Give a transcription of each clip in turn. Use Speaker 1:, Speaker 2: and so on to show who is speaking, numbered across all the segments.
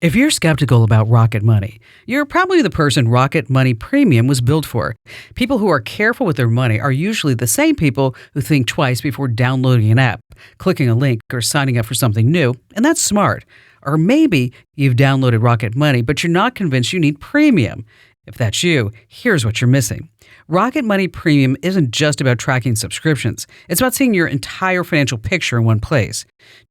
Speaker 1: If you're skeptical about Rocket Money, you're probably the person Rocket Money Premium was built for. People who are careful with their money are usually the same people who think twice before downloading an app, clicking a link, or signing up for something new, and that's smart. Or maybe you've downloaded Rocket Money, but you're not convinced you need Premium. If that's you, here's what you're missing. Rocket Money Premium isn't just about tracking subscriptions. It's about seeing your entire financial picture in one place.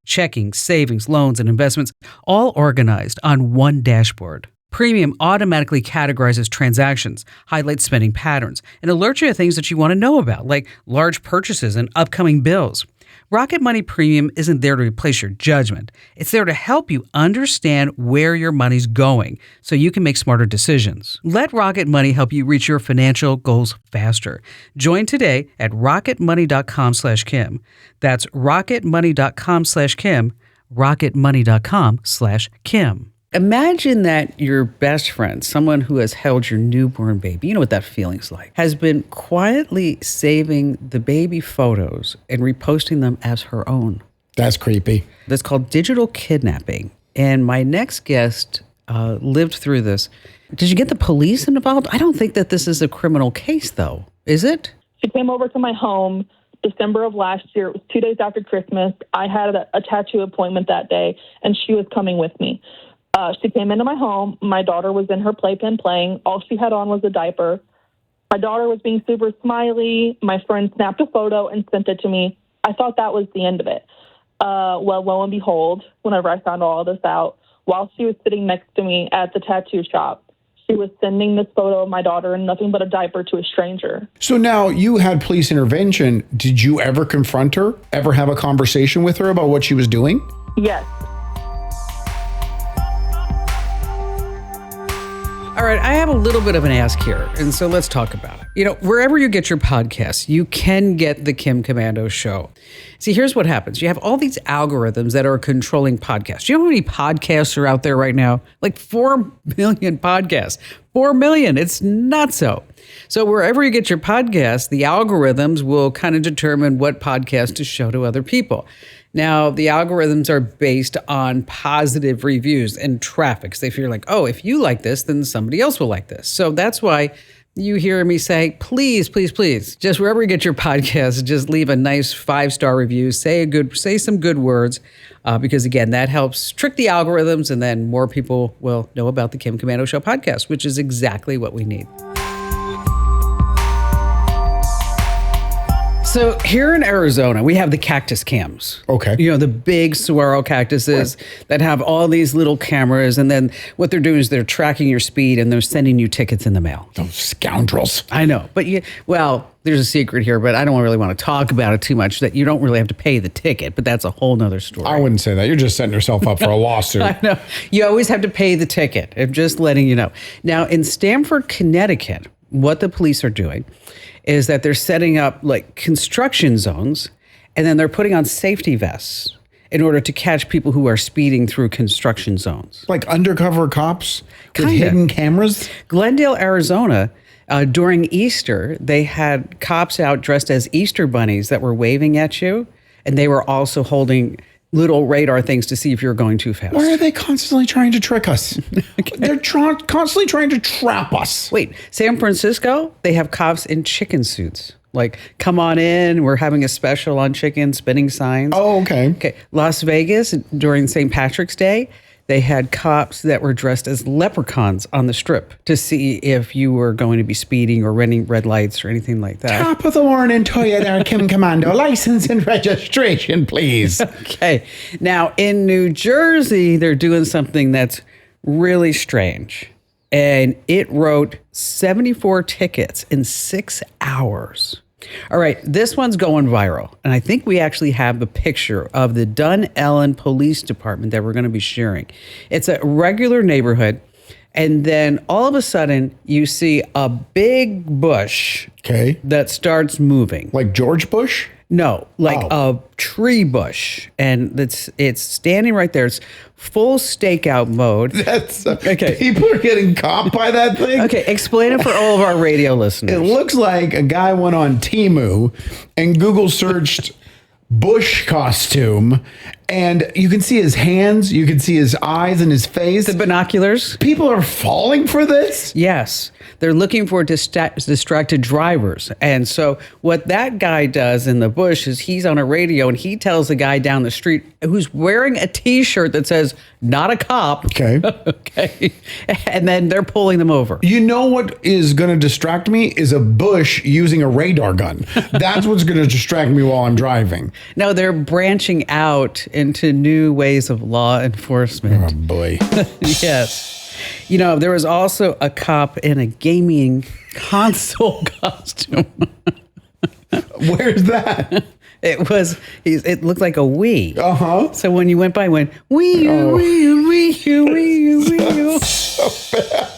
Speaker 1: Checking, savings, loans, and investments, all organized on one dashboard. Premium automatically categorizes transactions, highlights spending patterns, and alerts you to things that you want to know about, like large purchases and upcoming bills. Rocket Money Premium isn't there to replace your judgment. It's there to help you understand where your money's going so you can make smarter decisions. Let Rocket Money help you reach your financial goals faster. Join today at rocketmoney.com/Kim. That's rocketmoney.com/Kim, rocketmoney.com/Kim. Imagine that your best friend, someone who has held your newborn baby, you know what that feeling's like, has been quietly saving the baby photos and reposting them as her own.
Speaker 2: That's creepy.
Speaker 1: That's called digital kidnapping. And my next guest lived through this. Did you get the police involved? I don't think that this is a criminal case, though. Is it?
Speaker 3: She came over to my home December of last year. It was 2 days after Christmas. I had a tattoo appointment that day, and she was coming with me. She came into my home. My daughter was in her playpen playing. All she had on was a diaper. My daughter was being super smiley. My friend snapped a photo and sent it to me. I thought that was the end of it. Well, lo and behold, whenever I found all this out, while she was sitting next to me at the tattoo shop, she was sending this photo of my daughter in nothing but a diaper to a stranger.
Speaker 2: So now you had police intervention. Did you ever confront her? Ever have a conversation with her about what she was doing?
Speaker 3: Yes.
Speaker 1: All right, I have a little bit of an ask here, and so let's talk about it. You know, wherever you get your podcasts, you can get the Kim Komando Show. See, here's what happens. You have all these algorithms that are controlling podcasts. Do you know how many podcasts are out there right now? Like 4 million podcasts. 4 million. It's not so. So wherever you get your podcasts, the algorithms will kind of determine what podcast to show to other people. Now, the algorithms are based on positive reviews and traffic. So they feel like, oh, if you like this, then somebody else will like this. So that's why you hear me say, please, please, please, just wherever you get your podcast, just leave a nice 5-star review, say some good words, because again, that helps trick the algorithms, and then more people will know about the Kim Komando Show podcast, which is exactly what we need. So here in Arizona, we have the cactus cams.
Speaker 2: Okay.
Speaker 1: You know, the big saguaro cactuses that have all these little cameras. And then what they're doing is they're tracking your speed and they're sending you tickets in the mail.
Speaker 2: Those scoundrels.
Speaker 1: I know. But, there's a secret here, but I don't really want to talk about it too much, that you don't really have to pay the ticket. But that's a whole nother story.
Speaker 2: I wouldn't say that. You're just setting yourself up for a lawsuit.
Speaker 1: I know. You always have to pay the ticket. I'm just letting you know. Now, in Stamford, Connecticut, what the police are doing is that they're setting up like construction zones, and then they're putting on safety vests in order to catch people who are speeding through construction zones.
Speaker 2: Like undercover cops with
Speaker 1: Kinda.
Speaker 2: hidden cameras?
Speaker 1: Glendale, Arizona, during Easter, they had cops out dressed as Easter bunnies that were waving at you, and they were also holding little radar things to see if you're going too fast.
Speaker 2: Why are they constantly trying to trick us? They're constantly trying to trap us.
Speaker 1: Wait, San Francisco, they have cops in chicken suits. Like, come on in, we're having a special on chicken, spinning signs.
Speaker 2: Oh, okay.
Speaker 1: Okay, Las Vegas, during St. Patrick's Day, they had cops that were dressed as leprechauns on the strip to see if you were going to be speeding or running red lights or anything like that.
Speaker 2: Top of the morning to you there, Kim Komando. License and registration, please.
Speaker 1: Okay. Now, in New Jersey, they're doing something that's really strange. And it wrote 74 tickets in 6 hours. All right, this one's going viral. And I think we actually have a picture of the Dunellen Police Department that we're going to be sharing. It's a regular neighborhood. And then all of a sudden, you see a big bush that starts moving.
Speaker 2: Like George Bush?
Speaker 1: No, like a tree bush. And it's standing right there. It's full stakeout mode.
Speaker 2: That's okay. People are getting caught by that thing.
Speaker 1: Okay, explain it for all of our radio listeners.
Speaker 2: It looks like a guy went on Temu and Google searched bush costume And you can see his hands, you can see his eyes and his face.
Speaker 1: The binoculars.
Speaker 2: People are falling for this?
Speaker 1: Yes. They're looking for distracted drivers. And so what that guy does in the bush is he's on a radio and he tells the guy down the street who's wearing a T-shirt that says, not a cop.
Speaker 2: Okay.
Speaker 1: Okay. And then they're pulling them over.
Speaker 2: You know what is going to distract me is a bush using a radar gun. That's what's going to distract me while I'm driving.
Speaker 1: No, they're branching out into new ways of law enforcement.
Speaker 2: Oh, boy.
Speaker 1: Yes. You know, there was also a cop in a gaming console costume.
Speaker 2: Where's that?
Speaker 1: It looked like a Wii.
Speaker 2: Uh-huh.
Speaker 1: So when you went by, it went, Wii, Wii.
Speaker 2: So bad.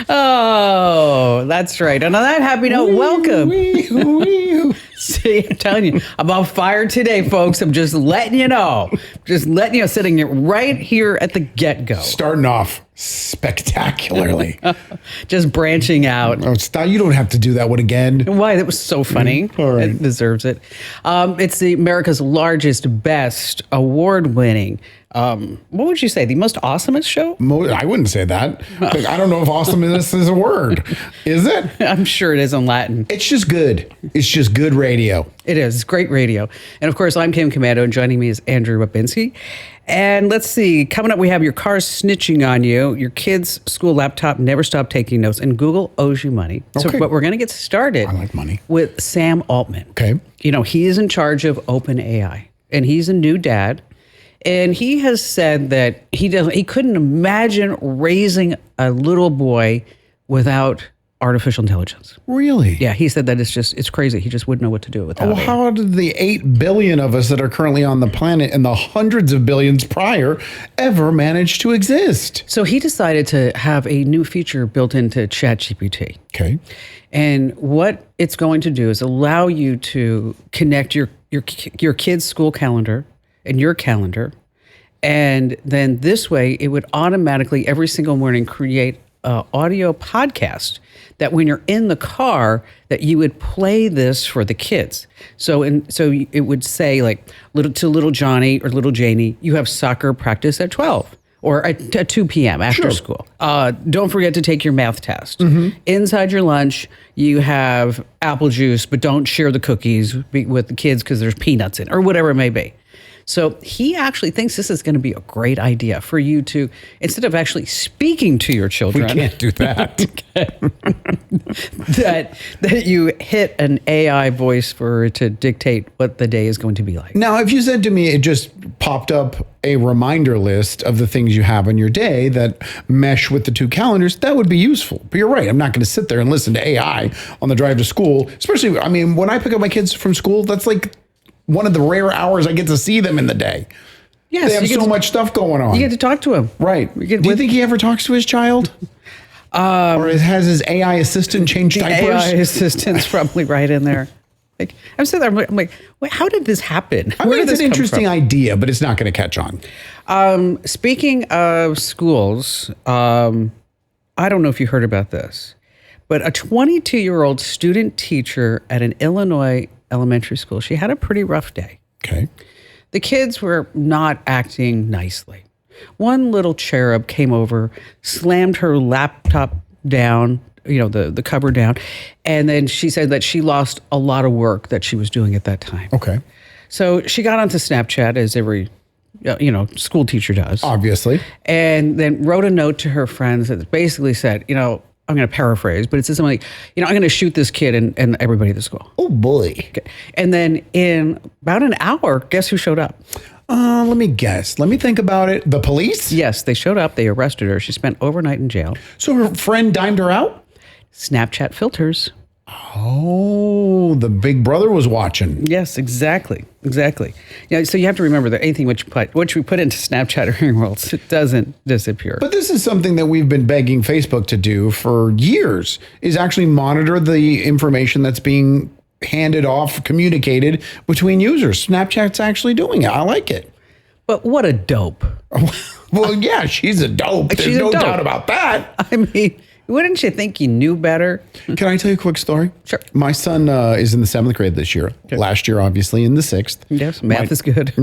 Speaker 1: Oh, that's right. And on that happy note, welcome. See, I'm telling you, I'm on fire today, folks. I'm just letting you know. Just letting you know, sitting right here at the get-go.
Speaker 2: Starting off spectacularly.
Speaker 1: Just branching out.
Speaker 2: Oh, stop. You don't have to do that one again.
Speaker 1: Why? That was so funny.
Speaker 2: All right.
Speaker 1: It deserves it. It's the America's largest, best, award-winning, what would you say, the most awesomest show?
Speaker 2: I wouldn't say that. Like, I don't know if awesomeness is a word. Is it?
Speaker 1: I'm sure it is in Latin.
Speaker 2: It's just good. It's just good radio.
Speaker 1: It is. It's great radio. And of course, I'm Kim Commando, and joining me is Andrew Babinski. And let's see, coming up, we have your car snitching on you, your kid's school laptop never stop taking notes, and Google owes you money.
Speaker 2: Okay.
Speaker 1: So, but we're going to get started.
Speaker 2: I like money.
Speaker 1: With Sam Altman.
Speaker 2: Okay.
Speaker 1: You know, he is in charge of OpenAI, and he's a new dad. And he has said that he couldn't imagine raising a little boy without artificial intelligence.
Speaker 2: Really?
Speaker 1: Yeah, he said that it's crazy. He just wouldn't know what to do without it.
Speaker 2: Well, how did the 8 billion of us that are currently on the planet and the hundreds of billions prior ever manage to exist?
Speaker 1: So he decided to have a new feature built into ChatGPT.
Speaker 2: Okay.
Speaker 1: And what it's going to do is allow you to connect your kid's school calendar and your calendar. And then this way, it would automatically every single morning create an audio podcast that when you're in the car, that you would play this for the kids. So it would say like little Johnny or little Janie, you have soccer practice at 12 or at 2 p.m. after school. Don't forget to take your math test. Mm-hmm. Inside your lunch, you have apple juice, but don't share the cookies with the kids because there's peanuts in it, or whatever it may be. So he actually thinks this is going to be a great idea for you to, instead of actually speaking to your children.
Speaker 2: We can't do that.
Speaker 1: that you hit an AI voice for it to dictate what the day is going to be like.
Speaker 2: Now, if you said to me, it just popped up a reminder list of the things you have in your day that mesh with the 2 calendars, that would be useful. But you're right. I'm not going to sit there and listen to AI on the drive to school. Especially, I mean, when I pick up my kids from school, that's like one of the rare hours I get to see them in the day.
Speaker 1: Yes,
Speaker 2: they have so much stuff going on.
Speaker 1: You get to talk to him.
Speaker 2: Right. Do you think he ever talks to his child? Or has his AI assistant changed diapers?
Speaker 1: AI assistant's probably right in there. Like, I'm sitting there, I'm like, wait, how did this happen?
Speaker 2: I mean, it's an interesting idea, but it's not going to catch on.
Speaker 1: Speaking of schools, I don't know if you heard about this, but a 22-year-old student teacher at an Illinois elementary school, she had a pretty rough day.
Speaker 2: Okay.
Speaker 1: The kids were not acting nicely. One little cherub came over, slammed her laptop down, the cover down, and then she said that she lost a lot of work that she was doing at that time.
Speaker 2: Okay.
Speaker 1: So she got onto Snapchat, as every school teacher does.
Speaker 2: Obviously.
Speaker 1: And then wrote a note to her friends that basically said, I'm going to paraphrase, but it says something like, I'm going to shoot this kid and everybody at the school.
Speaker 2: Oh, boy.
Speaker 1: Okay. And then in about an hour, guess who showed up?
Speaker 2: Let me guess. Let me think about it. The police?
Speaker 1: Yes, they showed up. They arrested her. She spent overnight in jail.
Speaker 2: So her friend dimed her out?
Speaker 1: Snapchat filters.
Speaker 2: Oh, the big brother was watching.
Speaker 1: Yes, exactly. So you have to remember that anything which we put into Snapchat or hearing worlds, it doesn't disappear.
Speaker 2: But this is something that we've been begging Facebook to do for years, is actually monitor the information that's being handed off, communicated between users. Snapchat's actually doing it. I like it.
Speaker 1: But what a dope.
Speaker 2: Well, yeah, she's a dope. There's no doubt about that.
Speaker 1: I mean, Wouldn't you think you knew better?
Speaker 2: Can I tell you a quick story?
Speaker 1: Sure.
Speaker 2: My son is in the 7th grade this year. Okay. Last year, obviously, in the 6th.
Speaker 1: Yes, math is good.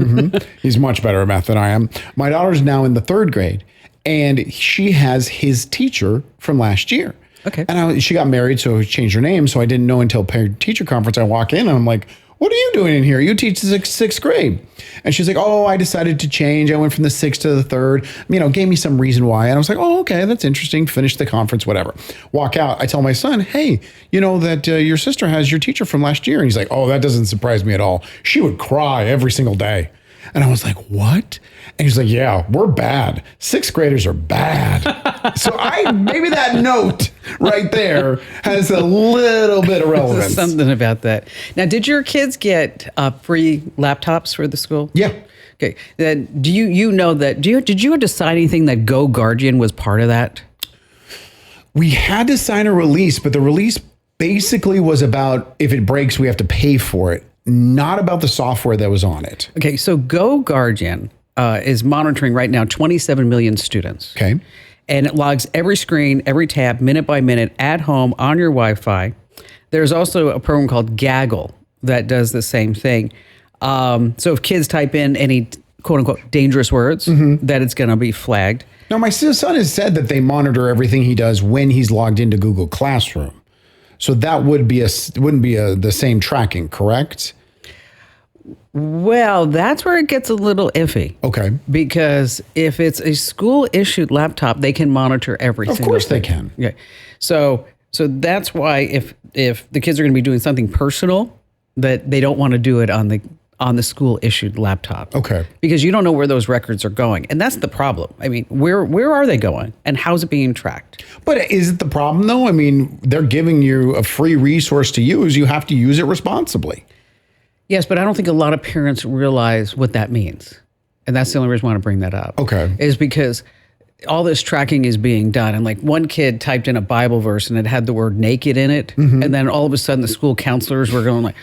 Speaker 2: He's much better at math than I am. My daughter's now in the 3rd grade, and she has his teacher from last year.
Speaker 1: Okay.
Speaker 2: And she got married, so she changed her name. So I didn't know until parent-teacher conference. I walk in, and I'm like, what are you doing in here? You teach the 6th grade. And she's like, oh, I decided to change. I went from the 6th to the 3rd, gave me some reason why. And I was like, oh, okay, that's interesting. Finish the conference, whatever. Walk out. I tell my son, hey, you know that your sister has your teacher from last year. And he's like, oh, that doesn't surprise me at all. She would cry every single day. And I was like, what? And he's like, yeah, we're bad. 6th graders are bad. So maybe that note right there has a little bit of relevance.
Speaker 1: Something about that. Now, did your kids get free laptops for the school?
Speaker 2: Yeah.
Speaker 1: Okay. Then do you know that? Did you decide anything that Go Guardian was part of that?
Speaker 2: We had to sign a release, but the release basically was about if it breaks, we have to pay for it, not about the software that was on it.
Speaker 1: Okay. So Go Guardian is monitoring right now 27 million students.
Speaker 2: Okay.
Speaker 1: And it logs every screen, every tab, minute by minute, at home, on your Wi-Fi. There's also a program called Gaggle that does the same thing. So if kids type in any quote-unquote dangerous words, that it's going to be flagged.
Speaker 2: Now, my son has said that they monitor everything he does when he's logged into Google Classroom. So that wouldn't be the same tracking, correct?
Speaker 1: Well, that's where it gets a little iffy.
Speaker 2: Okay.
Speaker 1: Because if it's a school-issued laptop, they can monitor everything.
Speaker 2: Of course they can.
Speaker 1: Yeah. So that's why if the kids are going to be doing something personal, that they don't want to do it on the school-issued laptop.
Speaker 2: Okay.
Speaker 1: Because you don't know where those records are going. And that's the problem. I mean, where are they going? And how's it being tracked?
Speaker 2: But is it the problem, though? I mean, they're giving you a free resource to use. You have to use it responsibly.
Speaker 1: Yes, but I don't think a lot of parents realize what that means. And that's the only reason I want to bring that up.
Speaker 2: Okay.
Speaker 1: Is because all this tracking is being done. And like one kid typed in a Bible verse and it had the word naked in it. And then all of a sudden the school counselors were going like,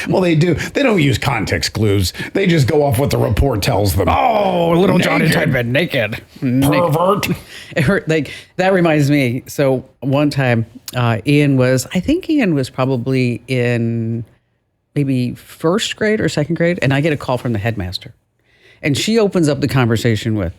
Speaker 2: Well, they do. They don't use context clues. They just go off what the report tells them.
Speaker 1: oh, little Johnny typed in naked.
Speaker 2: Pervert.
Speaker 1: It hurt. Like that reminds me. So one time Ian was probably in maybe 1st grade or 2nd grade. And I get a call from the headmaster. And she opens up the conversation with,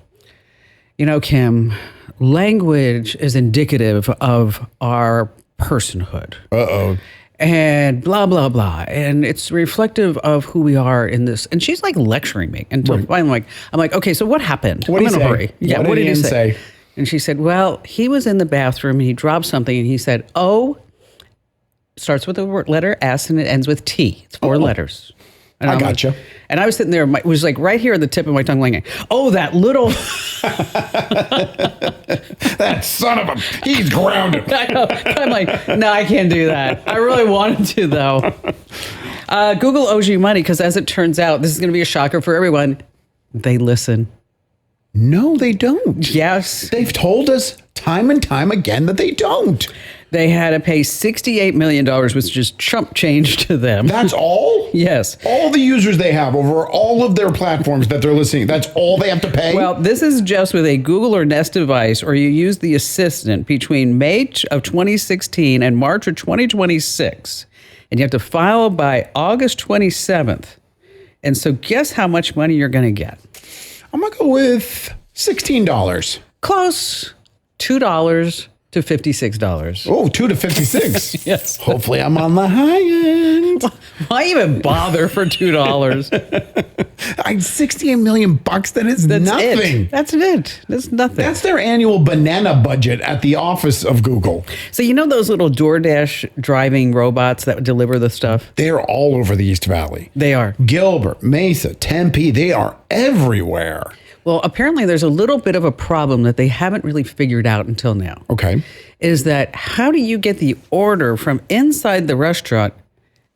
Speaker 1: Kim, language is indicative of our personhood.
Speaker 2: Uh-oh.
Speaker 1: And blah, blah, blah. And it's reflective of who we are in this. And she's like lecturing me. And finally, I'm like, okay, so what happened?
Speaker 2: What did he say?
Speaker 1: Hurry. Yeah, what did he say? And she said, well, he was in the bathroom and he dropped something and he said, oh, starts with the letter S and it ends with T. It's 4 letters. And
Speaker 2: I gotcha.
Speaker 1: And I was sitting there, it was like right here at the tip of my tongue, like, oh, that little.
Speaker 2: That son of a, he's grounded.
Speaker 1: I know. But I'm like, no, I can't do that. I really wanted to, though. Google owes you money because as it turns out, this is going to be a shocker for everyone. They listen.
Speaker 2: No, they don't.
Speaker 1: Yes.
Speaker 2: They've told us time and time again that they don't.
Speaker 1: They had to pay $68 million, which is chump change to them.
Speaker 2: That's all?
Speaker 1: Yes.
Speaker 2: All the users they have over all of their platforms that they're listening, that's all they have to pay?
Speaker 1: Well, this is just with a Google or Nest device, or you use the Assistant between May of 2016 and March of 2026. And you have to file by August 27th. And so guess how much money you're going to get?
Speaker 2: I'm going to go with $16.
Speaker 1: Close. $2 to $56.
Speaker 2: Oh, $2 to $56.
Speaker 1: Yes.
Speaker 2: Hopefully I'm on the high end.
Speaker 1: Why even bother for $2?
Speaker 2: 68 million bucks. That's nothing.
Speaker 1: That's it. That's nothing.
Speaker 2: That's their annual banana budget at the office of Google.
Speaker 1: So those little DoorDash driving robots that deliver the stuff?
Speaker 2: They're all over the East Valley.
Speaker 1: They are.
Speaker 2: Gilbert, Mesa, Tempe, they are everywhere.
Speaker 1: Well, apparently there's a little bit of a problem that they haven't really figured out until now.
Speaker 2: Okay.
Speaker 1: Is that how do you get the order from inside the restaurant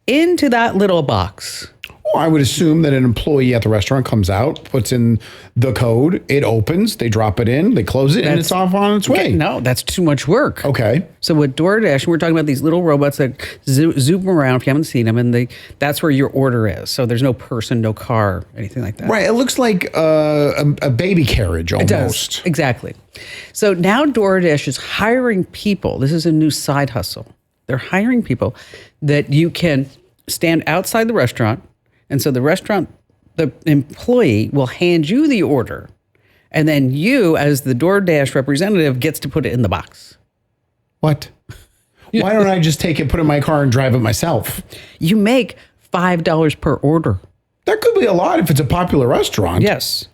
Speaker 1: into that little box?
Speaker 2: I would assume that an employee at the restaurant comes out, puts in the code, it opens, they drop it in, they close it, and it's off on its way.
Speaker 1: No, that's too much work.
Speaker 2: Okay.
Speaker 1: So with DoorDash, we're talking about these little robots that zoom around, if you haven't seen them, and that's where your order is. So there's no person, no car, anything like that.
Speaker 2: Right. It looks like a baby carriage almost.
Speaker 1: It does. Exactly. So now DoorDash is hiring people. This is a new side hustle. They're hiring people that you can stand outside the restaurant. And so the employee will hand you the order. And then you, as the DoorDash representative, gets to put it in the box.
Speaker 2: What? Why don't I just take it, put it in my car, and drive it myself?
Speaker 1: You make $5 per order.
Speaker 2: That could be a lot if it's a popular restaurant.
Speaker 1: Yes.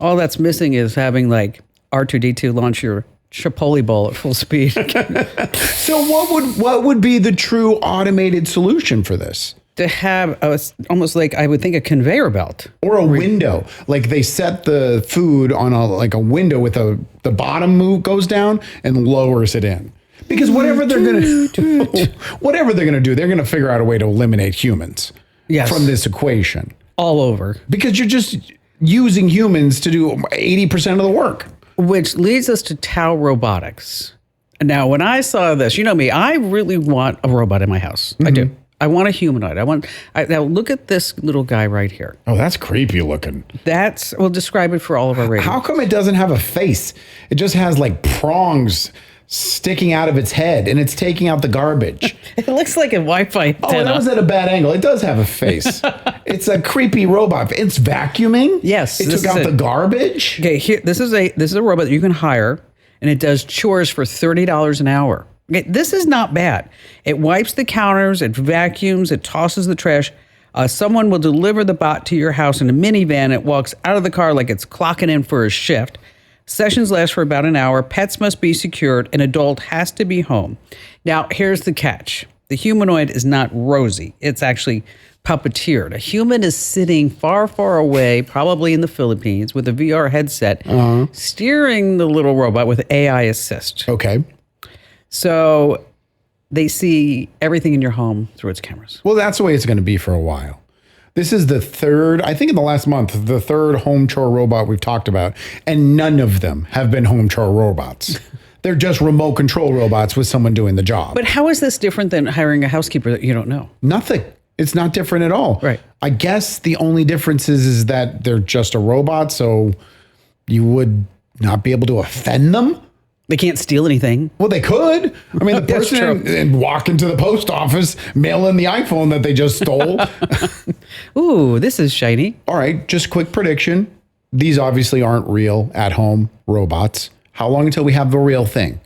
Speaker 1: All that's missing is having like R2-D2 launch your Chipotle bowl at full speed.
Speaker 2: So what would be the true automated solution for this?
Speaker 1: To have almost like, I would think, a conveyor belt.
Speaker 2: Or a window. Like they set the food on a window with the bottom move goes down and lowers it in. Because whatever they're gonna do, they're gonna figure out a way to eliminate humans from this equation.
Speaker 1: All over.
Speaker 2: Because you're just using humans to do 80% of the work. Which
Speaker 1: leads us to Tau Robotics. Now, when I saw this, you know me, I really want a robot in my house. Mm-hmm. I do. I want a humanoid. Now look at this little guy right here.
Speaker 2: Oh, that's creepy looking.
Speaker 1: We'll describe it for all of our ratings.
Speaker 2: How come it doesn't have a face? It just has like prongs sticking out of its head and it's taking out the garbage.
Speaker 1: It looks like a Wi-Fi antenna.
Speaker 2: Oh, that was at a bad angle. It does have a face. It's a creepy robot. It's vacuuming.
Speaker 1: Yes.
Speaker 2: It took out the garbage.
Speaker 1: Okay, here, this is a robot that you can hire, and it does chores for $30 an hour. Okay, this is not bad. It wipes the counters, it vacuums, it tosses the trash. Someone will deliver the bot to your house in a minivan. It walks out of the car like it's clocking in for a shift. Sessions last for about an hour. Pets must be secured. An adult has to be home. Now, here's the catch. The humanoid is not rosy. It's actually puppeteered. A human is sitting far, far away, probably in the Philippines, with a VR headset, steering the little robot with AI assist.
Speaker 2: Okay.
Speaker 1: So they see everything in your home through its cameras.
Speaker 2: Well, that's the way it's going to be for a while. This is the third, I think in the last month, the third home chore robot we've talked about, and none of them have been home chore robots. They're just remote control robots with someone doing the job.
Speaker 1: But how is this different than hiring a housekeeper that you don't know?
Speaker 2: Nothing. It's not different at all.
Speaker 1: Right.
Speaker 2: I guess the only difference is that they're just a robot, so you would not be able to offend them.
Speaker 1: They can't steal anything.
Speaker 2: Well, they could. I mean, the person and walk into the post office, mail in the iPhone that they just stole.
Speaker 1: Ooh, this is shiny.
Speaker 2: All right, just quick prediction. These obviously aren't real at-home robots. How long until we have the real thing?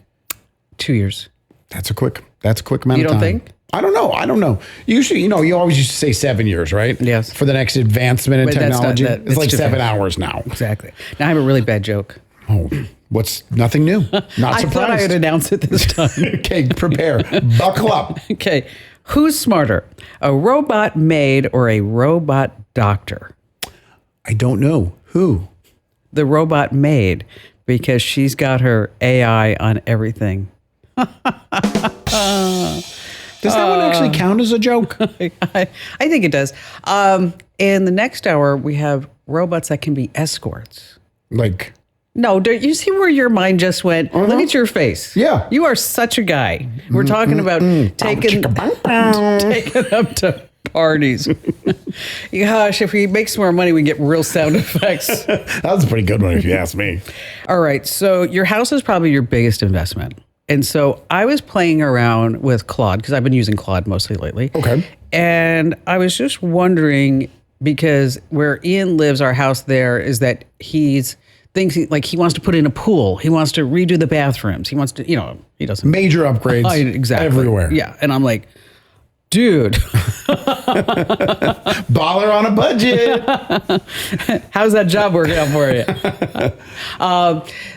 Speaker 1: 2 years.
Speaker 2: That's a quick amount of time.
Speaker 1: You don't think?
Speaker 2: I don't know. Usually, you always used to say 7 years, right?
Speaker 1: Yes.
Speaker 2: For the next advancement in technology. It's like 7 hours now.
Speaker 1: Exactly. Now I have a really bad joke.
Speaker 2: Oh, what's nothing new? Not surprised.
Speaker 1: I thought I would announce it this time.
Speaker 2: Okay, prepare. Buckle up.
Speaker 1: Okay. Who's smarter, a robot maid or a robot doctor?
Speaker 2: I don't know. Who?
Speaker 1: The robot maid, because she's got her AI on everything.
Speaker 2: Does that one actually count as a joke?
Speaker 1: I think it does. In the next hour, we have robots that can be escorts.
Speaker 2: Like...
Speaker 1: No, don't you see where your mind just went? Look at your face.
Speaker 2: Yeah.
Speaker 1: You are such a guy. We're talking about taking them to parties. Gosh, if we make some more money, we get real sound effects.
Speaker 2: That was a pretty good one, if you ask me.
Speaker 1: All right. So your house is probably your biggest investment. And so I was playing around with Claude because I've been using Claude mostly lately.
Speaker 2: Okay.
Speaker 1: And I was just wondering, because where Ian lives, our house there, is that he wants to put in a pool. He wants to redo the bathrooms. He wants to, he doesn't.
Speaker 2: Major upgrades
Speaker 1: exactly.
Speaker 2: Everywhere.
Speaker 1: Yeah. And I'm like, dude.
Speaker 2: Baller on a budget.
Speaker 1: How's that job working out for you?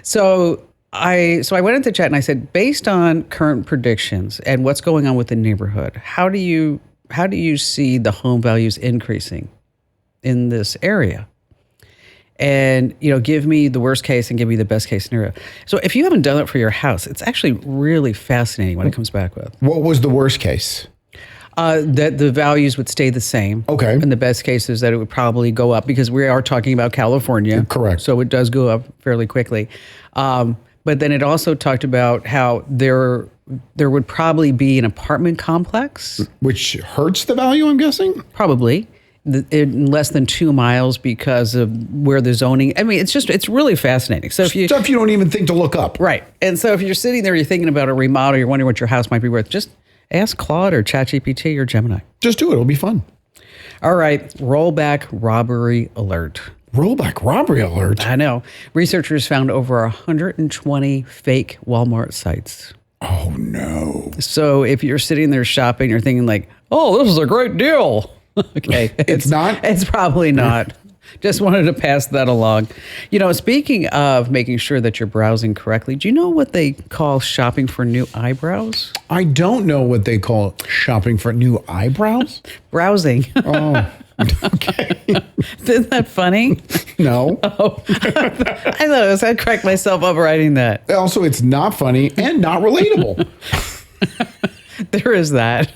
Speaker 1: So I went into chat and I said, based on current predictions and what's going on with the neighborhood, how do you see the home values increasing in this area? And, give me the worst case and give me the best case scenario. So if you haven't done it for your house, it's actually really fascinating what it comes back with.
Speaker 2: What was the worst case?
Speaker 1: That the values would stay the same.
Speaker 2: Okay.
Speaker 1: In the best case is that it would probably go up because we are talking about California.
Speaker 2: Correct.
Speaker 1: So it does go up fairly quickly. But then it also talked about how there would probably be an apartment complex.
Speaker 2: Which hurts the value, I'm guessing?
Speaker 1: Probably. In less than 2 miles because of where the zoning. I mean, it's really fascinating. So if
Speaker 2: Stuff you don't even think to look up.
Speaker 1: Right. And so if you're sitting there, you're thinking about a remodel, you're wondering what your house might be worth, just ask Claude or ChatGPT or Gemini.
Speaker 2: Just do it. It'll be fun.
Speaker 1: All right. Rollback robbery alert.
Speaker 2: Rollback robbery alert.
Speaker 1: I know. Researchers found over 120 fake Walmart sites.
Speaker 2: Oh, no.
Speaker 1: So if you're sitting there shopping, you're thinking like, oh, this is a great deal. Okay.
Speaker 2: It's not?
Speaker 1: It's probably not. Just wanted to pass that along. Speaking of making sure that you're browsing correctly, do you know what they call shopping for new eyebrows?
Speaker 2: I don't know what they call shopping for new eyebrows.
Speaker 1: Browsing.
Speaker 2: Oh, okay.
Speaker 1: Isn't that funny?
Speaker 2: No.
Speaker 1: Oh, I thought I'd crack myself up writing that.
Speaker 2: Also, it's not funny and not relatable.
Speaker 1: There is that.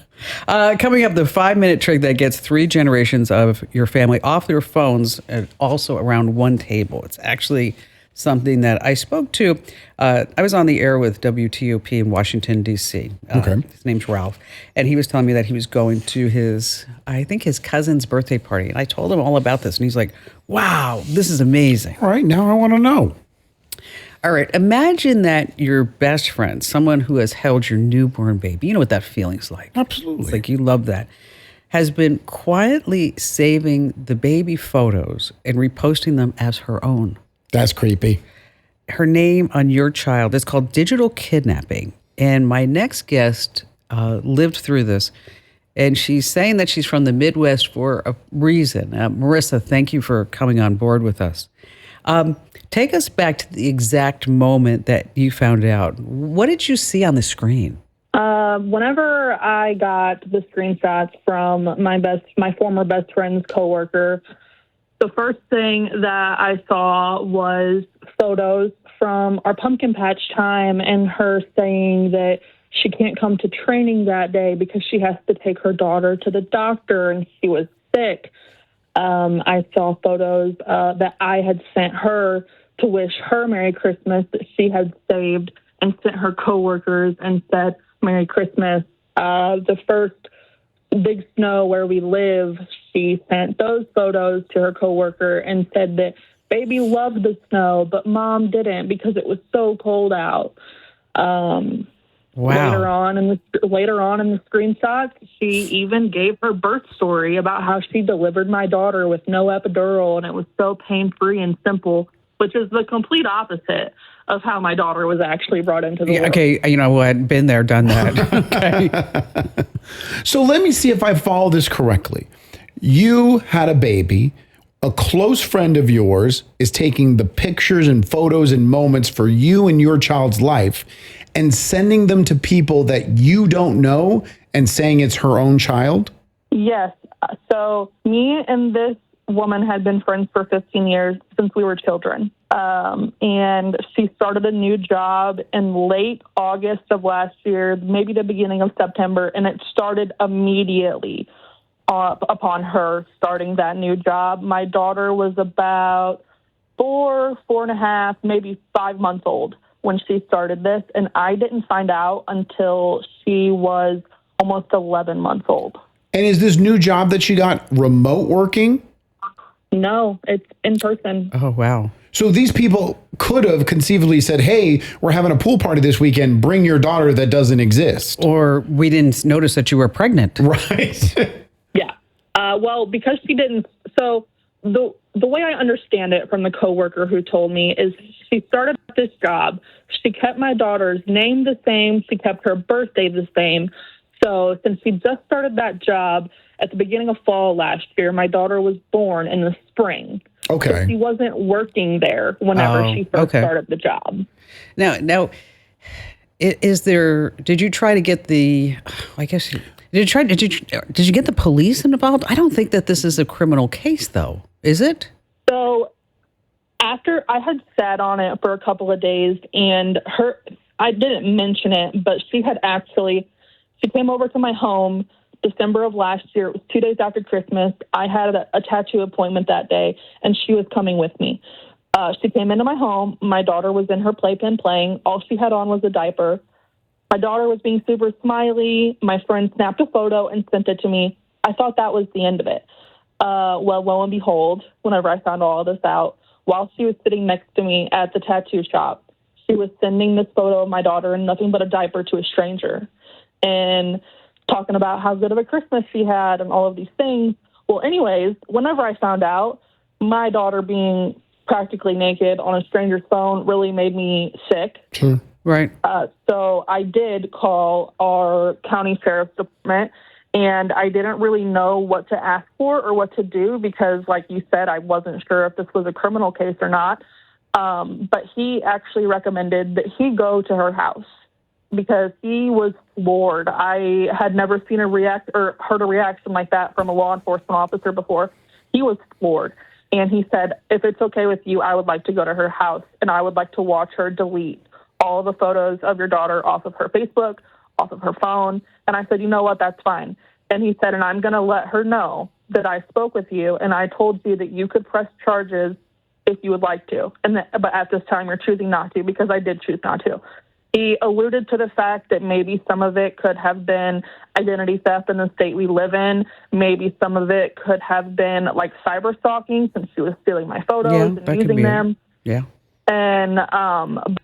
Speaker 1: Coming up, the 5-minute trick that gets 3 generations of your family off their phones and also around one table. It's actually something that I spoke to. I was on the air with WTOP in Washington, D.C.
Speaker 2: Okay.
Speaker 1: His name's Ralph. And he was telling me that he was going to his cousin's birthday party. And I told him all about this. And he's like, wow, this is amazing.
Speaker 2: All right, now I want to know.
Speaker 1: All right. Imagine that your best friend, someone who has held your newborn baby, you know what that feeling's like.
Speaker 2: Absolutely.
Speaker 1: It's like you love that, has been quietly saving the baby photos and reposting them as her own.
Speaker 2: That's creepy.
Speaker 1: Her name on your child is called digital kidnapping. And my next guest lived through this. And she's saying that she's from the Midwest for a reason. Marissa, thank you for coming on board with us. Take us back to the exact moment that you found out. What did you see on the screen?
Speaker 3: Whenever I got the screenshots from my former best friend's coworker, the first thing that I saw was photos from our pumpkin patch time and her saying that she can't come to training that day because she has to take her daughter to the doctor and she was sick. I saw photos that I had sent her to wish her Merry Christmas that she had saved and sent her coworkers and said, Merry Christmas. The first big snow where we live, she sent those photos to her coworker and said that baby loved the snow, but mom didn't because it was so cold out.
Speaker 1: Wow.
Speaker 3: Later on in the screenshots, she even gave her birth story about how she delivered my daughter with no epidural and it was so pain-free and simple, which is the complete opposite of how my daughter was actually brought into the world.
Speaker 1: Okay, you know what? Been there, done that. Okay.
Speaker 2: So let me see if I follow this correctly. You had a baby. A close friend of yours is taking the pictures and photos and moments for you and your child's life and sending them to people that you don't know and saying it's her own child?
Speaker 3: Yes. So me and this woman had been friends for 15 years since we were children. And she started a new job in late August of last year, maybe the beginning of September, and it started immediately upon her starting that new job. My daughter was about 4.5, maybe 5 months old when she started this, and I didn't find out until she was almost 11 months old.
Speaker 2: And is this new job that she got remote working?
Speaker 3: No, it's in person.
Speaker 1: Oh, wow.
Speaker 2: So these people could have conceivably said, hey, we're having a pool party this weekend. Bring your daughter that doesn't exist.
Speaker 1: Or we didn't notice that you were pregnant.
Speaker 2: Right.
Speaker 3: Yeah. Well, because she didn't. So the way I understand it from the coworker who told me is she started this job. She kept my daughter's name the same. She kept her birthday the same. So since she just started that job at the beginning of fall last year, my daughter was born in the spring.
Speaker 2: Okay.
Speaker 3: So she wasn't working there whenever she first started the job.
Speaker 1: Now, did you try to get did you get the police involved? I don't think that this is a criminal case, though. Is it?
Speaker 3: So after I had sat on it for a couple of days, and I didn't mention it, but she came over to my home December of last year. It was 2 days after Christmas. I had a tattoo appointment that day, and she was coming with me. She came into my home. My daughter was in her playpen playing. All she had on was a diaper. My daughter was being super smiley. My friend snapped a photo and sent it to me. I thought that was the end of it. Well, lo and behold, whenever I found all of this out, while she was sitting next to me at the tattoo shop, she was sending this photo of my daughter in nothing but a diaper to a stranger and talking about how good of a Christmas she had and all of these things. Well, anyways, whenever I found out, my daughter being practically naked on a stranger's phone really made me sick.
Speaker 2: Sure.
Speaker 1: Right.
Speaker 3: So I did call our county sheriff's department, and I didn't really know what to ask for or what to do because, like you said, I wasn't sure if this was a criminal case or not. But he actually recommended that he go to her house because he was floored. I had never seen a react or heard a reaction like that from a law enforcement officer before. He was floored. And he said, if it's okay with you, I would like to go to her house and I would like to watch her delete all the photos of your daughter off of her Facebook, off of her phone. And I said, you know what, that's fine. And he said, and I'm going to let her know that I spoke with you and I told you that you could press charges if you would like to. But at this time, you're choosing not to because I did choose not to. He alluded to the fact that maybe some of it could have been identity theft in the state we live in. Maybe some of it could have been like cyber stalking since she was stealing my photos and using them.
Speaker 1: Yeah.
Speaker 3: And,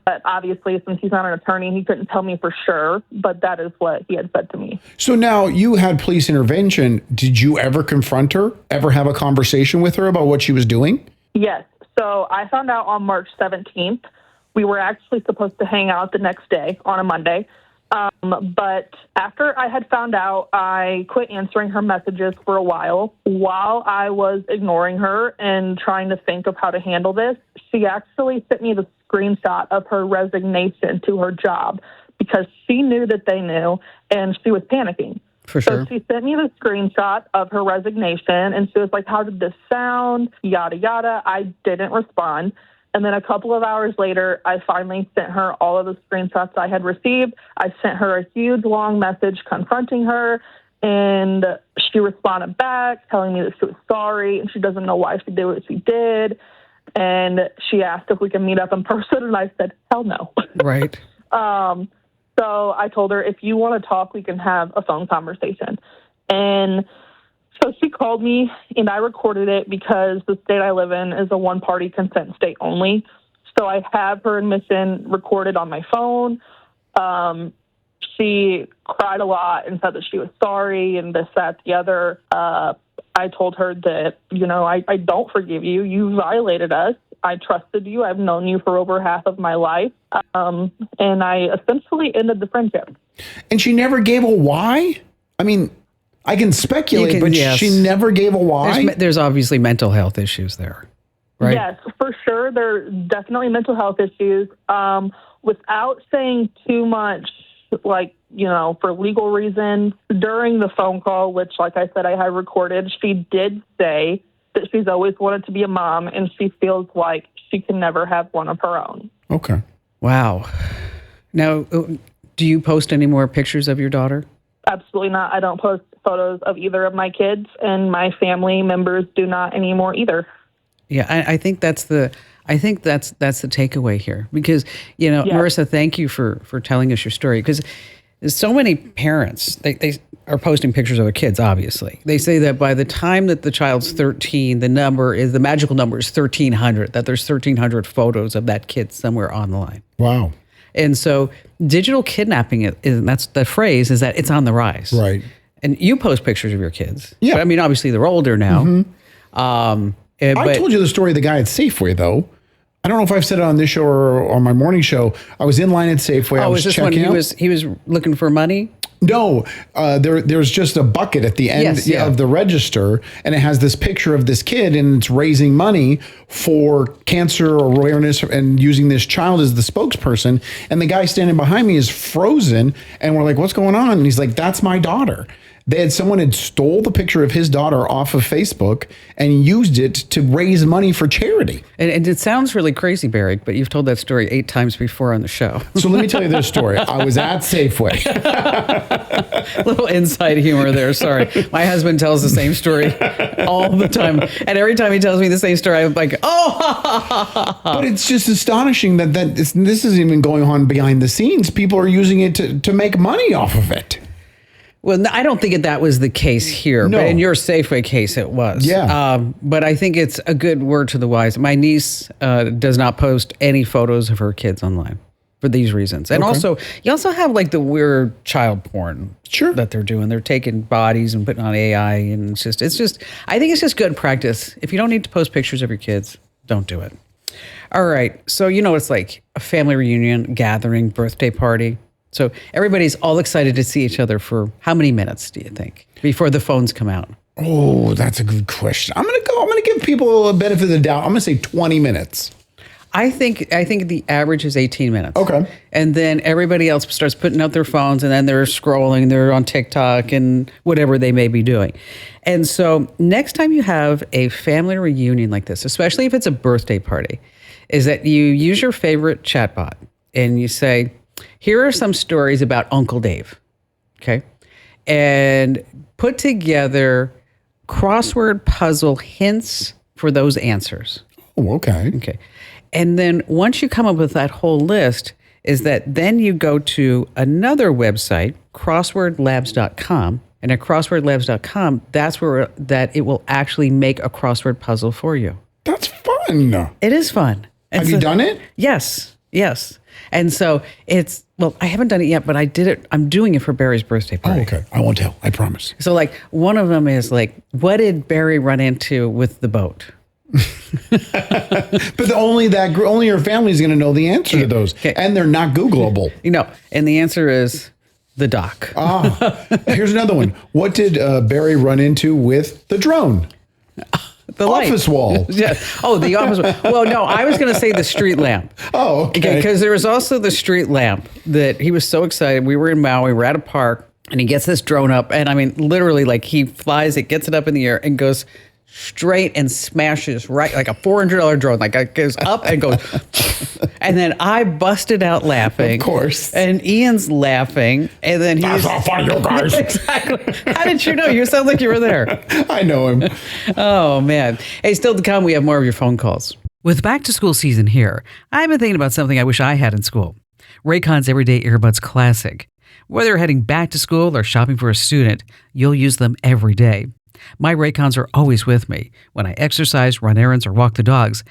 Speaker 3: but obviously since he's not an attorney, he couldn't tell me for sure, but that is what he had said to me.
Speaker 2: So now you had police intervention. Did you ever confront her, ever have a conversation with her about what she was doing?
Speaker 3: Yes. So I found out on March 17th. We were actually supposed to hang out the next day on a Monday. But after I had found out, I quit answering her messages for a while. While I was ignoring her and trying to think of how to handle this, she actually sent me the screenshot of her resignation to her job because she knew that they knew and she was panicking.
Speaker 1: For sure.
Speaker 3: So she sent me the screenshot of her resignation and she was like, how did this sound? Yada, yada. I didn't respond. And then a couple of hours later, I finally sent her all of the screenshots I had received. I sent her a huge, long message confronting her, and she responded back, telling me that she was sorry, and she doesn't know why she did what she did. And she asked if we can meet up in person, and I said, hell no.
Speaker 1: Right.
Speaker 3: So I told her, if you want to talk, we can have a phone conversation. And so she called me, and I recorded it because the state I live in is a one-party consent state only. So I have her admission recorded on my phone. She cried a lot and said that she was sorry and this, that, the other. I told her that, I don't forgive you. You violated us. I trusted you. I've known you for over half of my life. And I essentially ended the friendship.
Speaker 2: And she never gave a why? I mean, I can speculate, but yes. She never gave a why?
Speaker 1: There's obviously mental health issues there, right?
Speaker 3: Yes, for sure. There are definitely mental health issues. Without saying too much, for legal reasons, during the phone call, which, like I said, I had recorded, she did say that she's always wanted to be a mom and she feels like she can never have one of her own.
Speaker 2: Okay.
Speaker 1: Wow. Now, do you post any more pictures of your daughter?
Speaker 3: Absolutely not. I don't post photos of either of my kids, and my family members do not anymore either.
Speaker 1: Yeah, I think that's the takeaway here because, yes. Marissa, thank you for telling us your story because there's so many parents, they are posting pictures of their kids, obviously. They say that by the time that the child's 13, the magical number is 1,300, that there's 1,300 photos of that kid somewhere online.
Speaker 2: Wow.
Speaker 1: And so digital kidnapping, that's the phrase, is that it's on the rise.
Speaker 2: Right.
Speaker 1: And you post pictures of your kids.
Speaker 2: Yeah.
Speaker 1: But, I mean, obviously they're older now.
Speaker 2: Mm-hmm. I told you the story of the guy at Safeway, though. I don't know if I've said it on this show or on my morning show. I was in line at Safeway. I was
Speaker 1: this
Speaker 2: checking
Speaker 1: when
Speaker 2: out.
Speaker 1: he was looking for money?
Speaker 2: No, there's just a bucket at the end of the register, and it has this picture of this kid, and it's raising money for cancer awareness and using this child as the spokesperson. And the guy standing behind me is frozen, and we're like, what's going on? And he's like, that's my daughter. Someone had stole the picture of his daughter off of Facebook and used it to raise money for charity.
Speaker 1: And it sounds really crazy, Barry, but you've told that story 8 times before on the show.
Speaker 2: So let me tell you this story. I was at Safeway.
Speaker 1: Little inside humor there. Sorry. My husband tells the same story all the time. And every time he tells me the same story, I'm like, oh,
Speaker 2: But it's just astonishing that this isn't even going on behind the scenes. People are using it to make money off of it.
Speaker 1: Well, I don't think that was the case here,
Speaker 2: No.
Speaker 1: but in your Safeway case, it was.
Speaker 2: Yeah.
Speaker 1: But I think it's a good word to the wise. My niece does not post any photos of her kids online for these reasons. And also, you also have like the weird child porn that they're doing. They're taking bodies and putting on AI, and it's just, I think it's just good practice. If you don't need to post pictures of your kids, don't do it. All right. So, it's like a family reunion, gathering, birthday party. So everybody's all excited to see each other for how many minutes, do you think, before the phones come out?
Speaker 2: Oh, that's a good question. I'm gonna give people a benefit of the doubt. I'm gonna say 20 minutes.
Speaker 1: I think the average is 18 minutes.
Speaker 2: Okay.
Speaker 1: And then everybody else starts putting out their phones, and then they're scrolling, they're on TikTok and whatever they may be doing. And so next time you have a family reunion like this, especially if it's a birthday party, is that you use your favorite chatbot and you say, here are some stories about Uncle Dave, okay? And put together crossword puzzle hints for those answers.
Speaker 2: Oh, okay.
Speaker 1: Okay. And then once you come up with that whole list, is that then you go to another website, crosswordlabs.com. And at crosswordlabs.com, that's where that it will actually make a crossword puzzle for you.
Speaker 2: That's fun.
Speaker 1: It is fun. And
Speaker 2: Have you done it?
Speaker 1: Yes. And so I haven't done it yet, but I did it. I'm doing it for Barry's birthday party.
Speaker 2: Oh, okay. I won't tell. I promise.
Speaker 1: So like one of them is like, what did Barry run into with the boat?
Speaker 2: But only your family is going to know the answer to those.
Speaker 1: Okay.
Speaker 2: And they're not Googleable.
Speaker 1: And the answer is the dock.
Speaker 2: Here's another one. What did Barry run into with the drone?
Speaker 1: The
Speaker 2: office wall.
Speaker 1: Yeah. Oh, the office wall. Well, no, I was going to say the street lamp.
Speaker 2: Oh, okay.
Speaker 1: Because there was also the street lamp that he was so excited. We were in Maui, we're at a park, and he gets this drone up. And I mean, literally, like he flies, it gets it up in the air and goes straight and smashes right, like a $400 drone, like it goes up and goes. And then I busted out laughing.
Speaker 2: Of course.
Speaker 1: And Ian's laughing. And then
Speaker 2: That's not funny, you guys.
Speaker 1: Exactly. How did you know? You sound like you were there.
Speaker 2: I know him.
Speaker 1: Oh, man. Hey, still to come, we have more of your phone calls. With back to school season here, I've been thinking about something I wish I had in school. Raycon's Everyday Earbuds Classic. Whether you're heading back to school or shopping for a student, you'll use them every day. My Raycons are always with me. When I exercise, run errands, or walk the dogs,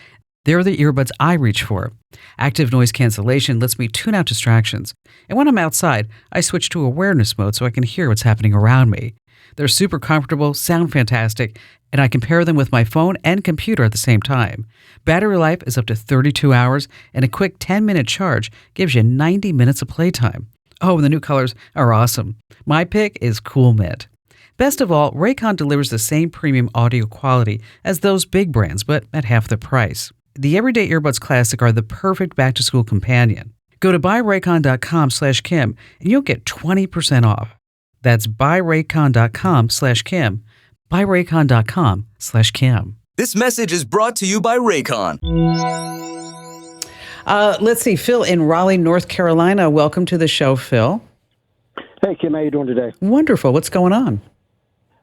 Speaker 1: they're the earbuds I reach for. Active noise cancellation lets me tune out distractions. And when I'm outside, I switch to awareness mode so I can hear what's happening around me. They're super comfortable, sound fantastic, and I can pair them with my phone and computer at the same time. Battery life is up to 32 hours, and a quick 10-minute charge gives you 90 minutes of playtime. Oh, and the new colors are awesome. My pick is Cool Mint. Best of all, Raycon delivers the same premium audio quality as those big brands, but at half the price. The Everyday Earbuds Classic are the perfect back-to-school companion. Go to buyraycon.com/Kim and you'll get 20% off. That's buyraycon.com/Kim. buyraycon.com/Kim.
Speaker 4: This message is brought to you by Raycon.
Speaker 1: Let's see. Phil in Raleigh, North Carolina. Welcome to the show, Phil.
Speaker 5: Hey, Kim, how you doing today?
Speaker 1: Wonderful. What's going on?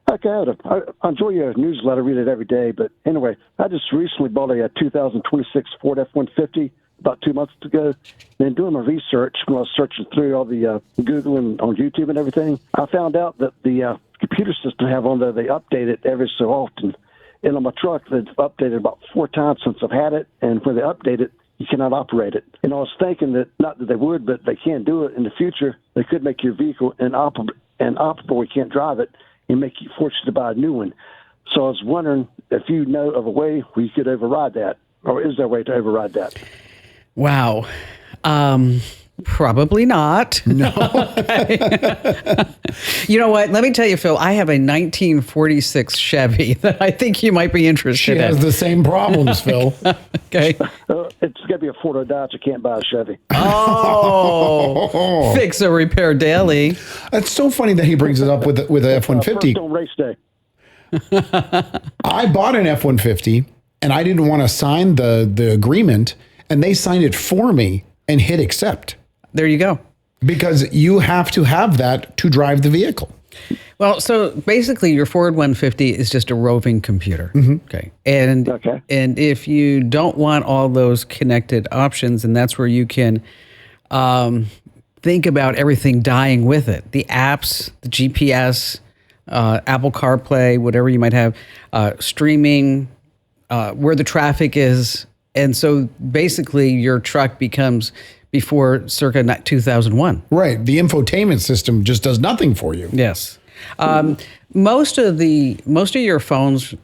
Speaker 5: Okay, I enjoy your newsletter, read it every day. But anyway, I just recently bought a 2026 Ford F-150 about 2 months ago. And doing my research, when I was searching through all the Google and on YouTube and everything, I found out that the computer system I have on there, they update it every so often. And on my truck, they've updated about 4 times since I've had it. And when they update it, you cannot operate it. And I was thinking that, not that they would, but they can do it in the future. They could make your vehicle inoperable, you can't drive it, and make you forced to buy a new one. So I was wondering if you know of a way where you could override that, or is there a way to override that?
Speaker 1: Wow. Probably not.
Speaker 2: No.
Speaker 1: You know what? Let me tell you, Phil, I have a 1946 Chevy that I think you might be interested
Speaker 2: She
Speaker 1: in.
Speaker 2: has the same problems, Phil.
Speaker 1: Okay.
Speaker 5: It's got to be a Ford or Dodge. I can't buy a Chevy.
Speaker 1: Oh, fix or repair daily.
Speaker 2: It's so funny that he brings it up with a
Speaker 5: First
Speaker 2: F-150.
Speaker 5: on race day.
Speaker 2: I bought an F-150 and I didn't want to sign the agreement, and they signed it for me and hit accept.
Speaker 1: There you go.
Speaker 2: Because you have to have that to drive the vehicle.
Speaker 1: Well, so basically your Ford 150 is just a roving computer. Okay. And if you don't want all those connected options, and that's where you can think about everything dying with it. The apps, the GPS, Apple CarPlay, whatever you might have, streaming, where the traffic is. And so basically your truck becomes before circa 2001.
Speaker 2: Right. The infotainment system just does nothing for you.
Speaker 1: Yes. Most of your phones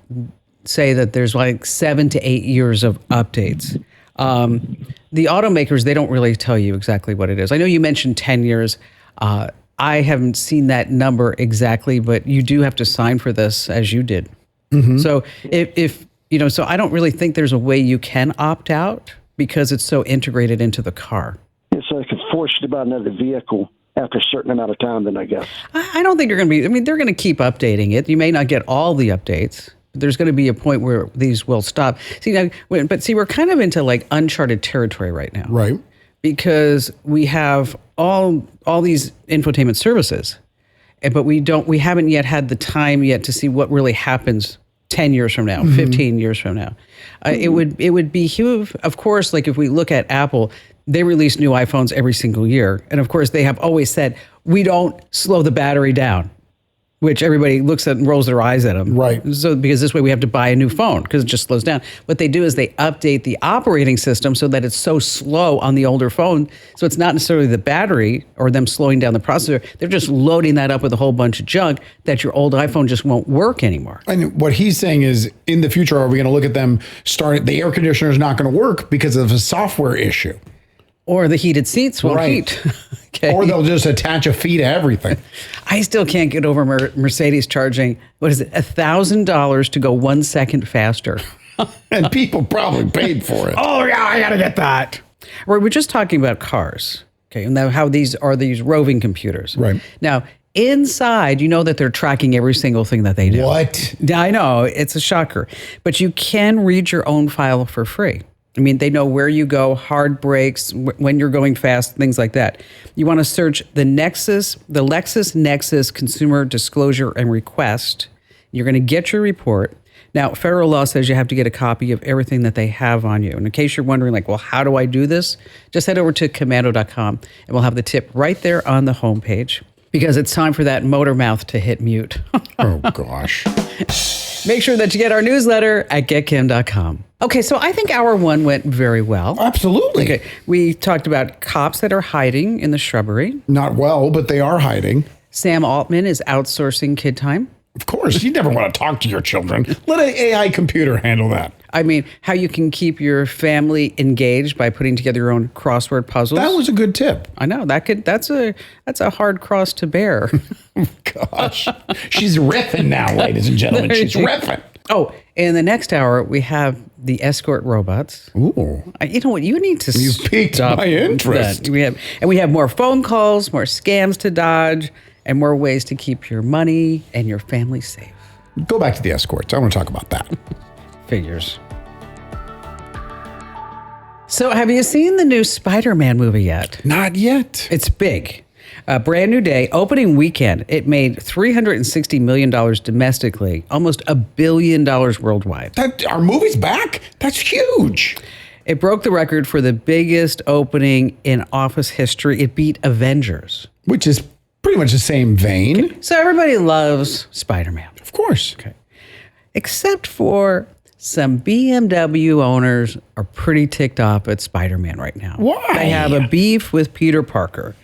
Speaker 1: say that there's like 7 to 8 years of updates. The automakers, they don't really tell you exactly what it is. I know you mentioned 10 years. I haven't seen that number exactly, but you do have to sign for this as you did. So if so I don't really think there's a way you can opt out because it's so integrated into the car.
Speaker 5: Yeah, so they can force you to buy another vehicle after a certain amount of time, then I guess.
Speaker 1: I don't think you're going to be, they're going to keep updating it. You may not get all the updates. But there's going to be a point where these will stop. See, we're kind of into like uncharted territory right now.
Speaker 2: Right.
Speaker 1: Because we have all these infotainment services, but we haven't yet had the time yet to see what really happens 10 years from now, 15 years from now. It would be huge. Of course, like if we look at Apple, they release new iPhones every single year. And of course, they have always said, we don't slow the battery down, which everybody looks at and rolls their eyes at them.
Speaker 2: Right.
Speaker 1: So because this way we have to buy a new phone because it just slows down. What they do is they update the operating system so that it's so slow on the older phone. So it's not necessarily the battery or them slowing down the processor. They're just loading that up with a whole bunch of junk that your old iPhone just won't work anymore.
Speaker 2: And what he's saying is, in the future, are we going to look at them the air conditioner is not going to work because of a software issue?
Speaker 1: Or the heated seats won't heat. Okay.
Speaker 2: Or they'll just attach a fee to everything.
Speaker 1: I still can't get over Mercedes charging, what is it, $1,000 to go 1 second faster.
Speaker 2: And people probably paid for it.
Speaker 1: Oh, yeah, I got to get that. We're just talking about cars, okay, and how these are these roving computers.
Speaker 2: Right.
Speaker 1: Now, inside, you know that they're tracking every single thing that they do.
Speaker 2: What?
Speaker 1: I know, it's a shocker. But you can read your own file for free. I mean, they know where you go, hard brakes, when you're going fast, things like that. You want to search the LexisNexis Consumer Disclosure and Request. You're going to get your report. Now, federal law says you have to get a copy of everything that they have on you. And in case you're wondering, like, well, how do I do this? Just head over to commando.com and we'll have the tip right there on the homepage because it's time for that motor mouth to hit mute.
Speaker 2: Oh, gosh.
Speaker 1: Make sure that you get our newsletter at getkim.com. Okay, so I think hour one went very well.
Speaker 2: Absolutely.
Speaker 1: Okay, we talked about cops that are hiding in the shrubbery.
Speaker 2: Not well, but they are hiding.
Speaker 1: Sam Altman is outsourcing kid time.
Speaker 2: Of course, you never want to talk to your children. Let an AI computer handle that.
Speaker 1: I mean, how you can keep your family engaged by putting together your own crossword puzzles.
Speaker 2: That was a good tip.
Speaker 1: I know that's a hard cross to bear.
Speaker 2: Gosh, she's riffing now, ladies and gentlemen. She's riffing.
Speaker 1: Oh, in the next hour we have the escort robots.
Speaker 2: Ooh,
Speaker 1: you know what? You need to.
Speaker 2: You piqued my interest.
Speaker 1: We have more phone calls, more scams to dodge, and more ways to keep your money and your family safe.
Speaker 2: Go back to the escorts. I want to talk about that.
Speaker 1: Figures. So have you seen the new Spider-Man movie yet?
Speaker 2: Not yet.
Speaker 1: It's big. A brand new day, opening weekend, it made $360 million domestically, almost $1 billion worldwide.
Speaker 2: Our movie's back? That's huge.
Speaker 1: It broke the record for the biggest opening in office history. It beat Avengers.
Speaker 2: Which is pretty much the same vein.
Speaker 1: Okay. So everybody loves Spider-Man.
Speaker 2: Of course.
Speaker 1: Okay. Except for some BMW owners are pretty ticked off at Spider-Man right now.
Speaker 2: Why?
Speaker 1: They have a beef with Peter Parker.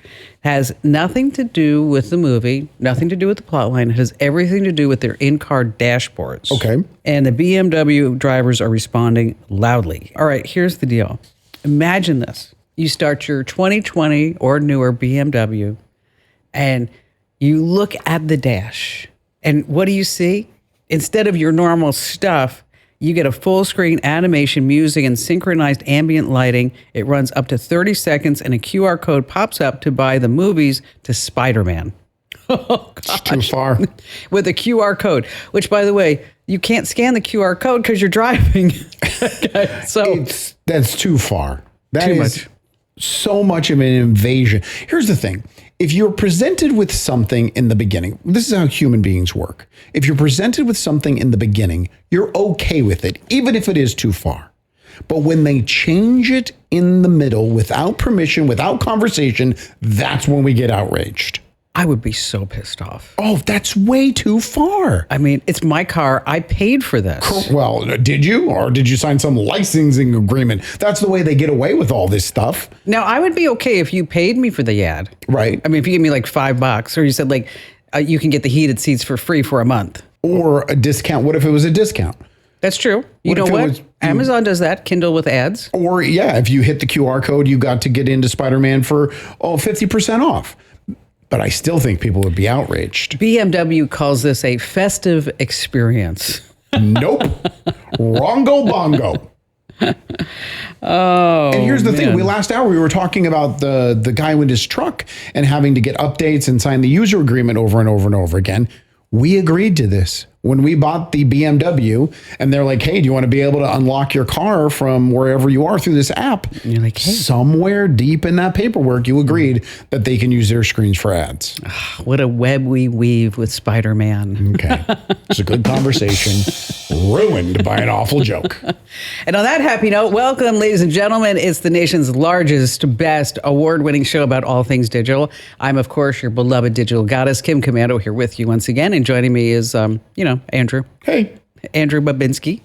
Speaker 1: Has nothing to do with the movie, nothing to do with the plot line. It has everything to do with their in-car dashboards.
Speaker 2: Okay.
Speaker 1: And the BMW drivers are responding loudly. All right, here's the deal. Imagine this. you start your 2020 or newer BMW, and you look at the dash, and what do you see? Instead of your normal stuff, you get a full screen animation, music, and synchronized ambient lighting. It runs up to 30 seconds, and a QR code pops up to buy the movies to Spider-Man. Oh,
Speaker 2: It's too far.
Speaker 1: With a QR code, which, by the way, you can't scan the QR code because you're driving. Okay, so
Speaker 2: That's too far. That
Speaker 1: Too
Speaker 2: is
Speaker 1: much.
Speaker 2: so much of an invasion. Here's the thing. If you're presented with something in the beginning, this is how human beings work. If you're presented with something in the beginning, you're okay with it, even if it is too far. But when they change it in the middle without permission, without conversation, that's when we get outraged.
Speaker 1: I would be so pissed off.
Speaker 2: Oh, that's way too far.
Speaker 1: I mean, it's my car. I paid for this.
Speaker 2: Well, did you? Or did you sign some licensing agreement? That's the way they get away with all this stuff.
Speaker 1: Now, I would be okay if you paid me for the ad.
Speaker 2: Right.
Speaker 1: I mean, if you give me like $5 or you said like you can get the heated seats for free for a month.
Speaker 2: Or a discount. What if it was a discount?
Speaker 1: That's true. You
Speaker 2: What
Speaker 1: know
Speaker 2: if it
Speaker 1: what?
Speaker 2: was-
Speaker 1: Amazon does that. Kindle with ads.
Speaker 2: Or, yeah, if you hit the QR code, you got to get into Spider-Man for 50% off. But I still think people would be outraged.
Speaker 1: BMW calls this a festive experience.
Speaker 2: Nope. Wrongo bongo. Oh, and here's the thing. Last hour, we were talking about the guy with his truck and having to get updates and sign the user agreement over and over and over again. We agreed to this when we bought the BMW, and they're like, hey, do you want to be able to unlock your car from wherever you are through this app?
Speaker 1: And you're like, hey.
Speaker 2: Somewhere deep in that paperwork, you agreed that they can use their screens for ads.
Speaker 1: What a web we weave with Spider-Man.
Speaker 2: Okay. It's a good conversation ruined by an awful joke.
Speaker 1: And on that happy note, welcome, ladies and gentlemen. It's the nation's largest, best, award-winning show about all things digital. I'm, of course, your beloved digital goddess, Kim Commando, here with you once again. And joining me is, Andrew.
Speaker 2: Hey.
Speaker 1: Andrew Babinski.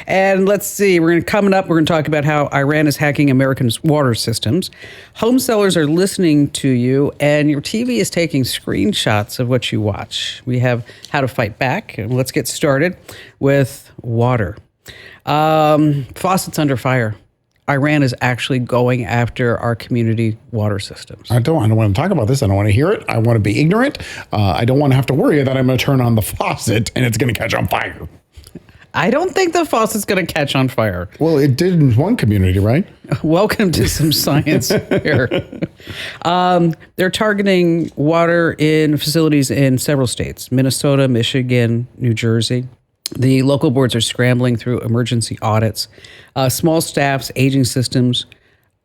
Speaker 1: And let's see, we're going to talk about how Iran is hacking Americans' water systems. Home sellers are listening to you, and your TV is taking screenshots of what you watch. We have how to fight back. And let's get started with water. Faucets under fire. Iran is actually going after our community water systems.
Speaker 2: I don't want to talk about this. I don't want to hear it. I want to be ignorant. I don't want to have to worry that I'm going to turn on the faucet and it's going to catch on fire.
Speaker 1: I don't think the faucet's going to catch on fire.
Speaker 2: Well, it did in one community, right?
Speaker 1: Welcome to some science here. They're targeting water in facilities in several states: Minnesota, Michigan, New Jersey. The local boards are scrambling through emergency audits, small staffs, aging systems.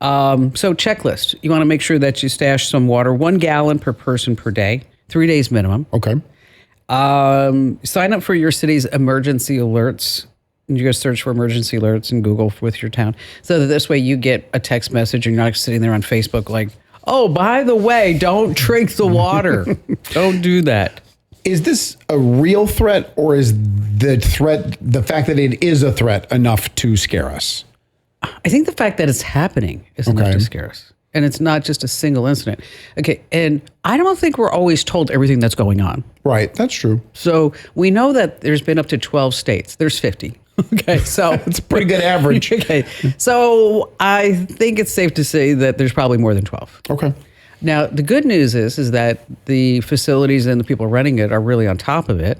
Speaker 1: So checklist. You want to make sure that you stash some water, 1 gallon per person per day, 3 days minimum.
Speaker 2: Okay.
Speaker 1: Sign up for your city's emergency alerts. You go search for emergency alerts in Google with your town. So that this way you get a text message and you're not sitting there on Facebook like, oh, by the way, don't drink the water. Don't do that.
Speaker 2: Is this a real threat, or is the fact that it is a threat enough to scare us?
Speaker 1: I think the fact that it's happening is enough to scare us. And it's not just a single incident. Okay. And I don't think we're always told everything that's going on.
Speaker 2: Right. That's true.
Speaker 1: So we know that there's been up to 12 states. There's 50. Okay. So
Speaker 2: it's a pretty good average.
Speaker 1: Okay. So I think it's safe to say that there's probably more than 12.
Speaker 2: Okay.
Speaker 1: Now, the good news is that the facilities and the people running it are really on top of it.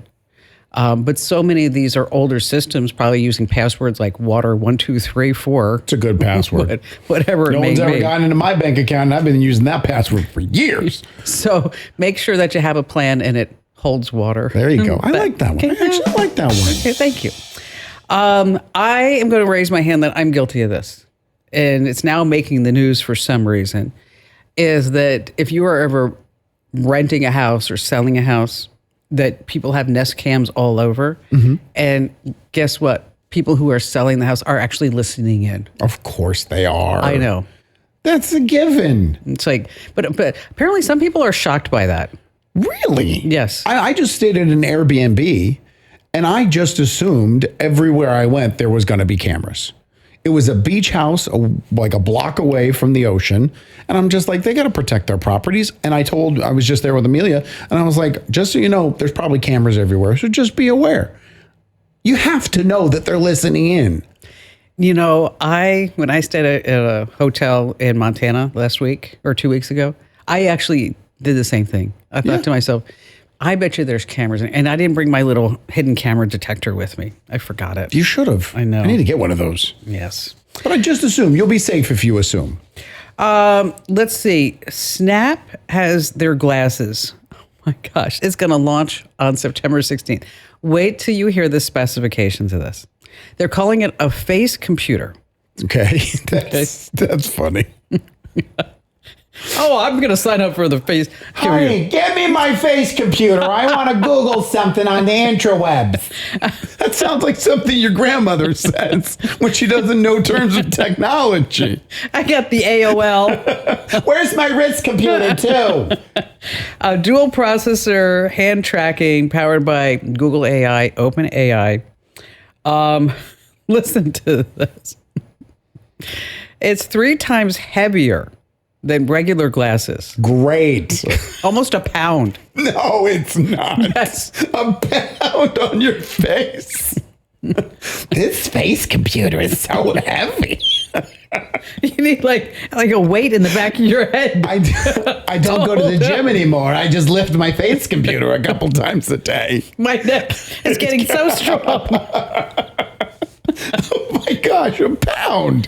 Speaker 1: But so many of these are older systems, probably using passwords like water 1234.
Speaker 2: It's a good password.
Speaker 1: Whatever it
Speaker 2: No
Speaker 1: may
Speaker 2: one's ever
Speaker 1: be.
Speaker 2: gotten into my bank account, and I've been using that password for years.
Speaker 1: So make sure that you have a plan and it holds water.
Speaker 2: There you go. I like that one. I actually like that one.
Speaker 1: Okay, thank you. I am going to raise my hand that I'm guilty of this. And it's now making the news for some reason. Is that if you are ever renting a house or selling a house, that people have Nest cams all over. Mm-hmm. And guess what? People who are selling the house are actually listening in.
Speaker 2: Of course they are.
Speaker 1: I know.
Speaker 2: That's a given.
Speaker 1: It's like, but apparently some people are shocked by that.
Speaker 2: Really?
Speaker 1: Yes.
Speaker 2: I just stayed at an Airbnb, and I just assumed everywhere I went there was going to be cameras. It was a beach house, like a block away from the ocean. And I'm just like, they got to protect their properties. And I was just there with Amelia, and I was like, just so you know, there's probably cameras everywhere. So just be aware. You have to know that they're listening in.
Speaker 1: When I stayed at a hotel in Montana last week or 2 weeks ago, I actually did the same thing. I thought to myself, I bet you there's cameras. And I didn't bring my little hidden camera detector with me. I forgot it.
Speaker 2: You should have.
Speaker 1: I know.
Speaker 2: I need to get one of those.
Speaker 1: Yes.
Speaker 2: But I just assume you'll be safe if you assume.
Speaker 1: Let's see. Snap has their glasses. Oh my gosh. It's going to launch on September 16th. Wait till you hear the specifications of this. They're calling it a face computer.
Speaker 2: Okay. That's funny.
Speaker 1: Oh, I'm going to sign up for the face computer.
Speaker 2: Honey, give me my face computer. I want to Google something on the interwebs. That sounds like something your grandmother says when she doesn't know terms of technology.
Speaker 1: I got the AOL.
Speaker 2: Where's my wrist computer, too?
Speaker 1: A dual processor, hand tracking, powered by Google AI, Open AI. Listen to this. It's 3 times heavier than regular glasses.
Speaker 2: Great.
Speaker 1: Almost a pound.
Speaker 2: No, it's not.
Speaker 1: Yes.
Speaker 2: A pound on your face. This face computer is so heavy.
Speaker 1: You need like a weight in the back of your head.
Speaker 2: I don't go to the gym anymore. I just lift my face computer a couple times a day.
Speaker 1: My neck is getting so strong.
Speaker 2: Oh my gosh, a pound.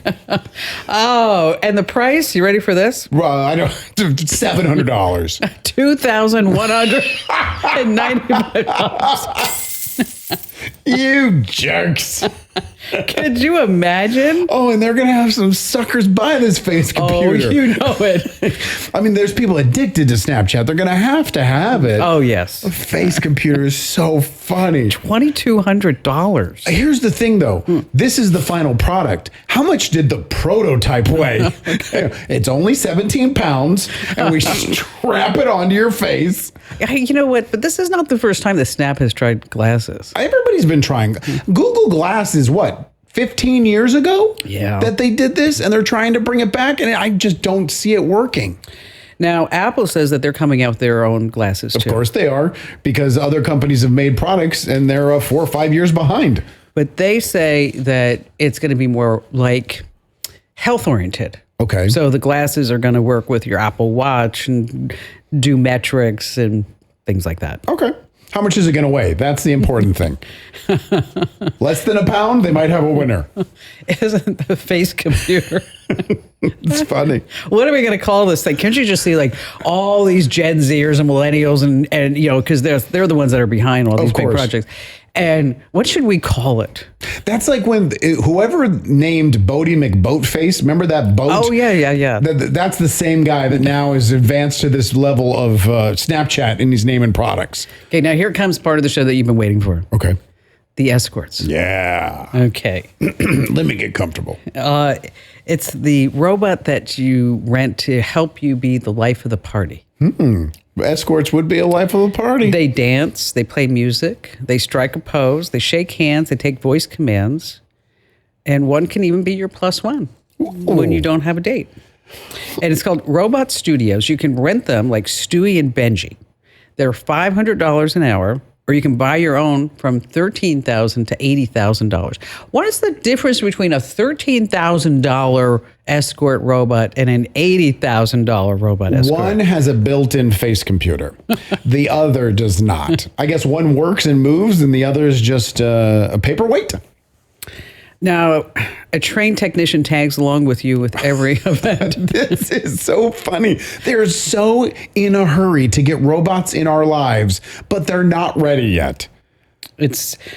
Speaker 1: Oh, and the price, you ready for this?
Speaker 2: Well, I don't. $700.
Speaker 1: $2,195.
Speaker 2: You jerks.
Speaker 1: Could you imagine?
Speaker 2: Oh, and they're going to have some suckers buy this face computer.
Speaker 1: Oh, you know it.
Speaker 2: I mean, there's people addicted to Snapchat. They're going to have it.
Speaker 1: Oh, yes.
Speaker 2: A face computer is so funny.
Speaker 1: $2,200.
Speaker 2: Here's the thing, though. This is the final product. How much did the prototype weigh? It's only 17 pounds, and we strap it onto your face.
Speaker 1: You know what? But this is not the first time that Snap has tried glasses.
Speaker 2: Everybody's been trying. Google Glass is what, 15 years ago?
Speaker 1: Yeah.
Speaker 2: That they did this, and they're trying to bring it back, and I just don't see it working.
Speaker 1: Now, Apple says that they're coming out with their own glasses, too.
Speaker 2: Of course they are, because other companies have made products, and they're 4 or 5 years behind.
Speaker 1: But they say that it's going to be more like health-oriented.
Speaker 2: Okay.
Speaker 1: So the glasses are going to work with your Apple Watch and do metrics and things like that.
Speaker 2: Okay. How much is it going to weigh? That's the important thing. Less than a pound, they might have a winner.
Speaker 1: Isn't the face computer?
Speaker 2: It's funny.
Speaker 1: What are we going to call this thing? Can't you just see like all these Gen Zers and millennials and because they're the ones that are behind all these big projects. And what should we call it?
Speaker 2: That's like when whoever named Bodie McBoatface, remember that boat?
Speaker 1: Oh, yeah.
Speaker 2: That's the same guy that now is advanced to this level of Snapchat and he's naming products.
Speaker 1: Okay, now here comes part of the show that you've been waiting for.
Speaker 2: Okay.
Speaker 1: The escorts.
Speaker 2: Yeah.
Speaker 1: Okay.
Speaker 2: Let me get comfortable.
Speaker 1: It's the robot that you rent to help you be the life of the party.
Speaker 2: Escorts would be a life of a party.
Speaker 1: They dance, they play music, they strike a pose, they shake hands, they take voice commands, and one can even be your +1 when you don't have a date. And it's called Robot Studios. You can rent them like Stewie and Benji. They're $500 an hour, or you can buy your own from $13,000 to $80,000. What is the difference between a $13,000 escort robot and an $80,000 robot escort?
Speaker 2: One has a built-in face computer. The other does not. I guess one works and moves, and the other is just a paperweight.
Speaker 1: Now, a trained technician tags along with you with every event.
Speaker 2: This is so funny. They're so in a hurry to get robots in our lives, but they're not ready yet.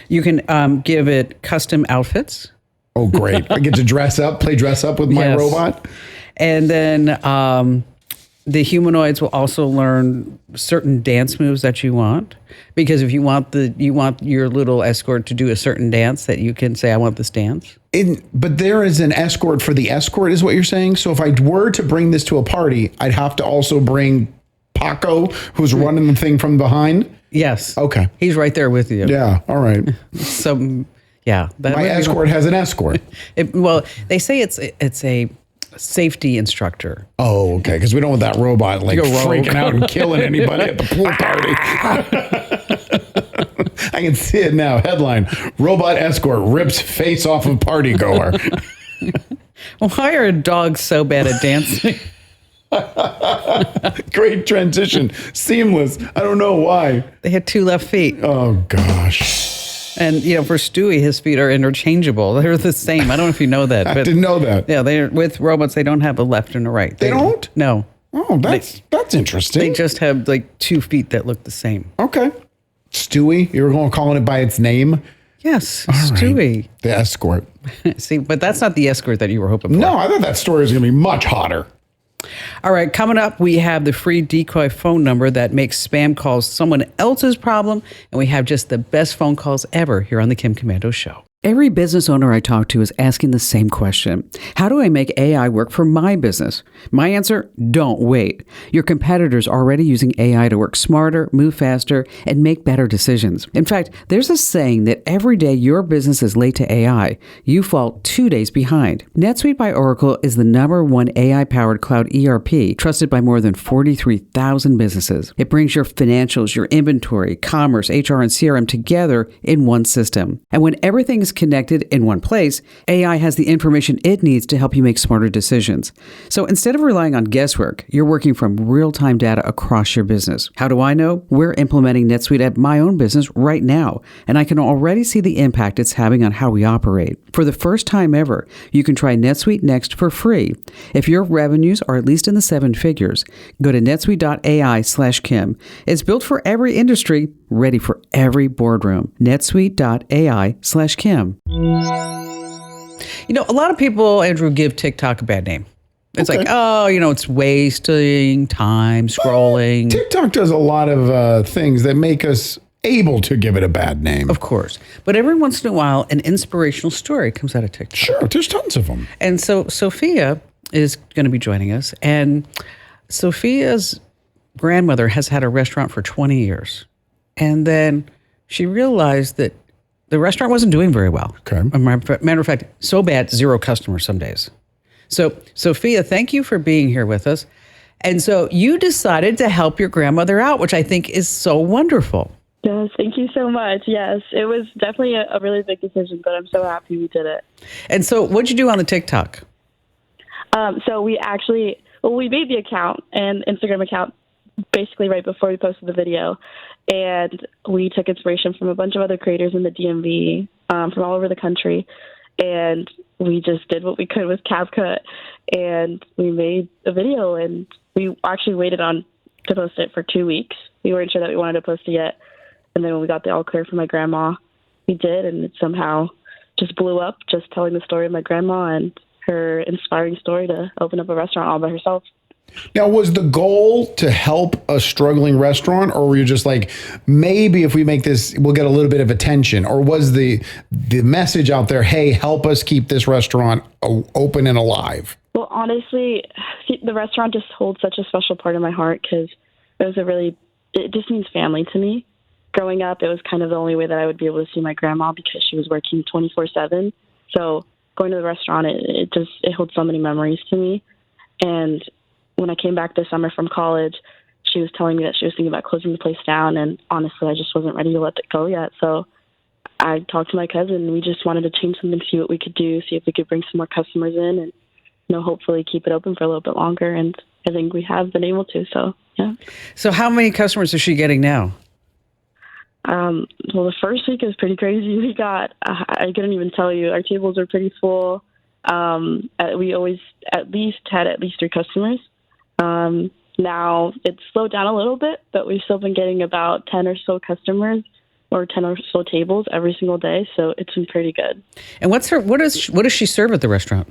Speaker 1: You can give it custom outfits.
Speaker 2: Oh, great. I get to play dress up with my robot.
Speaker 1: And then the humanoids will also learn certain dance moves that you want. Because if you want your little escort to do a certain dance, that you can say, I want this dance.
Speaker 2: But there is an escort for the escort, is what you're saying? So if I were to bring this to a party, I'd have to also bring Paco, who's running the thing from behind?
Speaker 1: Yes.
Speaker 2: Okay.
Speaker 1: He's right there with you.
Speaker 2: Yeah. All right.
Speaker 1: So, yeah.
Speaker 2: My escort has an escort.
Speaker 1: Well, they say it's a safety instructor.
Speaker 2: Oh, okay. Because we don't want that robot like freaking out and killing anybody at the pool party. I can see it now. Headline: Robot escort rips face off of party goer.
Speaker 1: Why are dogs so bad at dancing?
Speaker 2: Great transition. Seamless. I don't know why.
Speaker 1: They had 2 left feet.
Speaker 2: Oh, gosh.
Speaker 1: And, for Stewie, his feet are interchangeable. They're the same. I don't know if you know that.
Speaker 2: I didn't know that.
Speaker 1: Yeah, they're with robots, they don't have a left and a right.
Speaker 2: They don't?
Speaker 1: No.
Speaker 2: Oh, that's interesting.
Speaker 1: They just have like 2 feet that look the same.
Speaker 2: Okay. Stewie, you were going calling it by its name?
Speaker 1: Yes,
Speaker 2: All right.
Speaker 1: Stewie.
Speaker 2: The escort.
Speaker 1: See, but that's not the escort that you were hoping for.
Speaker 2: No, I thought that story was going to be much hotter.
Speaker 1: All right, coming up, we have the free decoy phone number that makes spam calls someone else's problem, and we have just the best phone calls ever here on the Kim Komando Show. Every business owner I talk to is asking the same question. How do I make AI work for my business? My answer, don't wait. Your competitors are already using AI to work smarter, move faster, and make better decisions. In fact, there's a saying that every day your business is late to AI, you fall 2 days behind. NetSuite by Oracle is the #1 AI-powered cloud ERP, trusted by more than 43,000 businesses. It brings your financials, your inventory, commerce, HR, and CRM together in one system. And when everything is connected in one place, AI has the information it needs to help you make smarter decisions. So instead of relying on guesswork, you're working from real-time data across your business. How do I know? We're implementing NetSuite at my own business right now, and I can already see the impact it's having on how we operate. For the first time ever, you can try NetSuite Next for free. If your revenues are at least in the 7 figures, go to netsuite.ai/Kim. It's built for every industry, ready for every boardroom. netsuite.ai/Kim. A lot of people, Andrew, give TikTok a bad name. It's like, it's wasting time scrolling.
Speaker 2: TikTok does a lot of things that make us able to give it a bad name.
Speaker 1: Of course. But every once in a while, an inspirational story comes out of TikTok.
Speaker 2: Sure, there's tons of them.
Speaker 1: And so Sophia is going to be joining us. And Sophia's grandmother has had a restaurant for 20 years. And then she realized that the restaurant wasn't doing very well.
Speaker 2: Okay.
Speaker 1: Matter of fact, so bad, 0 customers some days. So, Sophia, thank you for being here with us. And so you decided to help your grandmother out, which I think is so wonderful.
Speaker 6: Yes, thank you so much. Yes, it was definitely a really big decision, but I'm so happy we did it.
Speaker 1: And so what'd you do on the TikTok?
Speaker 6: So we made the account and Instagram account basically right before we posted the video. And we took inspiration from a bunch of other creators in the DMV from all over the country. And we just did what we could with CapCut. And we made a video. And we actually waited to post it for 2 weeks. We weren't sure that we wanted to post it yet. And then when we got the all clear from my grandma, we did. And it somehow just blew up, just telling the story of my grandma and her inspiring story to open up a restaurant all by herself.
Speaker 2: Now, was the goal to help a struggling restaurant, or were you just like, maybe if we make this, we'll get a little bit of attention? Or was the message out there, hey, help us keep this restaurant open and alive?
Speaker 6: Well, honestly, the restaurant just holds such a special part of my heart because it just means family to me. Growing up, it was kind of the only way that I would be able to see my grandma because she was working 24/7. So going to the restaurant, it holds so many memories to me. And when I came back this summer from college, she was telling me that she was thinking about closing the place down. And honestly, I just wasn't ready to let it go yet. So I talked to my cousin. We just wanted to change something, see what we could do, see if we could bring some more customers in and, hopefully keep it open for a little bit longer. And I think we have been able to. So, yeah.
Speaker 1: So how many customers is she getting now?
Speaker 6: Well, the first week is pretty crazy. We got, I couldn't even tell you, our tables are pretty full. We always had at least 3 customers. Now it's slowed down a little bit, but we've still been getting about 10 or so customers or 10 or so tables every single day. So it's been pretty good.
Speaker 1: And what does she serve at the restaurant?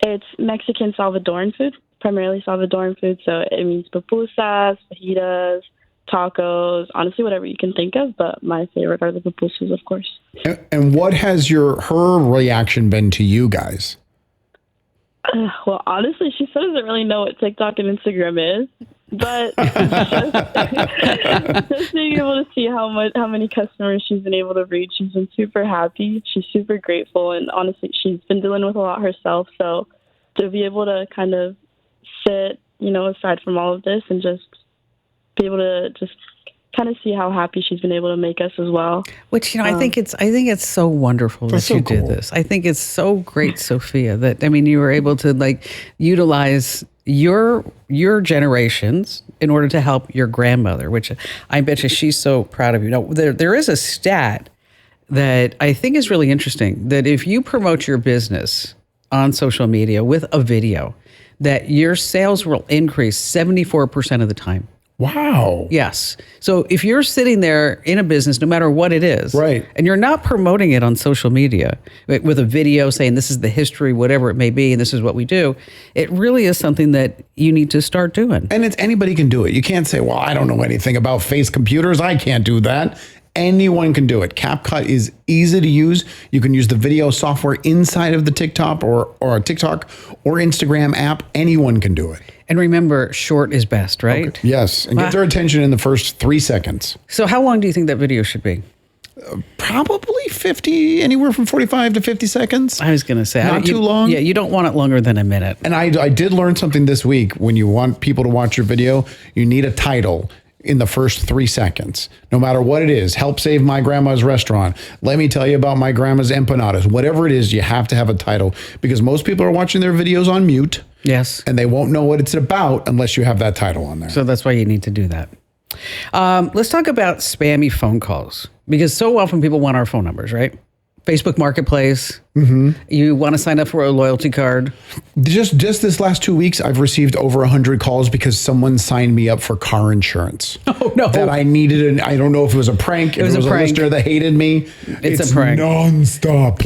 Speaker 6: It's Mexican Salvadoran food, primarily Salvadoran food. So it means pupusas, fajitas, tacos, honestly, whatever you can think of. But my favorite are the pupusas, of course.
Speaker 2: And what has her reaction been to you guys?
Speaker 6: Well, honestly, she still doesn't really know what TikTok and Instagram is, but just being able to see how many customers she's been able to reach, she's been super happy. She's super grateful, and honestly, she's been dealing with a lot herself. So to be able to kind of sit, aside from all of this and just be able to just kind of see how happy she's been able to make us as well.
Speaker 1: Which, I think it's so wonderful that you did this. I think it's so great, Sophia, that, you were able to utilize your generations in order to help your grandmother, which I bet you she's so proud of you. Now, there is a stat that I think is really interesting, that if you promote your business on social media with a video, that your sales will increase 74% of the time.
Speaker 2: Wow.
Speaker 1: Yes. So if you're sitting there in a business, no matter what it is,
Speaker 2: right,
Speaker 1: and you're not promoting it on social media with a video saying this is the history, whatever it may be, and this is what we do, it really is something that you need to start doing.
Speaker 2: And anybody can do it. You can't say, well, I don't know anything about face computers, I can't do that. Anyone can do it. CapCut is easy to use. You can use the video software inside of the TikTok or TikTok or Instagram app. Anyone can do it.
Speaker 1: And remember, short is best, right?
Speaker 2: Okay. Yes. And get their attention in the first 3 seconds.
Speaker 1: So how long do you think that video should be?
Speaker 2: Probably 50, anywhere from 45 to 50 seconds.
Speaker 1: I was going to say.
Speaker 2: Not too long.
Speaker 1: Yeah, you don't want it longer than a minute.
Speaker 2: And I did learn something this week. When you want people to watch your video, you need a title in the first 3 seconds, no matter what it is. Help save my grandma's restaurant. Let me tell you about my grandma's empanadas. Whatever it is, you have to have a title, because most people are watching their videos on mute.
Speaker 1: Yes.
Speaker 2: And they won't know what it's about unless you have that title on there.
Speaker 1: So that's why you need to do that. Let's talk about spammy phone calls, because so often people want our phone numbers, right? Facebook Marketplace. Mm-hmm. You want to sign up for a loyalty card.
Speaker 2: Just this last 2 weeks, I've received over 100 calls because someone signed me up for car insurance.
Speaker 1: Oh, no.
Speaker 2: That I needed, and I don't know if it was a prank. If it was a listener that hated me.
Speaker 1: It's a prank.
Speaker 2: Nonstop.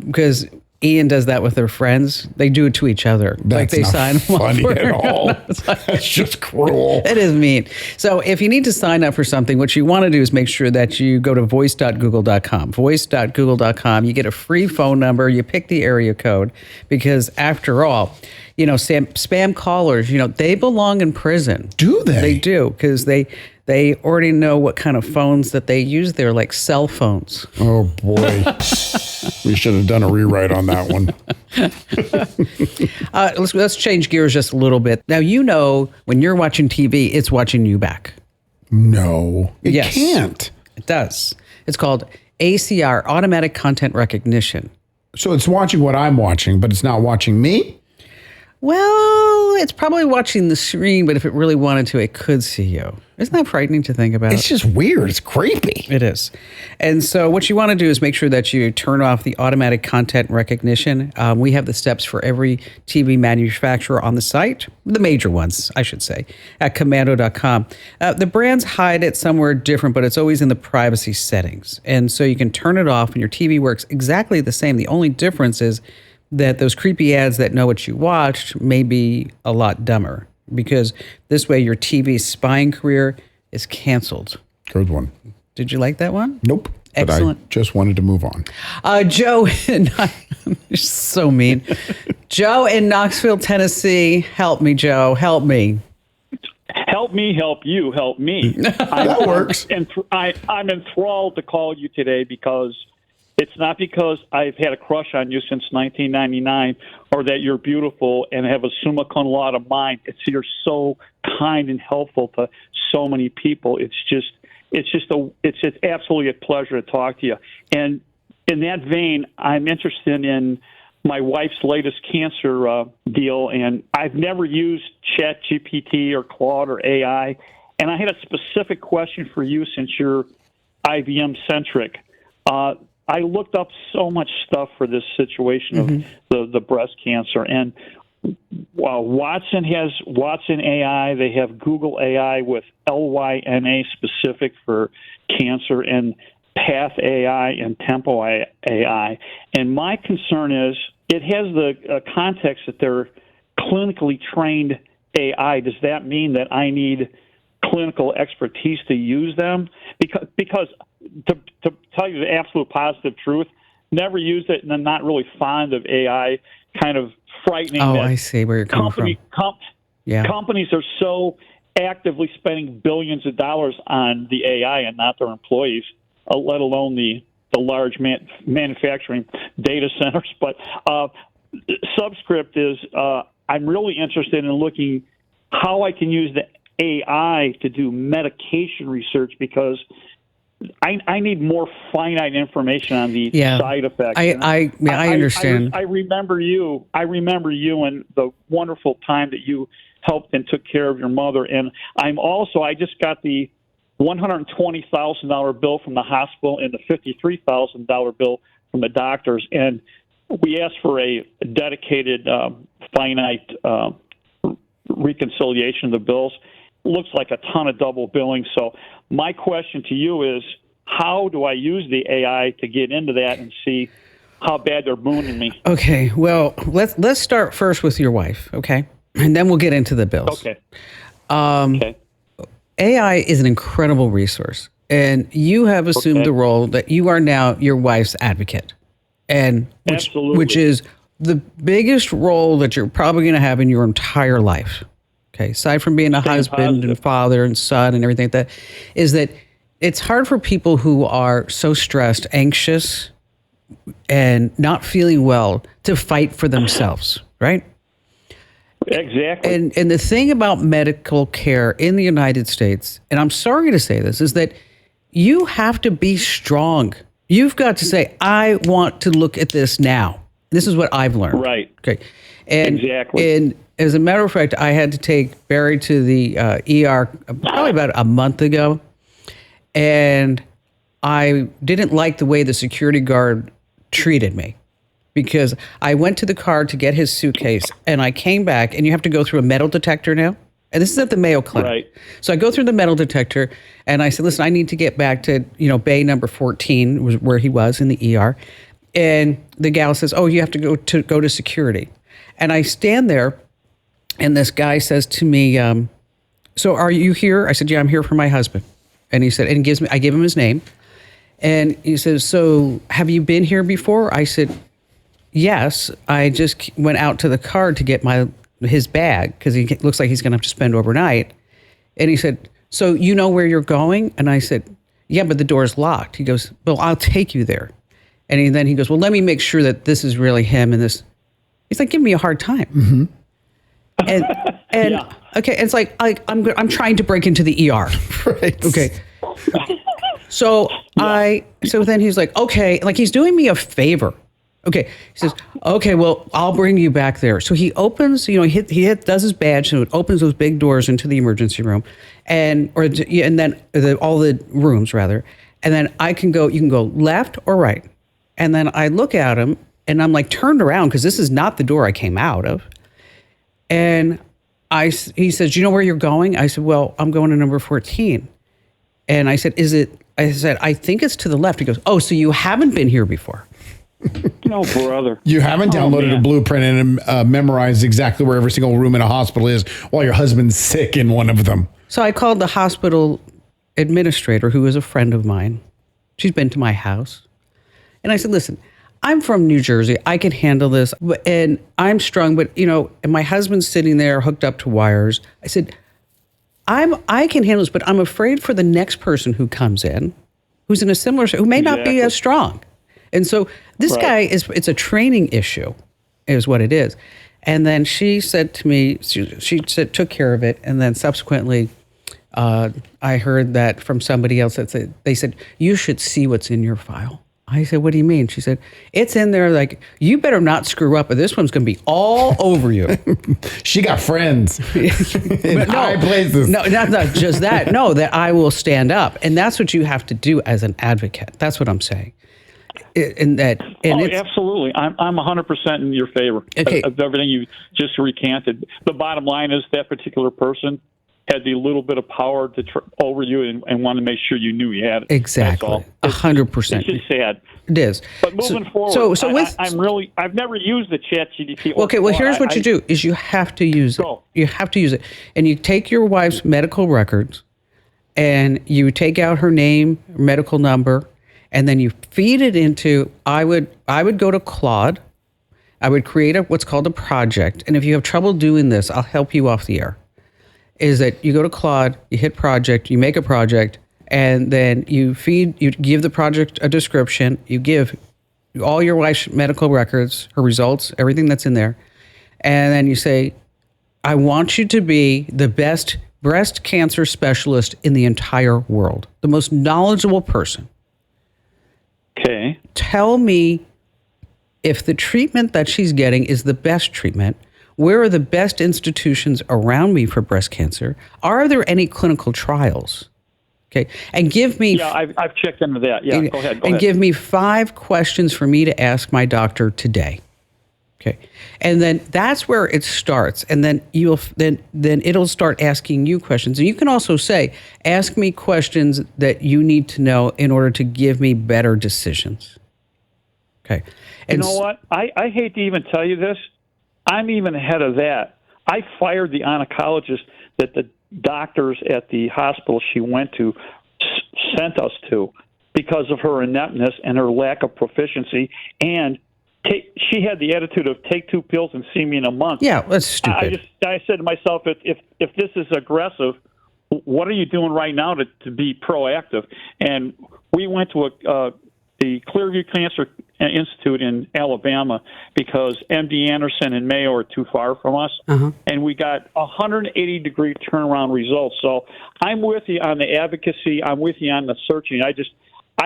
Speaker 1: Because Ian does that with their friends. They do it to each other.
Speaker 2: That's
Speaker 1: they
Speaker 2: not
Speaker 1: sign
Speaker 2: funny at all. That's just cruel.
Speaker 1: It is mean. So if you need to sign up for something, what you want to do is make sure that you go to voice.google.com. Voice.google.com. You get a free phone number. You pick the area code, because after all, spam callers, they belong in prison.
Speaker 2: Do they?
Speaker 1: They do, because they already know what kind of phones that they use there, like cell phones.
Speaker 2: Oh, boy. We should have done a rewrite on that one.
Speaker 1: Let's change gears just a little bit. Now, when you're watching TV, it's watching you back.
Speaker 2: No, it can't.
Speaker 1: It does. It's called ACR, Automatic Content Recognition.
Speaker 2: So it's watching what I'm watching, but it's not watching me?
Speaker 1: Well, it's probably watching the screen, but if it really wanted to, it could see you. Isn't that frightening to think about?
Speaker 2: It's just weird. It's creepy.
Speaker 1: It is. And so what you want to do is make sure that you turn off the automatic content recognition. We have the steps for every TV manufacturer on the site, the major ones, I should say, at commando.com. The brands hide it somewhere different, but it's always in the privacy settings. And so you can turn it off and your TV works exactly the same. The only difference is that those creepy ads that know what you watched may be a lot dumber, because this way your TV spying career is canceled.
Speaker 2: Good one.
Speaker 1: Did you like that one?
Speaker 2: Nope.
Speaker 1: Excellent.
Speaker 2: But I just wanted to move on.
Speaker 1: Joe, you're so mean. Joe in Knoxville, Tennessee. Help me, Joe. Help me.
Speaker 7: Help me, help you, help me.
Speaker 2: That works.
Speaker 7: I'm enthralled to call you today, because it's not because I've had a crush on you since 1999 or that you're beautiful and have a summa cum laude mind. It's you're so kind and helpful to so many people. It's absolutely a pleasure to talk to you. And in that vein, I'm interested in my wife's latest cancer deal, and I've never used ChatGPT or Claude or AI. And I had a specific question for you, since you're IBM centric. I looked up so much stuff for this situation of the breast cancer, and Watson has Watson AI. They have Google AI with LYNA specific for cancer, and Path AI and Tempo AI. And my concern is it has the context that they're clinically trained AI. Does that mean that I need clinical expertise to use them? Because to tell you the absolute positive truth, never used it, and I'm not really fond of AI. Kind of frightening.
Speaker 1: Oh, I see where you're coming from.
Speaker 7: Companies are so actively spending billions of dollars on the AI and not their employees, let alone the large manufacturing data centers. But subscript is I'm really interested in looking how I can use the AI to do medication research because I need more finite information on the side effects.
Speaker 1: I understand.
Speaker 7: I remember you. I remember you and the wonderful time that you helped and took care of your mother. And I just got the $120,000 bill from the hospital and the $53,000 bill from the doctors. And we asked for a dedicated, finite reconciliation of the bills. Looks like a ton of double billing. So my question to you is, how do I use the AI to get into that and see how bad they're mooning me?
Speaker 1: Okay, well, let's start first with your wife, okay? And then we'll get into the bills.
Speaker 7: Okay.
Speaker 1: Okay. AI is an incredible resource, and you have assumed the role that you are now your wife's advocate, and which is the biggest role that you're probably going to have in your entire life. Okay, aside from being a husband and father and son and everything like that, is that it's hard for people who are so stressed, anxious, and not feeling well to fight for themselves, right?
Speaker 7: Exactly.
Speaker 1: And the thing about medical care in the United States, and I'm sorry to say this, is that you have to be strong. You've got to say, I want to look at this now. This is what I've learned.
Speaker 7: Right.
Speaker 1: Okay. And,
Speaker 7: exactly.
Speaker 1: And as a matter of fact, I had to take Barry to the ER probably about a month ago. And I didn't like the way the security guard treated me, because I went to the car to get his suitcase and I came back, and you have to go through a metal detector now. And this is at the Mayo Clinic.
Speaker 7: Right.
Speaker 1: So I go through the metal detector and I said, listen, I need to get back to, bay number 14 was where he was in the ER. And the gal says, oh, you have to go to security. And I stand there and this guy says to me, so are you here? I said, yeah, I'm here for my husband. And he said, and I give him his name. And he says, so have you been here before? I said, yes, I just went out to the car to get his bag because he looks like he's going to have to spend overnight. And he said, so you know where you're going? And I said, yeah, but the door's locked. He goes, well, I'll take you there. And then he goes, well, let me make sure that this is really him. And this, he's like, give me a hard time.
Speaker 2: Mm-hmm.
Speaker 1: And
Speaker 7: yeah.
Speaker 1: Okay, it's like I'm trying to break into the ER.
Speaker 2: Right.
Speaker 1: Okay. So so then he's like, okay, like he's doing me a favor. Okay. He says, okay, well, I'll bring you back there. So he opens, he does his badge, so it opens those big doors into the emergency room, and then all the rooms rather. And then you can go left or right. And then I look at him and I'm like turned around because this is not the door I came out of. And he says, do you know where you're going? I said, well, I'm going to number 14. And I said, I think it's to the left. He goes, oh, so you haven't been here before.
Speaker 7: No, brother.
Speaker 2: You haven't downloaded a blueprint and memorized exactly where every single room in a hospital is while your husband's sick in one of them.
Speaker 1: So I called the hospital administrator, who is a friend of mine. She's been to my house. And I said, listen, I'm from New Jersey. I can handle this. And I'm strong, but, and my husband's sitting there hooked up to wires. I said, I can handle this, but I'm afraid for the next person who comes in, who's in a similar, who may not be as strong. And so this guy it's a training issue is what it is. And then she said to me, she said, took care of it. And then subsequently, I heard that from somebody else they said, you should see what's in your file. I said, what do you mean? She said, it's in there like, you better not screw up or this one's going to be all over you.
Speaker 2: She got friends in high places.
Speaker 1: No, not just that. No, that I will stand up. And that's what you have to do as an advocate. That's what I'm saying.
Speaker 7: Absolutely. I'm 100% in your favor of everything you just recanted. The bottom line is that particular person had the little bit of power to over you and want to make sure you knew he had it.
Speaker 1: Exactly. 100%.
Speaker 7: It's just sad.
Speaker 1: It is.
Speaker 7: But moving forward,
Speaker 1: so
Speaker 7: I've never used the ChatGPT.
Speaker 1: Okay, well, here's what you do is you have to use it. You have to use it. And you take your wife's medical records and you take out her name, medical number, and then you feed it into, I would go to Claude. I would create what's called a project. And if you have trouble doing this, I'll help you off the air. Is that you go to Claude, you hit project, you make a project, and then you give the project a description, you give all your wife's medical records, her results, everything that's in there, and then you say, I want you to be the best breast cancer specialist in the entire world, the most knowledgeable person.
Speaker 7: Okay.
Speaker 1: Tell me if the treatment that she's getting is the best treatment. Where are the best institutions around me for breast cancer? Are there any clinical trials? Okay. And give me...
Speaker 7: Yeah, I've checked into that. Yeah, go ahead.
Speaker 1: Give me 5 questions for me to ask my doctor today. Okay. And then that's where it starts. And then then it'll start asking you questions. And you can also say, ask me questions that you need to know in order to give me better decisions. Okay. And
Speaker 7: you know what? I hate to even tell you this. I'm even ahead of that. I fired the oncologist that the doctors at the hospital she went to sent us to because of her ineptness and her lack of proficiency. And she had the attitude of take 2 pills and see me in a month.
Speaker 1: Yeah, that's stupid.
Speaker 7: I said to myself, if this is aggressive, what are you doing right now to be proactive? And we went to the Clearview Cancer Institute in Alabama because MD Anderson and Mayo are too far from us, and we got 180-degree turnaround results. So I'm with you on the advocacy. I'm with you on the searching. I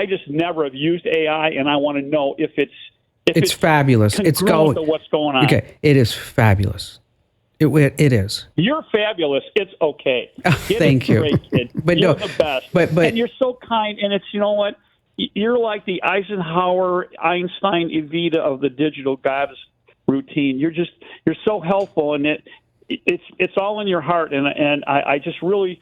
Speaker 7: just never have used AI, and I want to know if it's
Speaker 1: fabulous. It's going.
Speaker 7: To what's going on?
Speaker 1: Okay, it is fabulous. It is.
Speaker 7: You're fabulous. It's okay.
Speaker 1: Thank you.
Speaker 7: Great kid.
Speaker 1: But
Speaker 7: you're
Speaker 1: no,
Speaker 7: the best.
Speaker 1: But
Speaker 7: and you're so kind. And it's, you know what? You're like the Eisenhower, Einstein, Evita of the digital goddess routine. You're so helpful, and it's all in your heart. And I just really,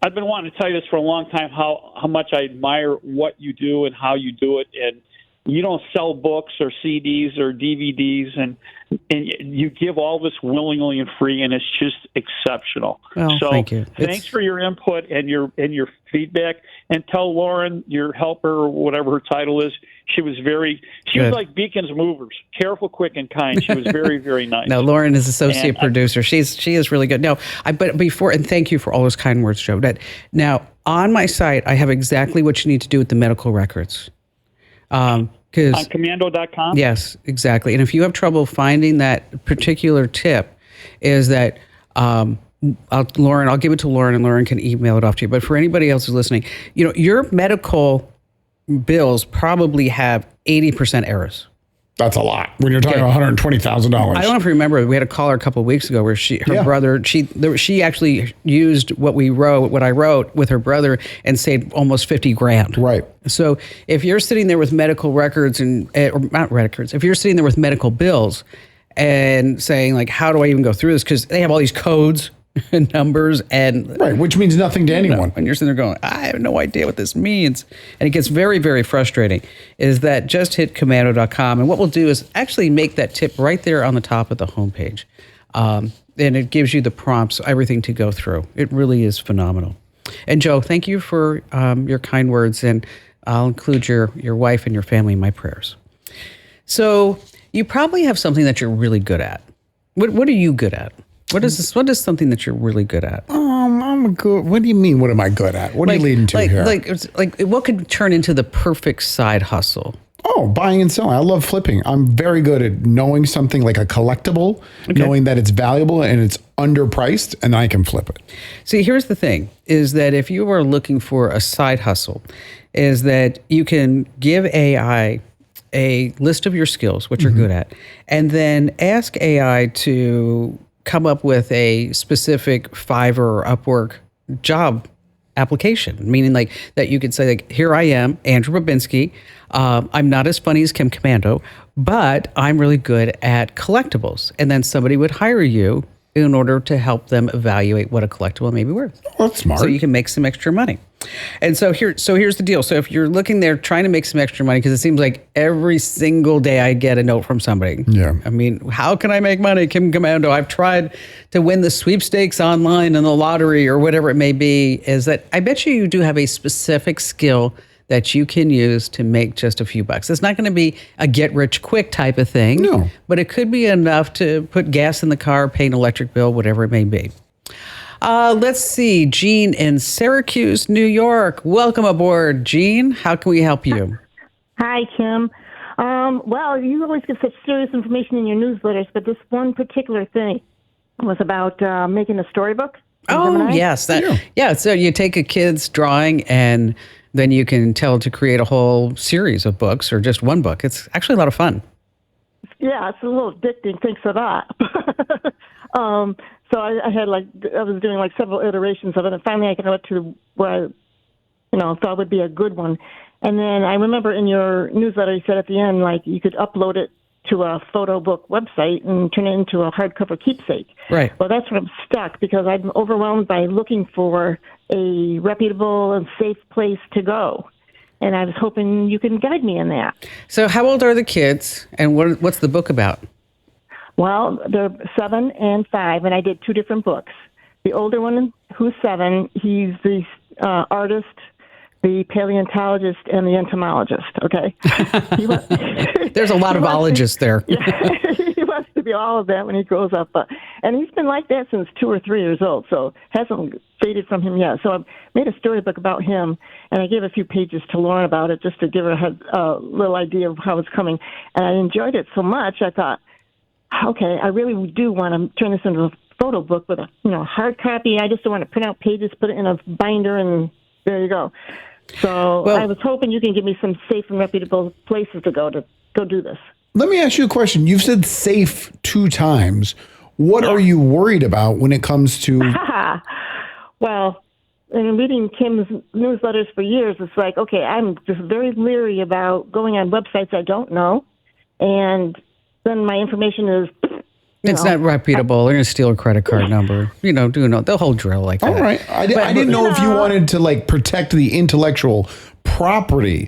Speaker 7: I've been wanting to tell you this for a long time. How much I admire what you do and how you do it. And you don't sell books or CDs or DVDs, and you give all this willingly and free, and it's just exceptional.
Speaker 1: Well,
Speaker 7: so
Speaker 1: thank you.
Speaker 7: Thanks for your input and your feedback. And tell Lauren, your helper, or whatever her title is, she was like Beacon's Movers, careful, quick, and kind. She was very, very nice.
Speaker 1: No, Lauren is associate producer. She is really good. No, but before, and thank you for all those kind words, Joe. Now, on my site, I have exactly what you need to do with the medical records. On
Speaker 7: commando.com?
Speaker 1: Yes, exactly. And if you have trouble finding that particular tip, is that Lauren, I'll give it to Lauren, and Lauren can email it off to you. But for anybody else who's listening, your medical bills probably have 80% errors.
Speaker 2: That's a lot when you're talking about $120,000.
Speaker 1: I don't know if you remember, we had a caller a couple of weeks ago where her brother, she actually used what I wrote with her brother and saved almost $50,000.
Speaker 2: Right.
Speaker 1: So if you're sitting there with medical records or not records, if you're sitting there with medical bills and saying like, how do I even go through this? Because they have all these codes and numbers and
Speaker 2: right, which means nothing to anyone.
Speaker 1: And you're sitting there going, I have no idea what this means. And it gets very, very frustrating. Is that just hit commando.com. And what we'll do is actually make that tip right there on the top of the homepage. And it gives you the prompts, everything to go through. It really is phenomenal. And Joe, thank you for your kind words. And I'll include your wife and your family in my prayers. So you probably have something that you're really good at. What are you good at? What is something that you're really good at?
Speaker 2: I'm good. What do you mean? What am I good at? What are you leading to here?
Speaker 1: Like what could turn into the perfect side hustle?
Speaker 2: Oh, buying and selling. I love flipping. I'm very good at knowing something like a collectible, knowing that it's valuable and it's underpriced, and I can flip it.
Speaker 1: See, here's the thing, is that if you are looking for a side hustle, is that you can give AI a list of your skills, what you're good at, and then ask AI to come up with a specific Fiverr or Upwork job application, meaning like that you could say like, here I am, Andrew Babinski. I'm not as funny as Kim Commando, but I'm really good at collectibles. And then somebody would hire you in order to help them evaluate what a collectible may be worth.
Speaker 2: Oh, that's smart.
Speaker 1: So you can make some extra money. And so here's the deal. So if you're looking there trying to make some extra money, because it seems like every single day I get a note from somebody.
Speaker 2: Yeah.
Speaker 1: I mean, how can I make money, Kim Commando? I've tried to win the sweepstakes online and the lottery or whatever it may be. Is that I bet you do have a specific skill that you can use to make just a few bucks. It's not going to be a get-rich-quick type of thing.
Speaker 2: No.
Speaker 1: But it could be enough to put gas in the car, pay an electric bill, whatever it may be. Let's see. Jean in Syracuse, New York. Welcome aboard, Jean. How can we help you?
Speaker 8: Hi, Kim. Well, you always give such serious information in your newsletters, but this one particular thing was about making a storybook.
Speaker 1: Oh,
Speaker 8: Gemini?
Speaker 1: yes. So you take a kid's drawing and then you can tell to create a whole series of books or just one book. It's actually a lot of fun.
Speaker 8: Yeah, it's a little addicting. Thanks for that. So I was doing like several iterations of it, and finally I got to where I, thought would be a good one. And then I remember in your newsletter you said at the end, like you could upload it to a photo book website and turn it into a hardcover keepsake.
Speaker 1: Right.
Speaker 8: Well, that's where I'm stuck because I'm overwhelmed by looking for a reputable and safe place to go. And I was hoping you can guide me in that.
Speaker 1: So how old are the kids and what's the book about?
Speaker 8: Well, they're 7 and 5, and I did 2 different books. The older one, who's 7, he's the artist, the paleontologist, and the entomologist, okay?
Speaker 1: There's a lot of ologists there.
Speaker 8: Yeah, he wants to be all of that when he grows up. And he's been like that since 2 or 3 years old, so hasn't faded from him yet. So I made a storybook about him, and I gave a few pages to Lauren about it just to give her a little idea of how it's coming. And I enjoyed it so much, I thought, okay, I really do want to turn this into a photo book with a hard copy. I just don't want to print out pages, put it in a binder, and there you go. So I was hoping you can give me some safe and reputable places to go do this.
Speaker 2: Let me ask you a question. You've said safe 2 times. What are you worried about when it comes to...
Speaker 8: Well, in reading Kim's newsletters for years, it's like, okay, I'm just very leery about going on websites I don't know. And then my information is...
Speaker 1: It's not reputable. They're going to steal a credit card number. Doing the whole drill like that.
Speaker 2: All right. I didn't know if you wanted to protect the intellectual property.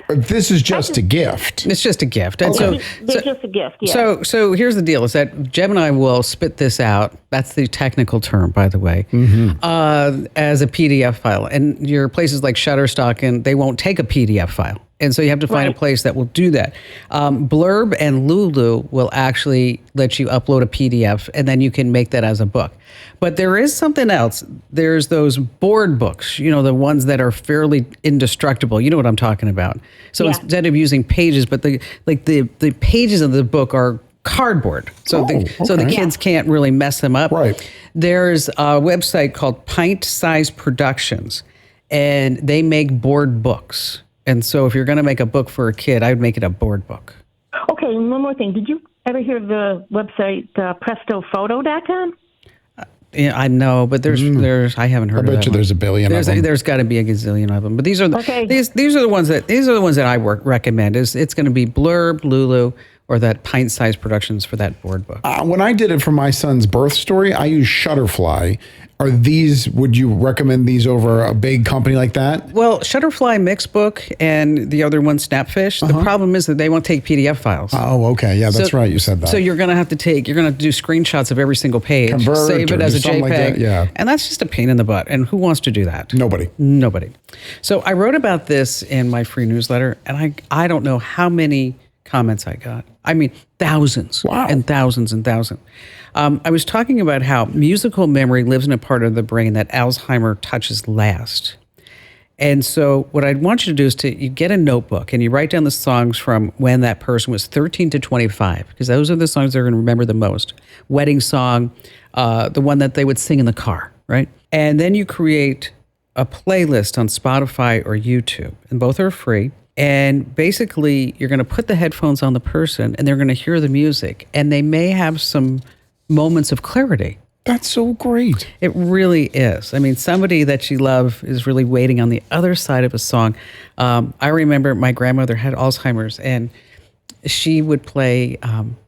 Speaker 2: This is just a gift.
Speaker 1: It's just a gift. And
Speaker 8: They're just a gift, yeah.
Speaker 1: So here's the deal, is that Gemini will spit this out, that's the technical term, by the way, as a PDF file. And your places like Shutterstock, and they won't take a PDF file. And so you have to find a place that will do that. Blurb and Lulu will actually let you upload a PDF, and then you can make that as a book. But there is something else. There's those board books, the ones that are fairly indestructible. You know what I'm talking about. So instead of using pages, but the pages of the book are cardboard. So the kids can't really mess them up.
Speaker 2: Right.
Speaker 1: There's a website called Pint Size Productions, and they make board books. And so if you're going to make a book for a kid, I would make it a board book.
Speaker 8: Okay, and one more thing. Did you ever hear of the website prestophoto.com?
Speaker 1: Yeah, I know, but there's I haven't heard of that.
Speaker 2: I bet you there's a billion of them.
Speaker 1: There's got to be a gazillion of them. But these are the ones that I recommend. It's going to be Blurb, Lulu, or that pint-sized productions for that board book.
Speaker 2: When I did it for my son's birth story, I used Shutterfly. Would you recommend these over a big company like that?
Speaker 1: Well, Shutterfly Mixbook and the other one, Snapfish, the problem is that they won't take PDF files.
Speaker 2: Oh, okay. Yeah, that's right. You said that.
Speaker 1: So you're going to have to do screenshots of every single page, save it as a JPEG.
Speaker 2: Like that, yeah.
Speaker 1: And that's just a pain in the butt. And who wants to do that? Nobody. So I wrote about this in my free newsletter, and I don't know how many comments I got. I mean, thousands.
Speaker 2: Wow.
Speaker 1: And thousands and thousands. I was talking about how musical memory lives in a part of the brain that Alzheimer touches last. And so what I'd want you to do is you get a notebook and you write down the songs from when that person was 13 to 25, because those are the songs they're going to remember the most. Wedding song, the one that they would sing in the car, right? And then you create a playlist on Spotify or YouTube, and both are free. And basically, you're going to put the headphones on the person, and they're going to hear the music, and they may have some moments of clarity.
Speaker 2: That's so great.
Speaker 1: It really is. I mean, somebody that you love is really waiting on the other side of a song. I remember my grandmother had Alzheimer's, and she would play,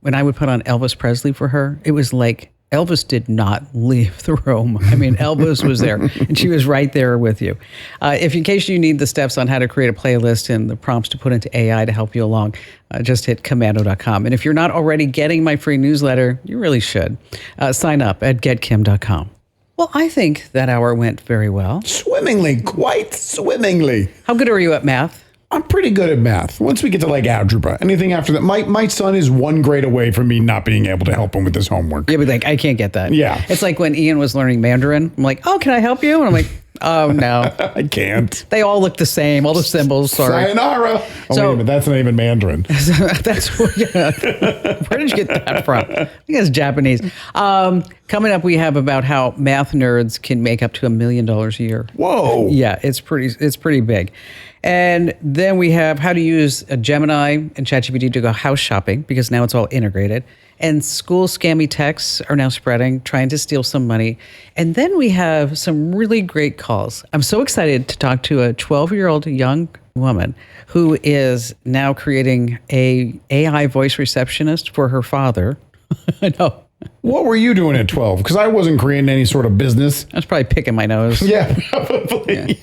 Speaker 1: when I would put on Elvis Presley for her, it was like Elvis did not leave the room. I mean, Elvis was there, and she was right there with you. In case you need the steps on how to create a playlist and the prompts to put into AI to help you along, just hit commando.com. And if you're not already getting my free newsletter, you really should. Sign up at getkim.com. Well, I think that hour went very well.
Speaker 2: Swimmingly, quite swimmingly.
Speaker 1: How good are you at math?
Speaker 2: I'm pretty good at math. Once we get to algebra, anything after that, my son is 1 grade away from me not being able to help him with his homework.
Speaker 1: Yeah, but I can't get that.
Speaker 2: Yeah.
Speaker 1: It's like when Ian was learning Mandarin. I'm like, oh, can I help you? And I'm like, Oh, no.
Speaker 2: I can't.
Speaker 1: They all look the same, all the symbols. Sorry.
Speaker 2: Sayonara. Oh,
Speaker 1: So-
Speaker 2: wait a minute. That's not even Mandarin.
Speaker 1: That's where did you get that from? I think it's Japanese. Coming up, we have about how math nerds can make up to $1 million a year.
Speaker 2: Whoa.
Speaker 1: Yeah, it's pretty big. And then we have how to use a Gemini and ChatGPT to go house shopping, because now it's all integrated. And school scammy texts are now spreading, trying to steal some money. And then we have some really great calls. I'm so excited to talk to a 12-year-old young woman who is now creating a AI voice receptionist for her father. I know.
Speaker 2: What were you doing at 12? Because I wasn't creating any sort of business.
Speaker 1: I was probably picking my nose.
Speaker 2: Yeah, probably.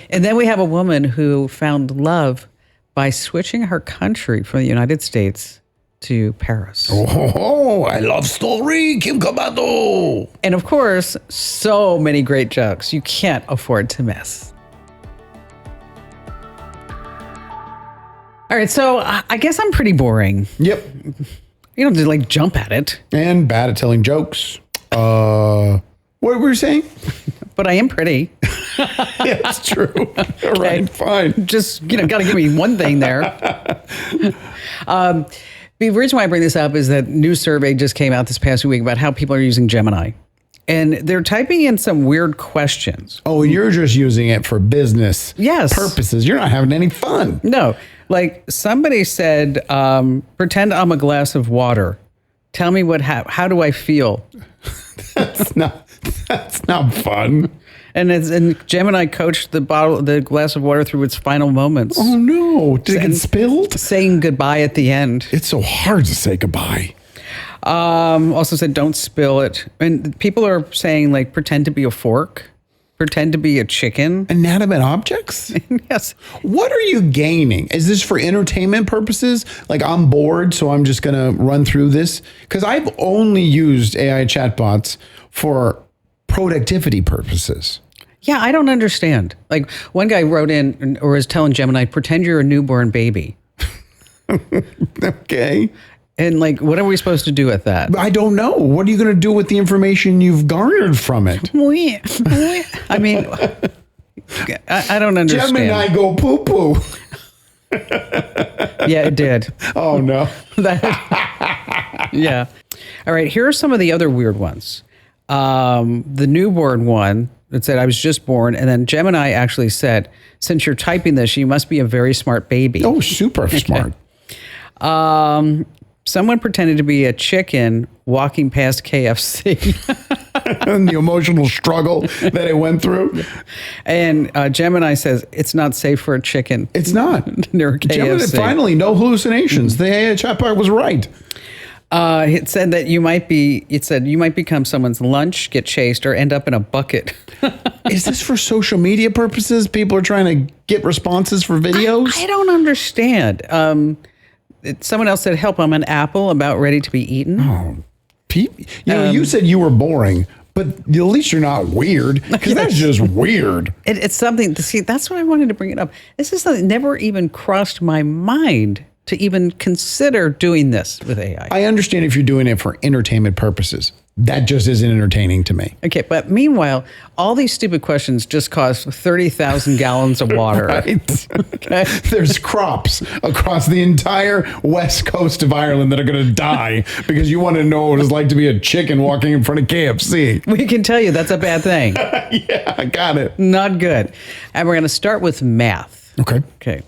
Speaker 1: And then we have a woman who found love by switching her country from the United States to Paris.
Speaker 2: Oh, I love story, Kim Kabado.
Speaker 1: And of course, so many great jokes you can't afford to miss. All right, so I guess I'm pretty boring.
Speaker 2: Yep.
Speaker 1: You don't have to like jump at it,
Speaker 2: And bad at telling jokes. What were you saying?
Speaker 1: but I am pretty.
Speaker 2: Yeah, it's true. All right, fine.
Speaker 1: Just, got to give me one thing there. The reason why I bring this up is that new survey just came out this past week about how people are using Gemini. And they're typing in some weird questions.
Speaker 2: Oh, you're just using it for business
Speaker 1: Yes.
Speaker 2: purposes. You're not having any fun.
Speaker 1: No, like somebody said, pretend I'm a glass of water. Tell me how do I feel?
Speaker 2: That's not fun.
Speaker 1: And Gemini coached the glass of water through its final moments,
Speaker 2: Oh no. Did it get spilled?
Speaker 1: saying goodbye at the end.
Speaker 2: It's so hard to say goodbye.
Speaker 1: Also said, don't spill it. And people are saying, like, pretend to be a fork, pretend to be a chicken.
Speaker 2: Inanimate objects?
Speaker 1: Yes.
Speaker 2: What are you gaining? Is this for entertainment purposes? Like, I'm bored, so I'm just going to run through this? Because I've only used AI chatbots for productivity purposes.
Speaker 1: Yeah, I don't understand. Like, one guy wrote in or is telling Gemini, pretend you're a newborn baby.
Speaker 2: Okay.
Speaker 1: And, like, what are we supposed to do with that?
Speaker 2: I don't know. What are you going to do with the information you've garnered from it?
Speaker 1: I mean, I don't understand.
Speaker 2: Gemini go poo poo.
Speaker 1: Yeah, it did.
Speaker 2: Oh, no.
Speaker 1: Yeah. All right, here are some of the other weird ones. The newborn one that said, I was just born. And then Gemini actually said, since you're typing this, you must be a very smart baby.
Speaker 2: Oh, super smart.
Speaker 1: Someone pretended to be a chicken walking past KFC.
Speaker 2: And the emotional struggle that it went through.
Speaker 1: And Gemini says, it's not safe for a chicken.
Speaker 2: It's not.
Speaker 1: Near
Speaker 2: Gemini,
Speaker 1: KFC.
Speaker 2: finally, no hallucinations. The AI chatbot was right.
Speaker 1: It said that you might become someone's lunch, get chased, or end up in a bucket.
Speaker 2: Is this for social media purposes? People are trying to get responses for videos?
Speaker 1: I don't understand. Someone else said, help, I'm an apple about ready to be eaten.
Speaker 2: Oh, you said you were boring, but at least you're not weird, because that's just weird.
Speaker 1: It's something to see. That's why I wanted to bring it up. This is something that never even crossed my mind to even consider doing this with AI.
Speaker 2: I understand if you're doing it for entertainment purposes. That just isn't entertaining to me.
Speaker 1: Okay, but meanwhile, all these stupid questions just cost 30,000 gallons of water.
Speaker 2: Right? Okay. There's crops across the entire west coast of Ireland that are going to die because you want to know what it's like to be a chicken walking in front of KFC.
Speaker 1: We can tell you that's a bad thing.
Speaker 2: Yeah, I got it.
Speaker 1: Not good. And we're going to start with math.
Speaker 2: Okay.
Speaker 1: Okay.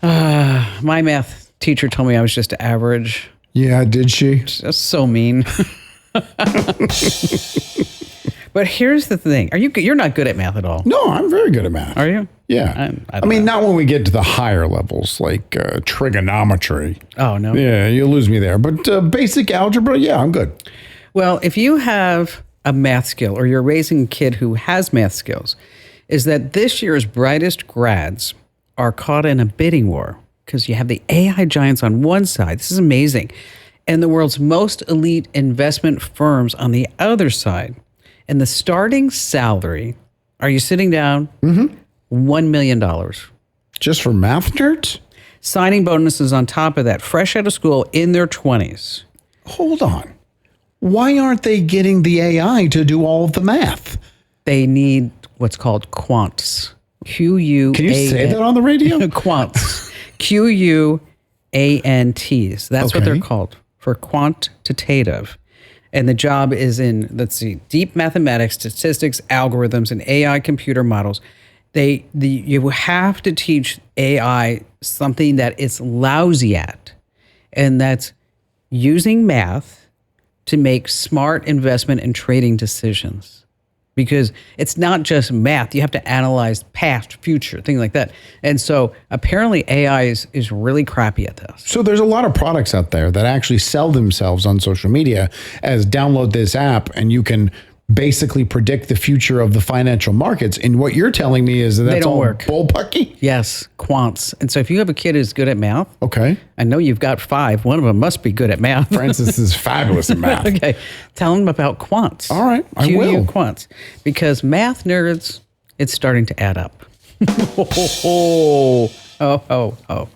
Speaker 1: My math teacher told me I was just average.
Speaker 2: Yeah, did she?
Speaker 1: Just so mean. But here's the thing. You're not good at math at all.
Speaker 2: No, I'm very good at math.
Speaker 1: Are you?
Speaker 2: Yeah.
Speaker 1: I
Speaker 2: I mean, not when we get to the higher levels, like trigonometry.
Speaker 1: Oh, no.
Speaker 2: Yeah, you lose me there. But basic algebra, yeah, I'm good.
Speaker 1: Well, if you have a math skill or you're raising a kid who has math skills, is that this year's brightest grads are caught in a bidding war because you have the AI giants on one side. This is amazing. And the world's most elite investment firms on the other side. And the starting salary, are you sitting down? $1 million.
Speaker 2: Just for math nerds?
Speaker 1: Signing bonuses on top of that, fresh out of school in their 20s.
Speaker 2: Hold on. Why aren't they getting the AI to do all of the math?
Speaker 1: They need what's called quants. Q-U-A-N.
Speaker 2: Can you say that on the radio?
Speaker 1: Quants. Q-U-A-N-Ts. That's what they're called, for quantitative. And the job is in, let's see, deep mathematics, statistics, algorithms, and AI computer models. You have to teach AI something that it's lousy at, and that's using math to make smart investment and trading decisions. Because it's not just math. You have to analyze past, future, things like that. And so apparently AI is really crappy at this.
Speaker 2: So there's a lot of products out there that actually sell themselves on social media as download this app and you can basically predict the future of the financial markets. And what you're telling me is that that's all bullpucky?
Speaker 1: Yes, quants. And so if you have a kid who's good at math,
Speaker 2: okay,
Speaker 1: I know you've got 5. One of them must be good at math.
Speaker 2: Francis is fabulous at math.
Speaker 1: Okay, tell them about quants.
Speaker 2: All right, I will.
Speaker 1: Quants, because math nerds, it's starting to add up. Oh. All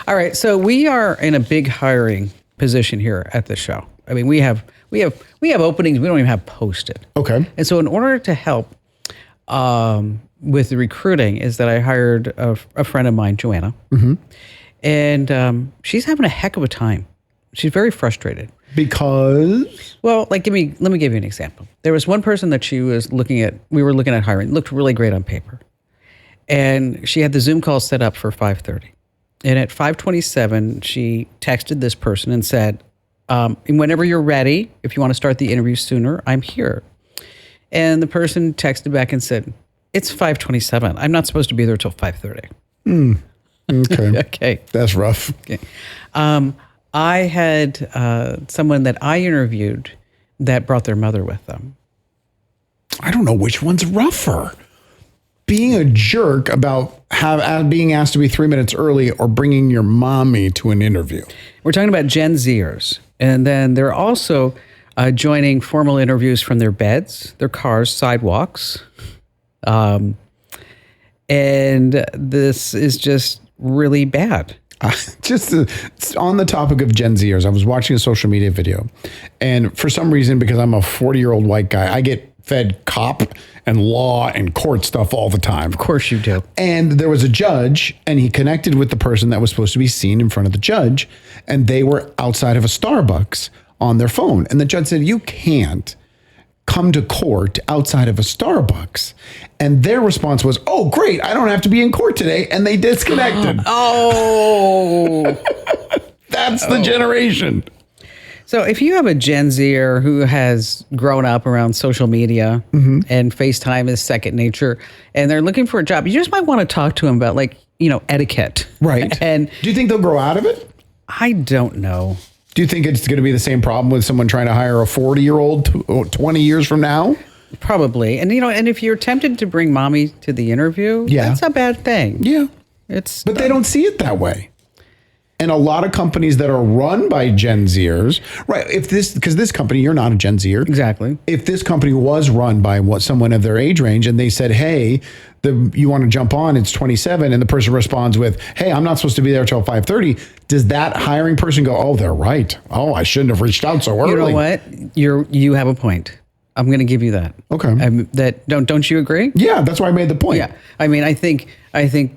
Speaker 1: right, so we are in a big hiring position here at the show. I mean, we have openings we don't even have posted.
Speaker 2: Okay.
Speaker 1: And so in order to help with the recruiting is that I hired a friend of mine, Joanna. Mm-hmm. And she's having a heck of a time. She's very frustrated.
Speaker 2: Because?
Speaker 1: Well, like let me give you an example. There was one person that we were looking at hiring, looked really great on paper. And she had the Zoom call set up for 5:30. And at 5:27, she texted this person and said, whenever you're ready, if you want to start the interview sooner, I'm here. And the person texted back and said, it's 5:27. I'm not supposed to be there till 5:30.
Speaker 2: Okay.
Speaker 1: Okay.
Speaker 2: That's rough.
Speaker 1: Okay. I had someone that I interviewed that brought their mother with them.
Speaker 2: I don't know which one's rougher. Being a jerk about being asked to be 3 minutes early or bringing your mommy to an interview.
Speaker 1: We're talking about Gen Zers. And then they're also joining formal interviews from their beds, their cars, sidewalks. And this is just really bad.
Speaker 2: Just on the topic of Gen Zers, I was watching a social media video. And for some reason, because I'm a 40-year-old white guy, I get fed cop and law and court stuff all the time.
Speaker 1: Of course you do.
Speaker 2: And there was a judge, and he connected with the person that was supposed to be seen in front of the judge, and they were outside of a Starbucks on their phone. And the judge said, you can't come to court outside of a Starbucks. And their response was, oh, great, I don't have to be in court today. And they disconnected.
Speaker 1: Oh.
Speaker 2: That's the generation.
Speaker 1: So if you have a Gen Zer who has grown up around social media and FaceTime is second nature, and they're looking for a job, you just might want to talk to them about etiquette.
Speaker 2: Right.
Speaker 1: And
Speaker 2: do you think they'll grow out of it?
Speaker 1: I don't know.
Speaker 2: Do you think it's going to be the same problem with someone trying to hire a 40-year-old 20 years from now?
Speaker 1: Probably. And and if you're tempted to bring mommy to the interview, that's a bad thing.
Speaker 2: Yeah.
Speaker 1: But
Speaker 2: they don't see it that way. And a lot of companies that are run by Gen Zers, right? Because this company, you're not a Gen Zer.
Speaker 1: Exactly.
Speaker 2: If this company was run by someone of their age range and they said, hey, you want to jump on, it's 27, and the person responds with, hey, I'm not supposed to be there till 5:30, does that hiring person go, oh, they're right. Oh, I shouldn't have reached out so early.
Speaker 1: You know what? You have a point. I'm going to give you that.
Speaker 2: Okay.
Speaker 1: Don't you agree?
Speaker 2: Yeah, that's why I made the point.
Speaker 1: Yeah. I mean, I think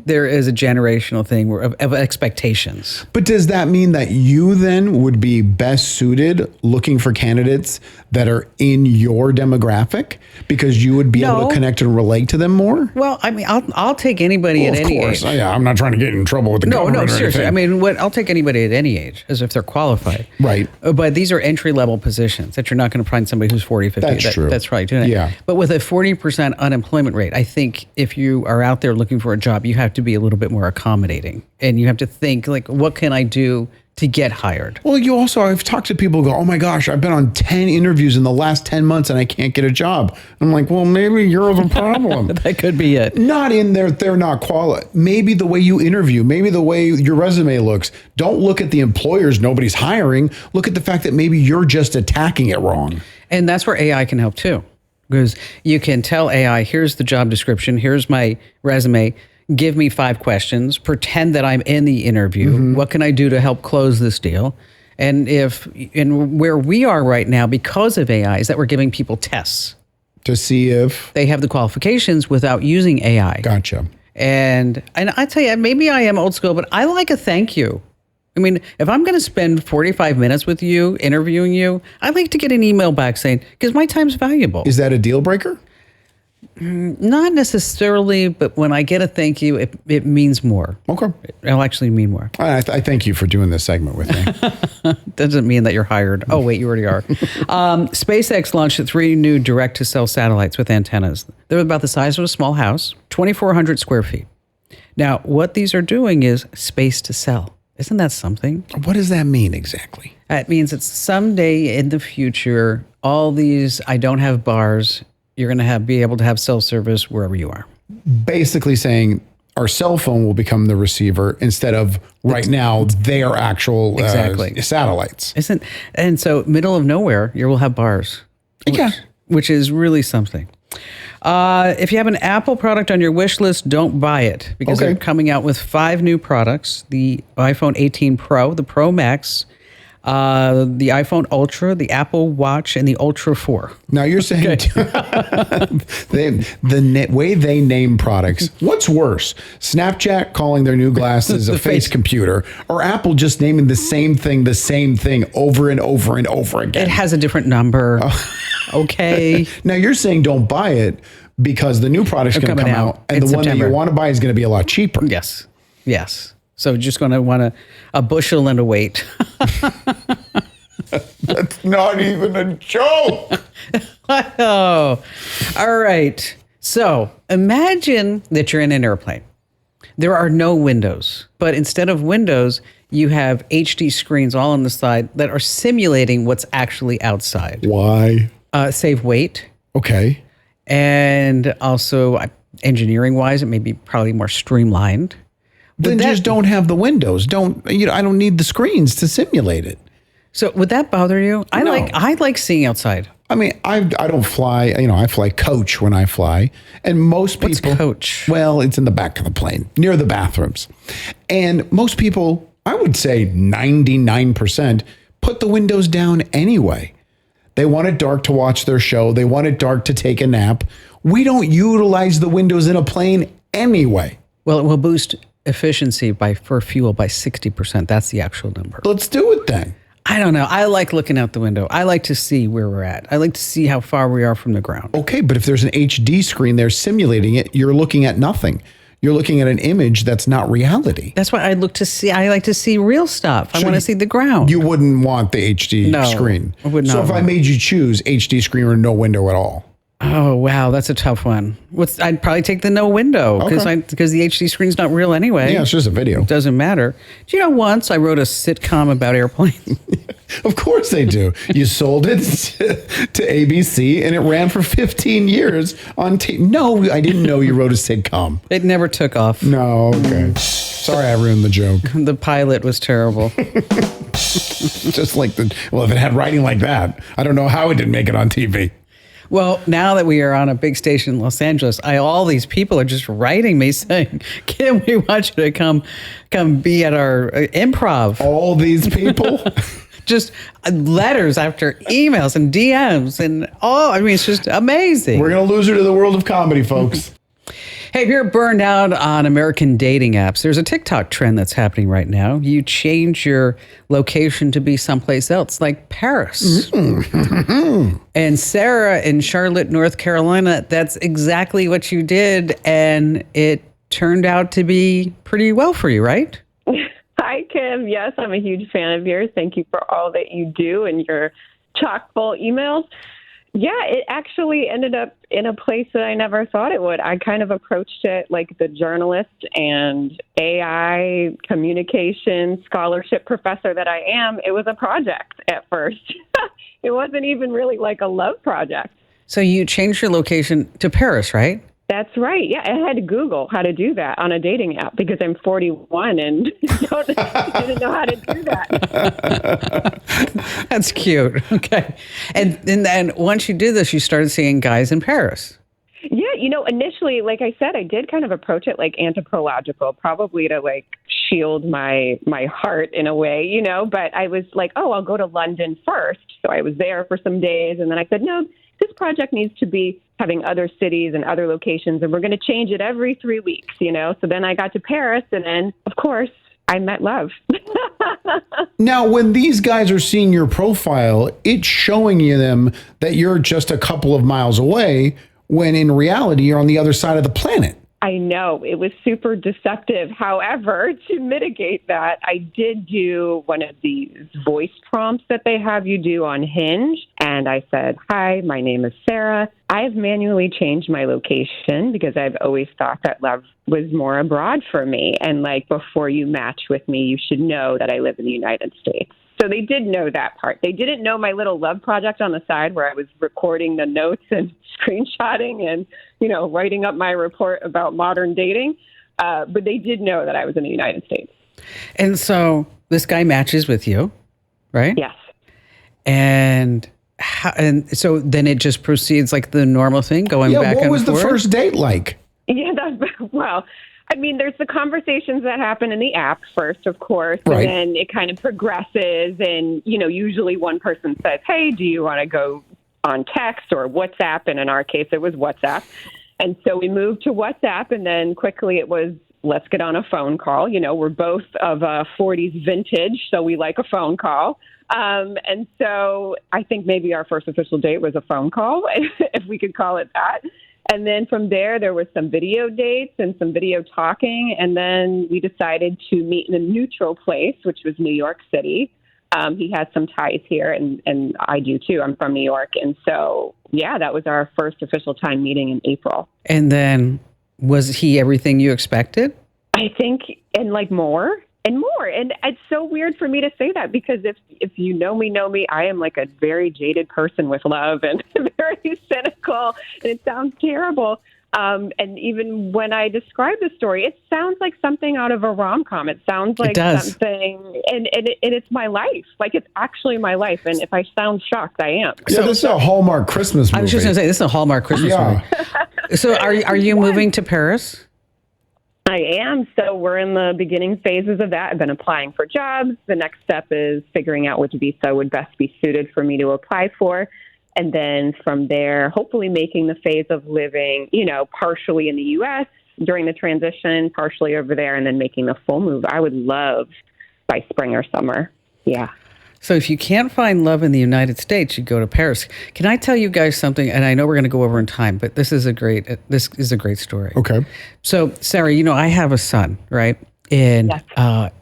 Speaker 1: there is a generational thing of expectations.
Speaker 2: But does that mean that you then would be best suited looking for candidates that are in your demographic because you would be able to connect and relate to them more?
Speaker 1: Well, I mean, I'll take anybody at any age.
Speaker 2: Yeah, I'm not trying to get in trouble with the government.
Speaker 1: No, seriously. I mean, I'll take anybody at any age as if they're qualified.
Speaker 2: Right.
Speaker 1: But these are entry level positions that you're not going to find somebody who's 40, 50.
Speaker 2: That's true.
Speaker 1: That's probably doing it.
Speaker 2: Yeah.
Speaker 1: But with a 40% unemployment rate, I think if you are out there looking for a job, you have to be a little bit more accommodating. And you have to think, what can I do to get hired?
Speaker 2: Well, I've talked to people who go, oh my gosh, I've been on 10 interviews in the last 10 months and I can't get a job. I'm like, well, maybe you're the problem.
Speaker 1: That could be it.
Speaker 2: Not in there, they're not qualified. Maybe the way you interview, maybe the way your resume looks. Don't look at the employers nobody's hiring. Look at the fact that maybe you're just attacking it wrong.
Speaker 1: And that's where AI can help too. Because you can tell AI, here's the job description, here's my resume, give me 5 questions, pretend that I'm in the interview. Mm-hmm. What can I do to help close this deal? And where we are right now because of AI is that we're giving people tests.
Speaker 2: To see if
Speaker 1: they have the qualifications without using AI.
Speaker 2: Gotcha.
Speaker 1: And I tell you, maybe I am old school, but I like a thank you. I mean, if I'm going to spend 45 minutes with you, interviewing you, I like to get an email back saying, because my time's valuable.
Speaker 2: Is that a deal breaker?
Speaker 1: Not necessarily, but when I get a thank you, it means more.
Speaker 2: Okay.
Speaker 1: It'll actually mean more.
Speaker 2: I thank you for doing this segment with me.
Speaker 1: Doesn't mean that you're hired. Oh, wait, you already are. SpaceX launched 3 new direct-to-cell satellites with antennas. They're about the size of a small house, 2,400 square feet. Now, what these are doing is space to cell. Isn't that something?
Speaker 2: What does that mean exactly?
Speaker 1: It means that someday in the future, all these I don't have bars, you're going to be able to have cell service wherever you are.
Speaker 2: Basically saying our cell phone will become the receiver instead of right now their actual satellites.
Speaker 1: And so middle of nowhere, you will have bars. Which is really something. If you have an Apple product on your wish list, don't buy it because they're coming out with 5 new products. The iPhone 18 Pro, the Pro Max, the iPhone Ultra, the Apple Watch, and the Ultra 4.
Speaker 2: Now you're saying the way they name products, what's worse? Snapchat calling their new glasses a face computer, or Apple just naming the same thing over and over and over again?
Speaker 1: It has a different number. Okay.
Speaker 2: Now you're saying don't buy it because the new product's going to come out and the one that you want to buy is going to be a lot cheaper.
Speaker 1: Yes. So just going to want a bushel and a weight.
Speaker 2: That's not even a joke.
Speaker 1: Oh, all right. So imagine that you're in an airplane. There are no windows, but instead of windows, you have HD screens all on the side that are simulating what's actually outside.
Speaker 2: Why?
Speaker 1: Save weight.
Speaker 2: Okay.
Speaker 1: And also engineering-wise, it may be probably more streamlined.
Speaker 2: Then just don't have the windows. I don't need the screens to simulate it.
Speaker 1: So would that bother you? I like seeing outside.
Speaker 2: I mean, I don't fly. I fly coach when I fly, and most people.
Speaker 1: What's coach?
Speaker 2: Well, it's in the back of the plane near the bathrooms, and most people, I would say 99%, put the windows down anyway. They want it dark to watch their show. They want it dark to take a nap. We don't utilize the windows in a plane anyway.
Speaker 1: Well, it will boost efficiency for fuel by 60%. That's the actual number.
Speaker 2: Let's do it then.
Speaker 1: I don't know. I like looking out the window. I like to see where we're at. I like to see how far we are from the ground.
Speaker 2: Okay, but if there's an HD screen there simulating it, you're looking at nothing. You're looking at an image that's not reality.
Speaker 1: That's what I like to see real stuff. I want to see the ground.
Speaker 2: You wouldn't want the HD screen.
Speaker 1: I would not.
Speaker 2: So if I made you choose HD screen or no window at all.
Speaker 1: Oh, wow. That's a tough one. I'd probably take the no window because the HD screen's not real anyway.
Speaker 2: Yeah, it's just a video.
Speaker 1: It doesn't matter. Do you know once I wrote a sitcom about airplanes?
Speaker 2: Of course they do. You sold it to ABC and it ran for 15 years on TV. No, I didn't know you wrote a sitcom.
Speaker 1: It never took off.
Speaker 2: No, okay. Sorry I ruined the joke.
Speaker 1: The pilot was terrible.
Speaker 2: Just like if it had writing like that, I don't know how it didn't make it on TV.
Speaker 1: Well, now that we are on a big station in Los Angeles, all these people are just writing me saying, "Kim, we want you to come be at our improv."
Speaker 2: All these people?
Speaker 1: Just letters after emails and DMs and it's just amazing.
Speaker 2: We're going to lose her to the world of comedy, folks.
Speaker 1: Hey, if you're burned out on American dating apps, there's a TikTok trend that's happening right now. You change your location to be someplace else, like Paris. Mm-hmm. And Sarah in Charlotte, North Carolina, that's exactly what you did. And it turned out to be pretty well for you, right?
Speaker 9: Hi, Kim. Yes, I'm a huge fan of yours. Thank you for all that you do and your chock-full emails. Yeah, it actually ended up in a place that I never thought it would. I kind of approached it like the journalist and AI communication scholarship professor that I am. It was a project at first. It wasn't even really like a love project.
Speaker 1: So you changed your location to Paris, right?
Speaker 9: That's right. Yeah, I had to Google how to do that on a dating app because I'm 41 and didn't know how to do that.
Speaker 1: That's cute. Okay. And then once you did this, you started seeing guys in Paris.
Speaker 9: Yeah, initially, like I said, I did kind of approach it like anthropological, probably to like shield my heart in a way, but I was like, I'll go to London first. So I was there for some days and then I said, no, this project needs to be having other cities and other locations, and we're going to change it every 3 weeks, So then I got to Paris, and then, of course, I met love.
Speaker 2: Now, when these guys are seeing your profile, it's showing them that you're just a couple of miles away, when in reality, you're on the other side of the planet.
Speaker 9: I know, it was super deceptive. However, to mitigate that, I did do one of these voice prompts that they have you do on Hinge. And I said, "Hi, my name is Sarah. I have manually changed my location because I've always thought that love was more abroad for me. And before you match with me, you should know that I live in the United States." So they did know that part. They didn't know my little love project on the side where I was recording the notes and screenshotting and, writing up my report about modern dating. But they did know that I was in the United States.
Speaker 1: And so this guy matches with you, right?
Speaker 9: Yes.
Speaker 1: And so then it just proceeds like the normal thing, going back and forth.
Speaker 2: What was the first date like?
Speaker 9: Yeah, there's the conversations that happen in the app first, of course,
Speaker 2: right.
Speaker 9: And then it kind of progresses. And, usually one person says, "Hey, do you want to go on text or WhatsApp?" And in our case, it was WhatsApp. And so we moved to WhatsApp, and then quickly it was, let's get on a phone call. We're both of 40s vintage, so we like a phone call. And so I think maybe our first official date was a phone call, if we could call it that. And then from there was some video dates and some video talking. And then we decided to meet in a neutral place, which was New York City. He has some ties here, and I do too. I'm from New York. And so, that was our first official time meeting in April.
Speaker 1: And then was he everything you expected?
Speaker 9: I think, and more. And more. And it's so weird for me to say that because if you know me, I am a very jaded person with love and very cynical. And it sounds terrible. And even when I describe the story, it sounds like something out of a rom-com. It sounds like something, and it's my life. It's actually my life. And if I sound shocked, I am.
Speaker 2: So this is a Hallmark Christmas movie.
Speaker 1: I was just going to say, this is a Hallmark Christmas movie. So are you moving to Paris?
Speaker 9: I am. So we're in the beginning phases of that. I've been applying for jobs. The next step is figuring out which visa would best be suited for me to apply for. And then from there, hopefully making the phase of living, partially in the U.S. during the transition, partially over there, and then making the full move. I would love by spring or summer. Yeah.
Speaker 1: So if you can't find love in the United States, you go to Paris. Can I tell you guys something? And I know we're going to go over in time, but this is a great story.
Speaker 2: Okay.
Speaker 1: So Sarah, I have a son, right? And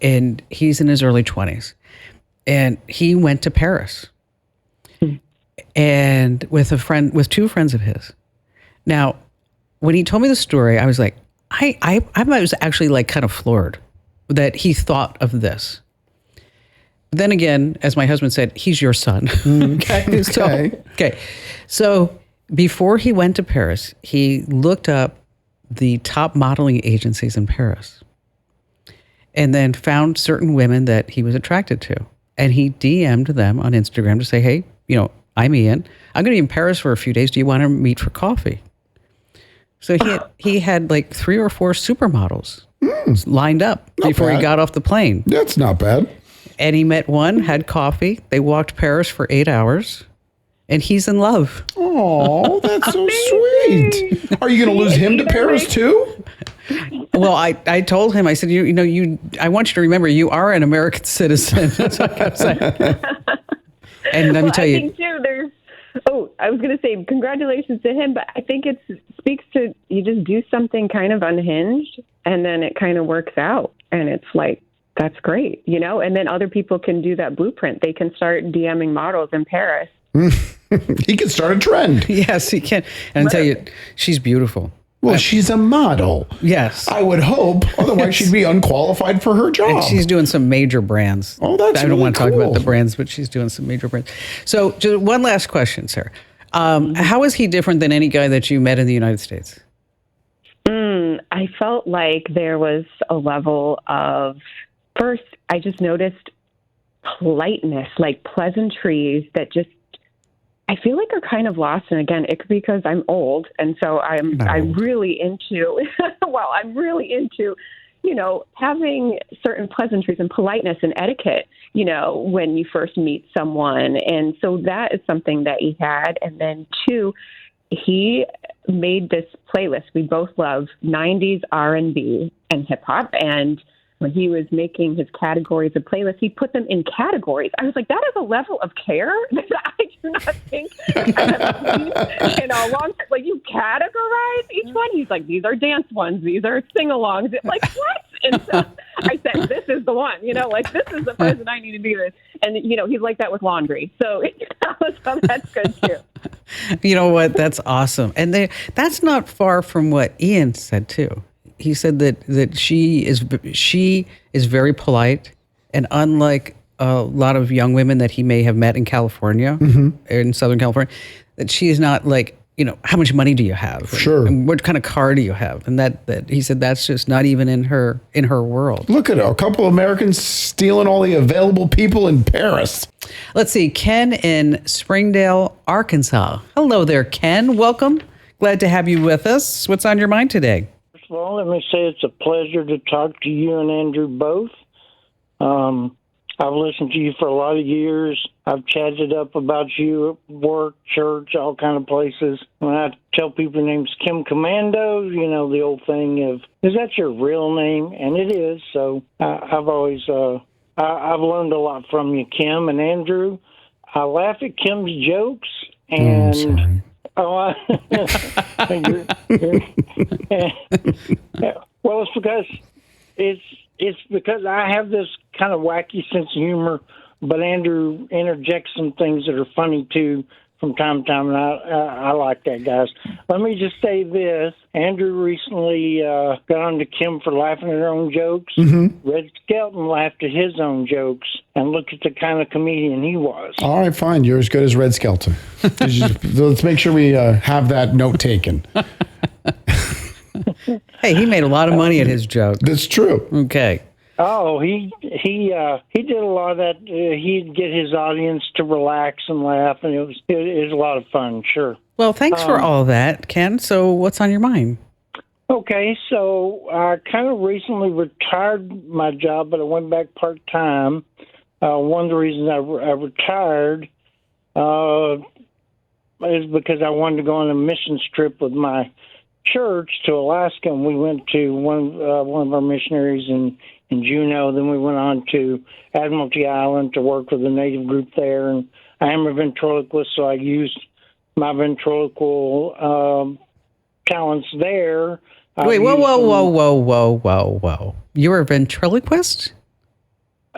Speaker 1: and he's in his early 20s, and he went to Paris, and with two friends of his. Now, when he told me the story, I was like, I was actually kind of floored that he thought of this. Then again, as my husband said, he's your son. Okay. So before he went to Paris, he looked up the top modeling agencies in Paris and then found certain women that he was attracted to. And he DM'd them on Instagram to say, "Hey, I'm Ian. I'm going to be in Paris for a few days. Do you want to meet for coffee?" So he had 3 or 4 supermodels lined up before he got off the plane.
Speaker 2: That's not bad.
Speaker 1: And he met one, had coffee. They walked Paris for 8 hours, and he's in love.
Speaker 2: Oh, that's so sweet. Are you going to lose him to Paris too?
Speaker 1: Well, I told him, I said, I want you to remember, you are an American citizen. That's what I kept saying. And let me tell you.
Speaker 9: I think too, I was going to say congratulations to him, but I think it speaks to you just do something kind of unhinged, and then it kind of works out, and it's that's great, and then other people can do that blueprint. They can start DMing models in Paris.
Speaker 2: He can start a trend.
Speaker 1: Yes, he can. And I'll tell you, she's beautiful.
Speaker 2: Well, she's a model.
Speaker 1: Yes.
Speaker 2: I would hope. Otherwise, she'd be unqualified for her job.
Speaker 1: And she's doing some major brands.
Speaker 2: Oh, that's
Speaker 1: I don't want to talk about the brands, but she's doing some major brands. So just one last question, Sarah. How is he different than any guy that you met in the United States?
Speaker 9: I felt like there was a level of, first, I just noticed politeness, pleasantries that just, I feel like are kind of lost. And again, it could be because I'm old. And so I'm really into, I'm really into, having certain pleasantries and politeness and etiquette, when you first meet someone. And so that is something that he had. And then 2, he made this playlist. We both love 90s R&B and hip hop. And when he was making his categories of playlists, he put them in categories. I was like, that is a level of care that I do not think I've seen in a long time. Like, you categorize each one. He's like, these are dance ones. These are sing-alongs. Like, what? And so I said, this is the one, like, this is the person I need to be with. And, he's like that with laundry. So that's good, too.
Speaker 1: You know what? That's awesome. And that's not far from what Ian said, too. He said that she is very polite, and unlike a lot of young women that he may have met in California, in Southern California, that she is not like, how much money do you have?
Speaker 2: Sure.
Speaker 1: And what kind of car do you have? And that he said that's just not even in her world.
Speaker 2: Look at a couple of Americans stealing all the available people in Paris.
Speaker 1: Let's see, Ken in Springdale, Arkansas. Hello there, Ken. Welcome. Glad to have you with us. What's on your mind today?
Speaker 10: Well, let me say it's a pleasure to talk to you and Andrew both. I've listened to you for a lot of years. I've chatted up about you at work, church, all kind of places. When I tell people your name's Kim Commando, the old thing of, is that your real name? And it is. So I've always, I've learned a lot from you, Kim and Andrew. I laugh at Kim's jokes and... well, it's because I have this kind of wacky sense of humor, but Andrew interjects some things that are funny too from time to time, and I like that, guys. Let me just say this: Andrew recently got on to Kim for laughing at her own jokes. Red Skelton laughed at his own jokes, and look at the kind of comedian he was.
Speaker 2: All right, fine. You're as good as Red Skelton. Let's make sure we have that note taken.
Speaker 1: Hey, he made a lot of money at his joke.
Speaker 2: That's true.
Speaker 1: Okay.
Speaker 10: Oh, he did a lot of that. He'd get his audience to relax and laugh, and it was a lot of fun. Sure.
Speaker 1: Well, thanks for all of that, Ken. So, what's on your mind?
Speaker 10: Okay, so I kind of recently retired my job, but I went back part time. One of the reasons I retired is because I wanted to go on a mission trip with my church to Alaska, and we went to one of our missionaries in Juneau. Then we went on to Admiralty Island to work with a native group there. And I am a ventriloquist, so I used my ventriloquial talents there.
Speaker 1: Wait, whoa. You're a ventriloquist?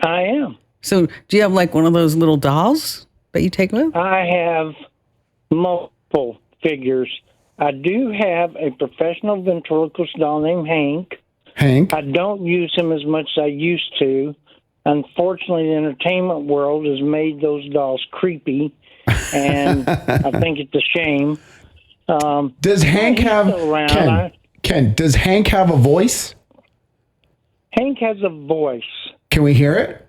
Speaker 10: I am.
Speaker 1: So do you have like one of those little dolls that you take with?
Speaker 10: I have multiple figures. I do have a professional ventriloquist doll named Hank. I don't use him as much as I used to. Unfortunately, the entertainment world has made those dolls creepy, and I think it's a shame.
Speaker 2: Does Hank have Ken? Does Hank have a voice?
Speaker 10: Hank has a voice.
Speaker 2: Can we hear it?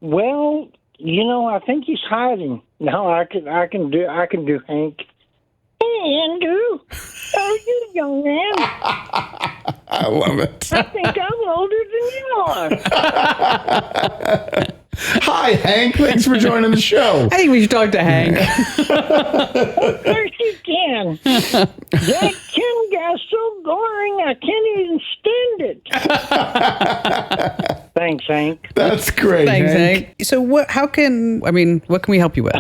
Speaker 10: Well, I think he's hiding. No, I can do Hank. Hey, Andrew. How are you, young man?
Speaker 2: I love it.
Speaker 10: I think I'm older than you are.
Speaker 2: Hi, Hank. Thanks for joining the show.
Speaker 1: I think we should talk to Hank.
Speaker 10: Of course you can. That Kim guy's so boring, I can't even stand it. Thanks, Hank.
Speaker 2: That's great.
Speaker 1: Thanks, Hank. So what can we help you with?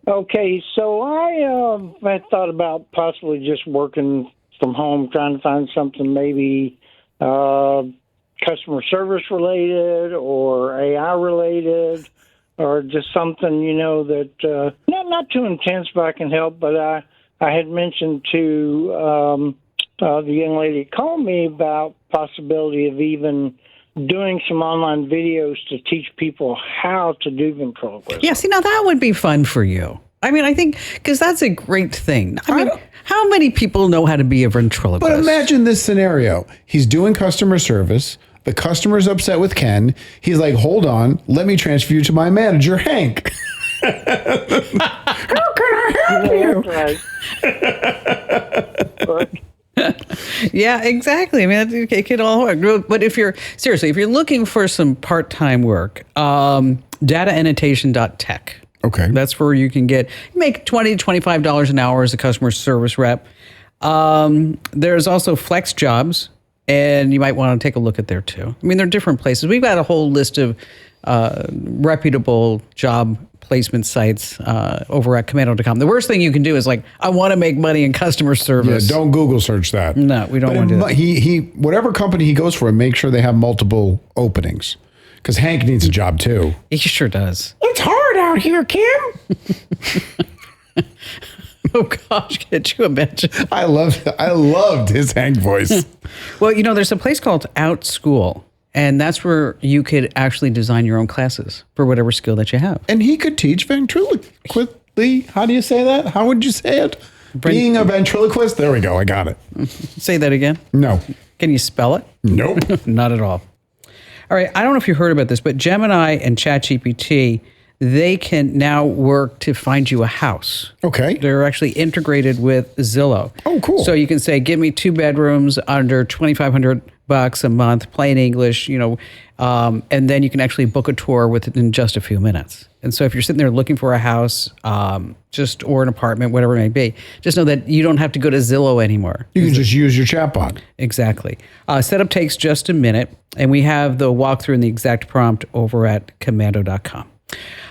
Speaker 10: Okay, so I thought about possibly just working from home, trying to find something maybe customer service related or AI related, or just something that not too intense, but I can help. But I had mentioned to the young lady that called me about possibility of even doing some online videos to teach people how to do ventriloquism.
Speaker 1: Yeah, see, now that would be fun for you. I think, because that's a great thing. How many people know how to be a ventriloquist?
Speaker 2: But imagine this scenario. He's doing customer service. The customer's upset with Ken. He's like, hold on, let me transfer you to my manager, Hank. How can I help you?
Speaker 1: Yeah, exactly. It could all work. But if you're looking for some part-time work, dataannotation.tech
Speaker 2: Okay.
Speaker 1: That's where you can make $20 to $25 an hour as a customer service rep. There's also flex jobs, and you might want to take a look at there too. I mean, there are different places. We've got a whole list of reputable job placement sites over at commando.com. The worst thing you can do is I want to make money in customer service.
Speaker 2: Yeah, don't Google search that.
Speaker 1: No, we don't want to do that.
Speaker 2: He whatever company he goes for, make sure they have multiple openings. Because Hank needs a job too.
Speaker 1: He sure does.
Speaker 2: It's hard out here, Kim.
Speaker 1: Oh gosh, could you imagine?
Speaker 2: I loved his Hank voice.
Speaker 1: Well, there's a place called OutSchool, and that's where you could actually design your own classes for whatever skill that you have.
Speaker 2: And he could teach ventriloquist. How do you say that? How would you say it? Being a ventriloquist? There we go. I got it.
Speaker 1: Say that again?
Speaker 2: No.
Speaker 1: Can you spell it?
Speaker 2: Nope.
Speaker 1: Not at all. All right. I don't know if you heard about this, but Gemini and ChatGPT, they can now work to find you a house.
Speaker 2: Okay.
Speaker 1: They're actually integrated with Zillow.
Speaker 2: Oh, cool.
Speaker 1: So you can say, give me 2 bedrooms under $2,500 a month, plain English, and then you can actually book a tour within just a few minutes. And so if you're sitting there looking for a house, or an apartment, whatever it may be, just know that you don't have to go to Zillow anymore.
Speaker 2: You can just use your chatbot.
Speaker 1: Exactly. Setup takes just a minute, and we have the walkthrough and the exact prompt over at commando.com.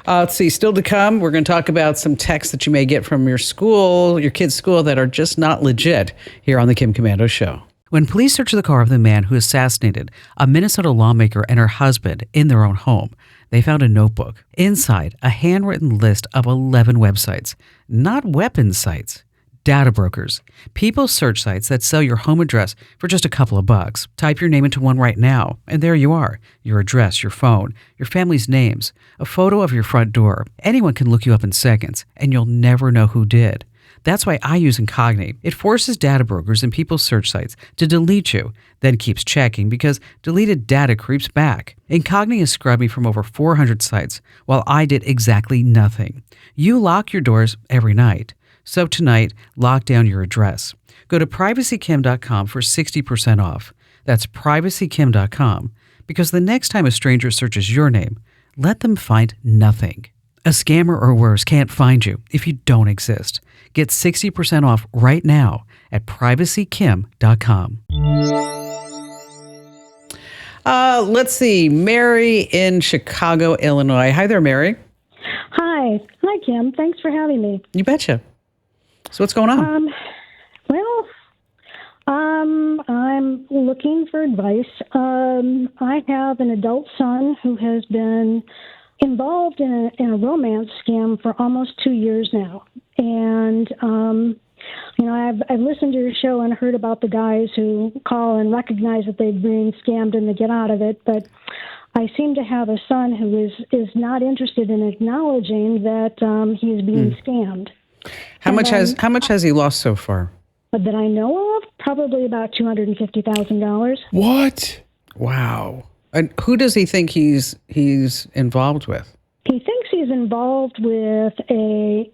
Speaker 1: Let's see, still to come, we're going to talk about some texts that you may get from your kid's school that are just not legit here on the Kim Komando Show. When police searched the car of the man who assassinated a Minnesota lawmaker and her husband in their own home, they found a notebook. Inside, a handwritten list of 11 websites, not weapons sites. Data brokers, people search sites that sell your home address for just a couple of bucks. Type your name into one right now, and there you are. Your address, your phone, your family's names, a photo of your front door. Anyone can look you up in seconds, and you'll never know who did. That's why I use Incogni. It forces data brokers and people's search sites to delete you, then keeps checking because deleted data creeps back. Incogni has scrubbed me from over 400 sites, while I did exactly nothing. You lock your doors every night. So tonight, lock down your address. Go to privacykim.com for 60% off. That's privacykim.com, because the next time a stranger searches your name, let them find nothing. A scammer or worse can't find you if you don't exist. Get 60% off right now at privacykim.com. Let's see. Mary in Chicago, Illinois. Hi there, Mary.
Speaker 11: Hi, Kim. Thanks for having me.
Speaker 1: You betcha. So what's going on?
Speaker 11: I'm looking for advice. I have an adult son who has been involved in a romance scam for almost 2 years now. And, I've listened to your show and heard about the guys who call and recognize that they've been scammed and they get out of it. But I seem to have a son who is not interested in acknowledging that he is being scammed.
Speaker 1: How much has he lost so far?
Speaker 11: That I know of, probably about $250,000.
Speaker 2: What?
Speaker 1: Wow. And who does he think he's involved with?
Speaker 11: He thinks he's involved with a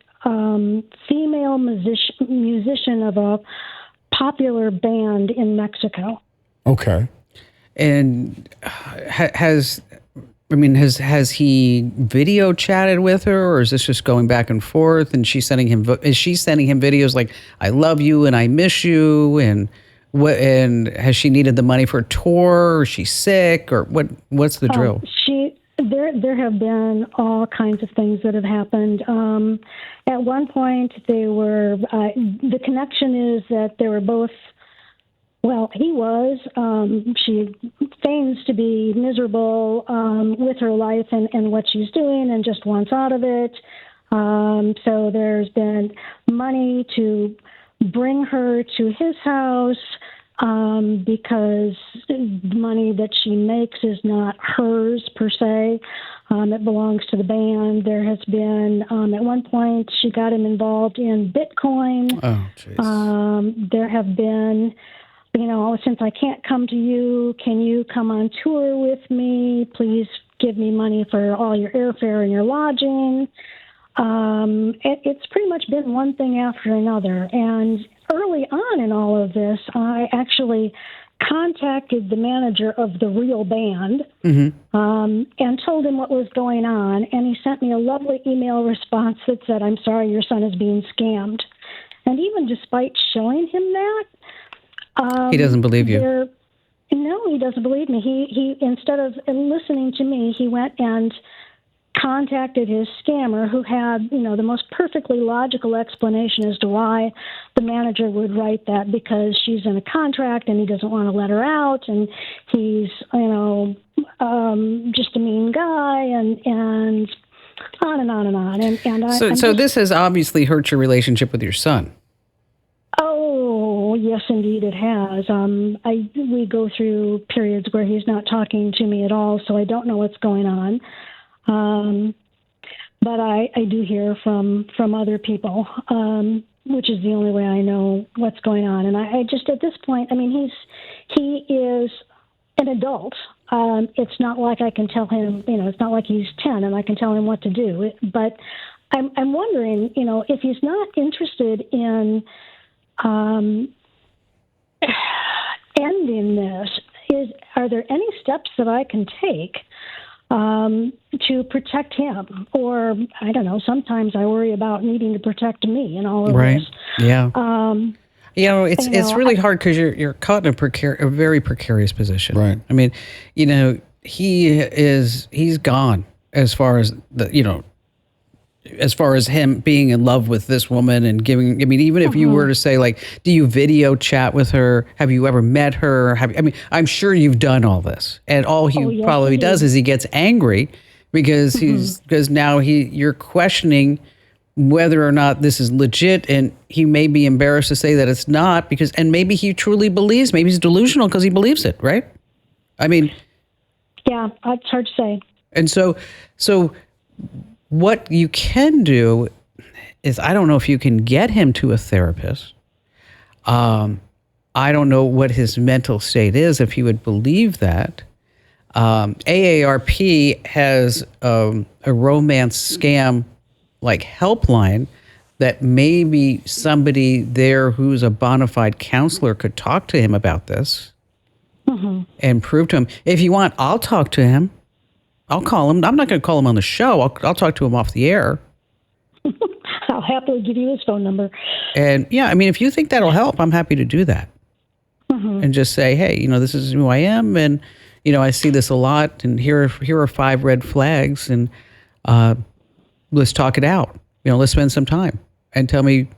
Speaker 11: female musician of a popular band in Mexico.
Speaker 2: Okay.
Speaker 1: And has he video chatted with her, or is this just going back and forth? And is she sending him videos like "I love you" and "I miss you"? And and has she needed the money for a tour? Or is she sick, or what's the drill?
Speaker 11: There have been all kinds of things that have happened. At one point, they were the connection is that they were both. Well, he was. She feigns to be miserable with her life and what she's doing and just wants out of it. So there's been money to bring her to his house because the money that she makes is not hers per se. It belongs to the band. There has been, at one point, she got him involved in Bitcoin.
Speaker 1: Oh, jeez.
Speaker 11: There have been... since I can't come to you, can you come on tour with me? Please give me money for all your airfare and your lodging. It's pretty much been one thing after another. And early on in all of this, I actually contacted the manager of the real band and told him what was going on. And he sent me a lovely email response that said, "I'm sorry, your son is being scammed." And even despite showing him that,
Speaker 1: he doesn't believe you.
Speaker 11: No, he doesn't believe me. He instead of listening to me, he went and contacted his scammer, who had, the most perfectly logical explanation as to why the manager would write that, because she's in a contract and he doesn't want to let her out, and he's, just a mean guy, and on and on and on.
Speaker 1: So this has obviously hurt your relationship with your son.
Speaker 11: Oh, yes, indeed it has. We go through periods where he's not talking to me at all, so I don't know what's going on. But I do hear from other people, which is the only way I know what's going on. And I just, at this point, he is an adult. It's not like I can tell him, it's not like he's 10 and I can tell him what to do. But I'm wondering, if he's not interested in ending this, are there any steps that I can take to protect him? Or, I don't know, sometimes I worry about needing to protect me and all of
Speaker 1: right.
Speaker 11: this.
Speaker 1: Yeah. It's really hard because you're caught in a very precarious position.
Speaker 2: Right.
Speaker 1: I mean, he's gone as far as as far as him being in love with this woman and giving, even if you were to say, like, do you video chat with her? Have you ever met her? I'm sure you've done all this. And all he probably does is he gets angry because you're questioning whether or not this is legit, and he may be embarrassed to say that it's not, and maybe he truly believes, maybe he's delusional because he believes it, right?
Speaker 11: Yeah, it's hard to say.
Speaker 1: And so what you can do is, I don't know if you can get him to a therapist. I don't know what his mental state is, if he would believe that. AARP has a romance scam like helpline that maybe somebody there who's a bona fide counselor could talk to him about this and prove to him. If you want, I'll talk to him. I'll call him. I'm not going to call him on the show. I'll talk to him off the air.
Speaker 11: I'll happily give you his phone number.
Speaker 1: And if you think that'll help, I'm happy to do that. And just say, hey, this is who I am, and I see this a lot, and here are 5 red flags, and let's talk it out. Let's spend some time and tell me,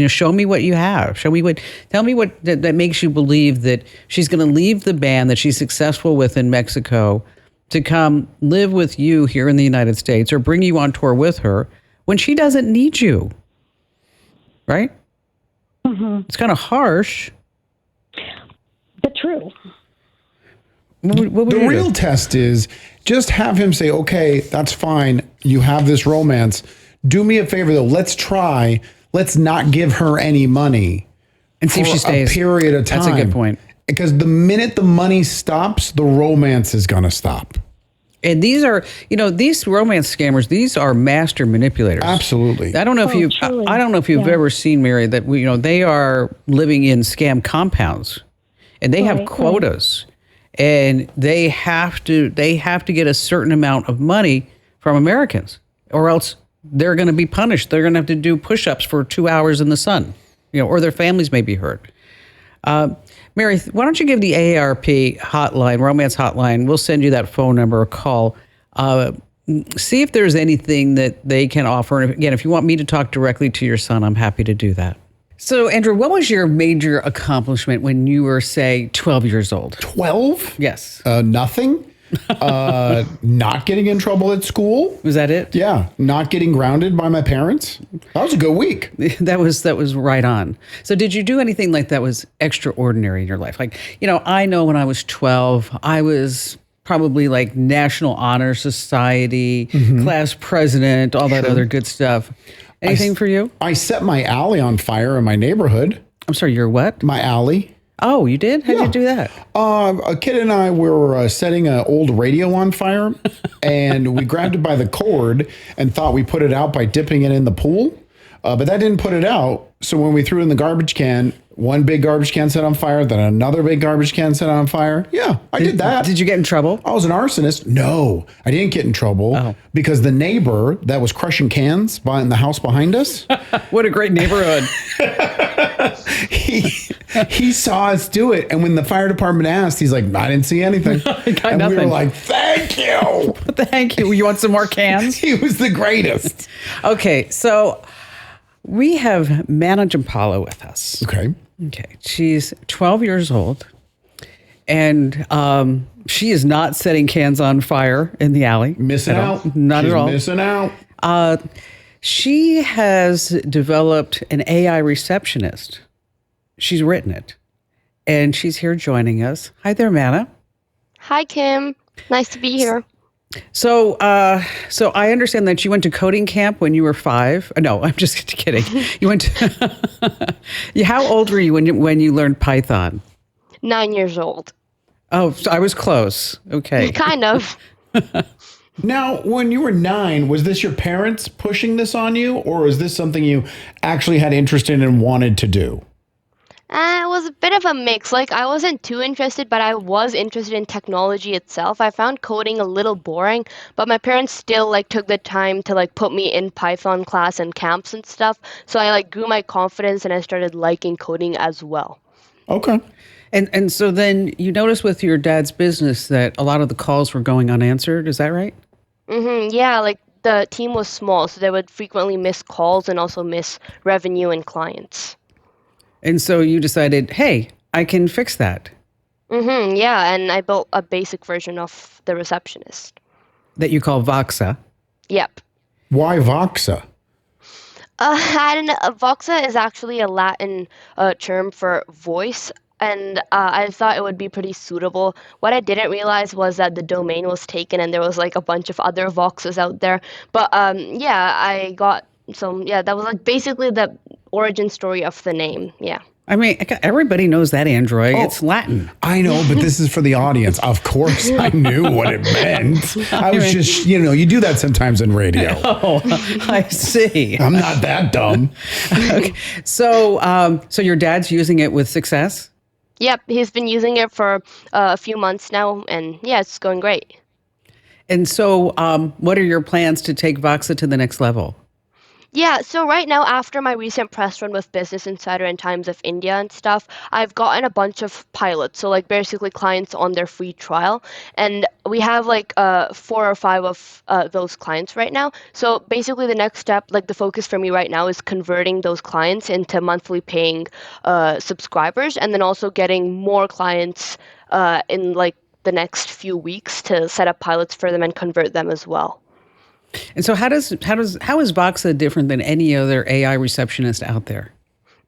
Speaker 1: show me what you have. Tell me what that makes you believe that she's going to leave the band that she's successful with in Mexico to come live with you here in the United States, or bring you on tour with her when she doesn't need you. Right? It's kind of harsh.
Speaker 11: But true.
Speaker 2: The real test is just have him say, okay, that's fine. You have this romance. Do me a favor, though. Let's try. Let's not give her any money.
Speaker 1: And see if she stays.
Speaker 2: A period of time.
Speaker 1: That's a good point.
Speaker 2: Because the minute the money stops, the romance is going to stop.
Speaker 1: And these are, these romance scammers, these are master manipulators.
Speaker 2: Absolutely.
Speaker 1: I don't know if you've ever seen, Mary, that they are living in scam compounds, and they have quotas, and they have to get a certain amount of money from Americans, or else they're going to be punished. They're going to have to do push-ups for 2 hours in the sun, or their families may be hurt. Mary, why don't you give the AARP hotline, romance hotline? We'll send you that phone number or call. See if there's anything that they can offer. And again, if you want me to talk directly to your son, I'm happy to do that. So, Andrew, what was your major accomplishment when you were, say, 12 years old?
Speaker 2: 12?
Speaker 1: Yes.
Speaker 2: Nothing. Not getting in trouble at school.
Speaker 1: Was that it?
Speaker 2: Yeah. Not getting grounded by my parents. That was a good week.
Speaker 1: That was right on. So did you do anything like that was extraordinary in your life? Like, I know when I was 12, I was probably like National Honor Society, class president, all that other good stuff. Anything for you?
Speaker 2: I set my alley on fire in my neighborhood.
Speaker 1: I'm sorry, your what?
Speaker 2: My alley.
Speaker 1: Oh, you did? How'd you do that?
Speaker 2: A kid and I were setting an old radio on fire, and we grabbed it by the cord and thought we put it out by dipping it in the pool. But that didn't put it out. So when we threw in the garbage can, one big garbage can set on fire, then another big garbage can set on fire. Yeah, I did that.
Speaker 1: Did you get in trouble?
Speaker 2: I was an arsonist. No, I didn't get in trouble because the neighbor that was crushing cans in the house behind us.
Speaker 1: What a great neighborhood.
Speaker 2: He saw us do it. And when the fire department asked, he's like, I didn't see anything. And
Speaker 1: nothing.
Speaker 2: we were like, thank you.
Speaker 1: Thank you. You want some more cans?
Speaker 2: He was the greatest.
Speaker 1: Okay, so we have Mana Jampala with us.
Speaker 2: Okay.
Speaker 1: She's 12 years old, and she is not setting cans on fire in the alley.
Speaker 2: Missing out.
Speaker 1: Not
Speaker 2: She's
Speaker 1: at all.
Speaker 2: Missing out.
Speaker 1: She has developed an AI receptionist. She's written it, and she's here joining us. Hi there, Mana.
Speaker 12: Hi, Kim. Nice to be here.
Speaker 1: So I understand that you went to coding camp when you were 5. No, I'm just kidding. You went to, how old were you when you learned Python?
Speaker 12: 9 years old.
Speaker 1: Oh, so I was close. Okay.
Speaker 12: Kind of.
Speaker 2: Now, when you were 9, was this your parents pushing this on you, or is this something you actually had interest in and wanted to do?
Speaker 12: It was a bit of a mix. Like, I wasn't too interested, but I was interested in technology itself. I found coding a little boring, but my parents still took the time to put me in Python class and camps and stuff. So I grew my confidence and I started liking coding as well.
Speaker 2: Okay.
Speaker 1: And so then you noticed with your dad's business that a lot of the calls were going unanswered. Is that right?
Speaker 12: Mm-hmm. Yeah, the team was small, so they would frequently miss calls and also miss revenue and clients.
Speaker 1: And so you decided, hey, I can fix that.
Speaker 12: Mm-hmm, yeah, and I built a basic version of the receptionist.
Speaker 1: That you call Voxa.
Speaker 12: Yep.
Speaker 2: Why Voxa?
Speaker 12: I don't know. Voxa is actually a Latin term for voice, and I thought it would be pretty suitable. What I didn't realize was that the domain was taken and there was a bunch of other Voxas out there. But yeah, I got some, that was basically the origin story of the name, yeah.
Speaker 1: I mean, everybody knows that, Android. It's Latin.
Speaker 2: I know, but this is for the audience. Of course I knew what it meant. I was just, you do that sometimes in radio.
Speaker 1: Oh, I see.
Speaker 2: I'm not that dumb.
Speaker 1: Okay. So your dad's using it with success?
Speaker 12: Yep, he's been using it for a few months now, and yeah, it's going great.
Speaker 1: And so what are your plans to take Voxa to the next level?
Speaker 12: Yeah, so right now, after my recent press run with Business Insider and Times of India and stuff, I've gotten a bunch of pilots, so basically clients on their free trial, and we have 4 or 5 of those clients right now. So basically the next step, the focus for me right now is converting those clients into monthly paying subscribers, and then also getting more clients in the next few weeks to set up pilots for them and convert them as well.
Speaker 1: And so how is Voxa different than any other AI receptionist out there?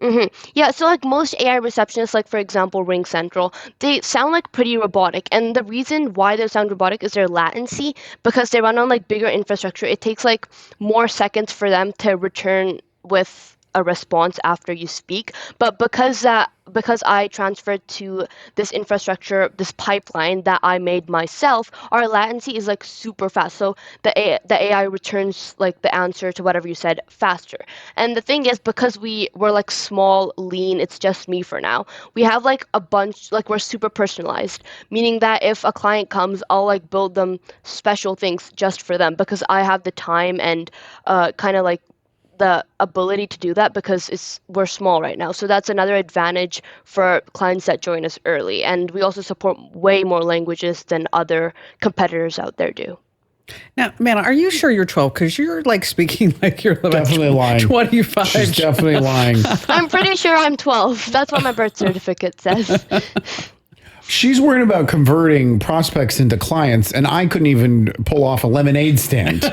Speaker 12: Mm-hmm. Yeah, so most AI receptionists, for example, Ring Central, they sound pretty robotic. And the reason why they sound robotic is their latency, because they run on bigger infrastructure. It takes more seconds for them to return with a response after you speak. But because I transferred to this infrastructure, this pipeline that I made myself, our latency is super fast. So the AI returns the answer to whatever you said faster. And the thing is, because we're small, lean, it's just me for now. We have a bunch, we're super personalized, meaning that if a client comes, I'll build them special things just for them because I have the time and kind of the ability to do that because we're small right now. So that's another advantage for clients that join us early. And we also support way more languages than other competitors out there do.
Speaker 1: Now, Mana, are you sure you're 12? Because you're speaking you're
Speaker 2: definitely lying.
Speaker 1: 25.
Speaker 2: She's definitely lying.
Speaker 12: I'm pretty sure I'm 12. That's what my birth certificate says.
Speaker 2: She's worried about converting prospects into clients, and I couldn't even pull off a lemonade stand.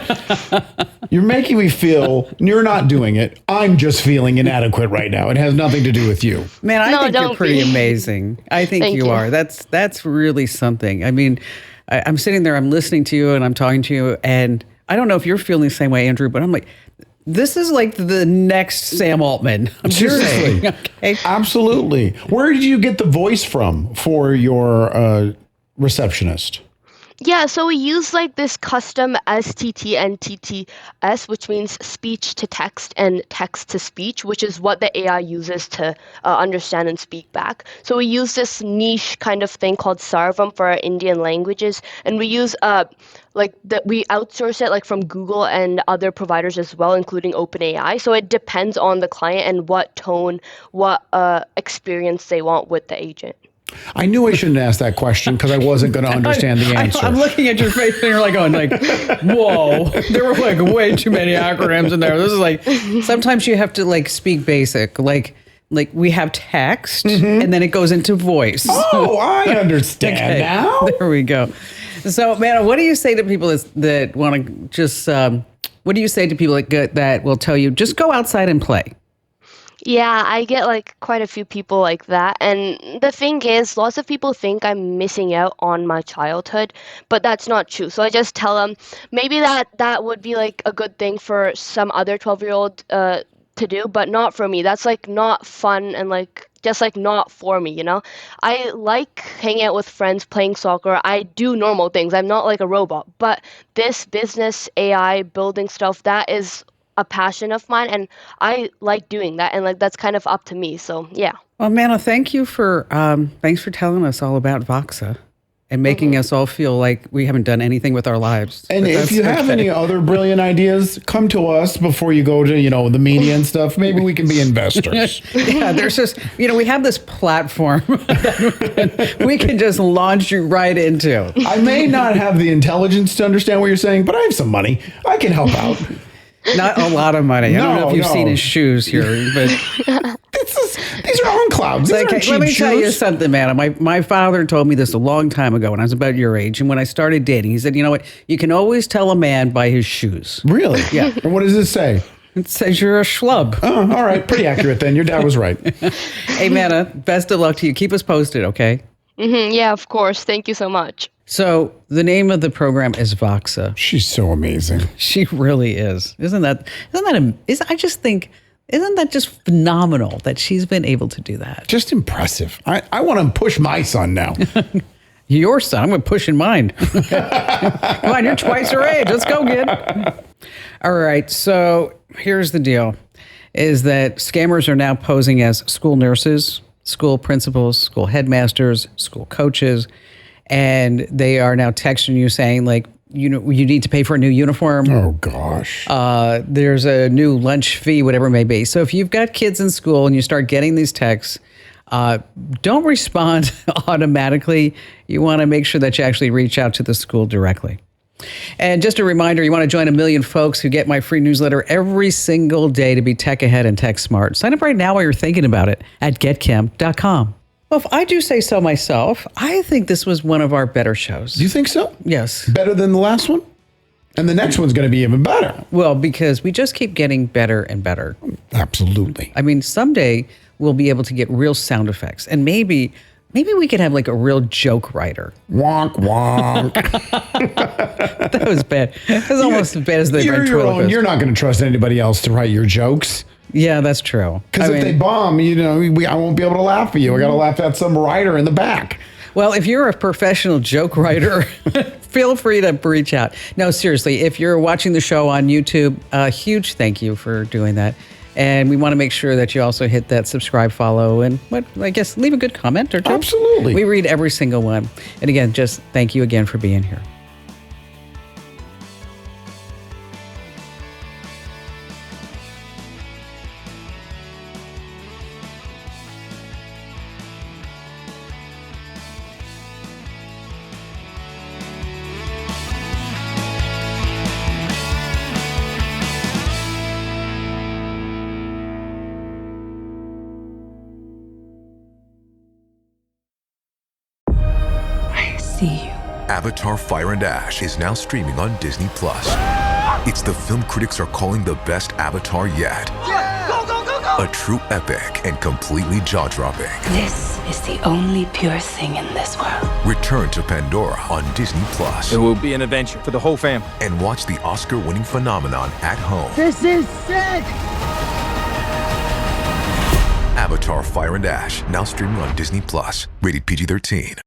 Speaker 2: You're making me feel you're not doing it. I'm just feeling inadequate right now. It has nothing to do with you.
Speaker 1: Man, I think you're pretty amazing. I think you are. That's really something. I mean, I'm sitting there, I'm listening to you, and I'm talking to you, and I don't know if you're feeling the same way, Andrew, but I'm this is the next Sam Altman. I'm
Speaker 2: Seriously.
Speaker 1: Okay.
Speaker 2: Absolutely. Where did you get the voice from for your receptionist?
Speaker 12: Yeah, so we use like this custom STT and TTS, which means speech to text and text to speech, which is what the AI uses to understand and speak back. So we use this niche kind of thing called Sarvam for our Indian languages, and we use we outsource it like from Google and other providers as well, including OpenAI. So it depends on the client and what tone, what experience they want with the agent.
Speaker 2: I knew I shouldn't ask that question because I wasn't going to understand the answer.
Speaker 1: I'm looking at your face and you're like going like, whoa, there were like way too many acronyms in there. This is like, sometimes you have to like speak basic, like we have text and then it goes into voice.
Speaker 2: Oh, I understand now.
Speaker 1: There we go. So, Manna, what do you say to people that want to just, what do you say to people that will tell you, just go outside and play?
Speaker 12: Yeah, I get like quite a few people like that. And the thing is, lots of people think I'm missing out on my childhood, but that's not true. So I just tell them maybe that would be like a good thing for some other 12-year-old to do, but not for me. That's like not fun and like just like not for me, you know? I like hanging out with friends, playing soccer. I do normal things. I'm not like a robot. But this business, AI, building stuff, that is a passion of mine, and I like doing that, and like that's kind of up to me. So yeah.
Speaker 1: Well, Manna, thanks for telling us all about Voxa and making us all feel like we haven't done anything with our lives.
Speaker 2: And if you have any other brilliant ideas, come to us before you go to, the media and stuff. Maybe we can be investors.
Speaker 1: Yeah, there's just, we have this platform that we can just launch you right into.
Speaker 2: I may not have the intelligence to understand what you're saying, but I have some money. I can help out.
Speaker 1: Not a lot of money. I don't know if you've seen his shoes here, but
Speaker 2: these are on clouds.
Speaker 1: Let me tell you something, man. My father told me this a long time ago when I was about your age, and when I started dating, he said, "You know what? You can always tell a man by his shoes."
Speaker 2: Really?
Speaker 1: Yeah.
Speaker 2: And what does it say?
Speaker 1: It says you're a schlub.
Speaker 2: Oh, all right. Pretty accurate then. Your dad was right.
Speaker 1: Hey, Manna, best of luck to you. Keep us posted, okay?
Speaker 12: Yeah, of course. Thank you so much.
Speaker 1: So the name of the program is Voxa.
Speaker 2: She's so amazing.
Speaker 1: She really is. Isn't that just phenomenal that she's been able to do that?
Speaker 2: Just impressive. I want to push my son now.
Speaker 1: Your son? I'm going to push in mine. Come on, you're twice her age. Let's go, kid. All right. So here's the deal, is that scammers are now posing as school nurses, school principals, school headmasters, school coaches, and they are now texting you saying, like, you need to pay for a new uniform.
Speaker 2: Oh, gosh.
Speaker 1: There's a new lunch fee, whatever it may be. So if you've got kids in school and you start getting these texts, don't respond automatically. You want to make sure that you actually reach out to the school directly. And just a reminder, you want to join 1 million folks who get my free newsletter every single day to be tech ahead and tech smart. Sign up right now while you're thinking about it at getchem.com. Well, if I do say so myself, I think this was one of our better shows.
Speaker 2: Do you think so?
Speaker 1: Yes.
Speaker 2: Better than the last one? And the next one's going to be even better.
Speaker 1: Well, because we just keep getting better and better.
Speaker 2: Absolutely.
Speaker 1: I mean, someday we'll be able to get real sound effects. And maybe we could have like a real joke writer.
Speaker 2: Wonk, wonk.
Speaker 1: That was bad. It was almost as bad as the ventriloquist.
Speaker 2: You're not going to trust anybody else to write your jokes.
Speaker 1: Yeah, that's true.
Speaker 2: Because if they bomb, I won't be able to laugh at you. I got to laugh at some writer in the back.
Speaker 1: Well, if you're a professional joke writer, feel free to reach out. No, seriously, if you're watching the show on YouTube, a huge thank you for doing that. And we want to make sure that you also hit that subscribe, follow, and leave a good comment or two.
Speaker 2: Absolutely.
Speaker 1: We read every single one. And again, just thank you again for being here.
Speaker 13: Avatar: Fire and Ash is now streaming on Disney+. It's the film critics are calling the best Avatar yet.
Speaker 14: Go, go, go, go!
Speaker 13: A true epic and completely jaw-dropping.
Speaker 15: This is the only pure thing in this world.
Speaker 13: Return to Pandora on Disney+.
Speaker 14: It will be an adventure for the whole fam.
Speaker 13: And watch the Oscar-winning phenomenon at home.
Speaker 14: This is sick!
Speaker 13: Avatar: Fire and Ash, now streaming on Disney+. Rated PG-13.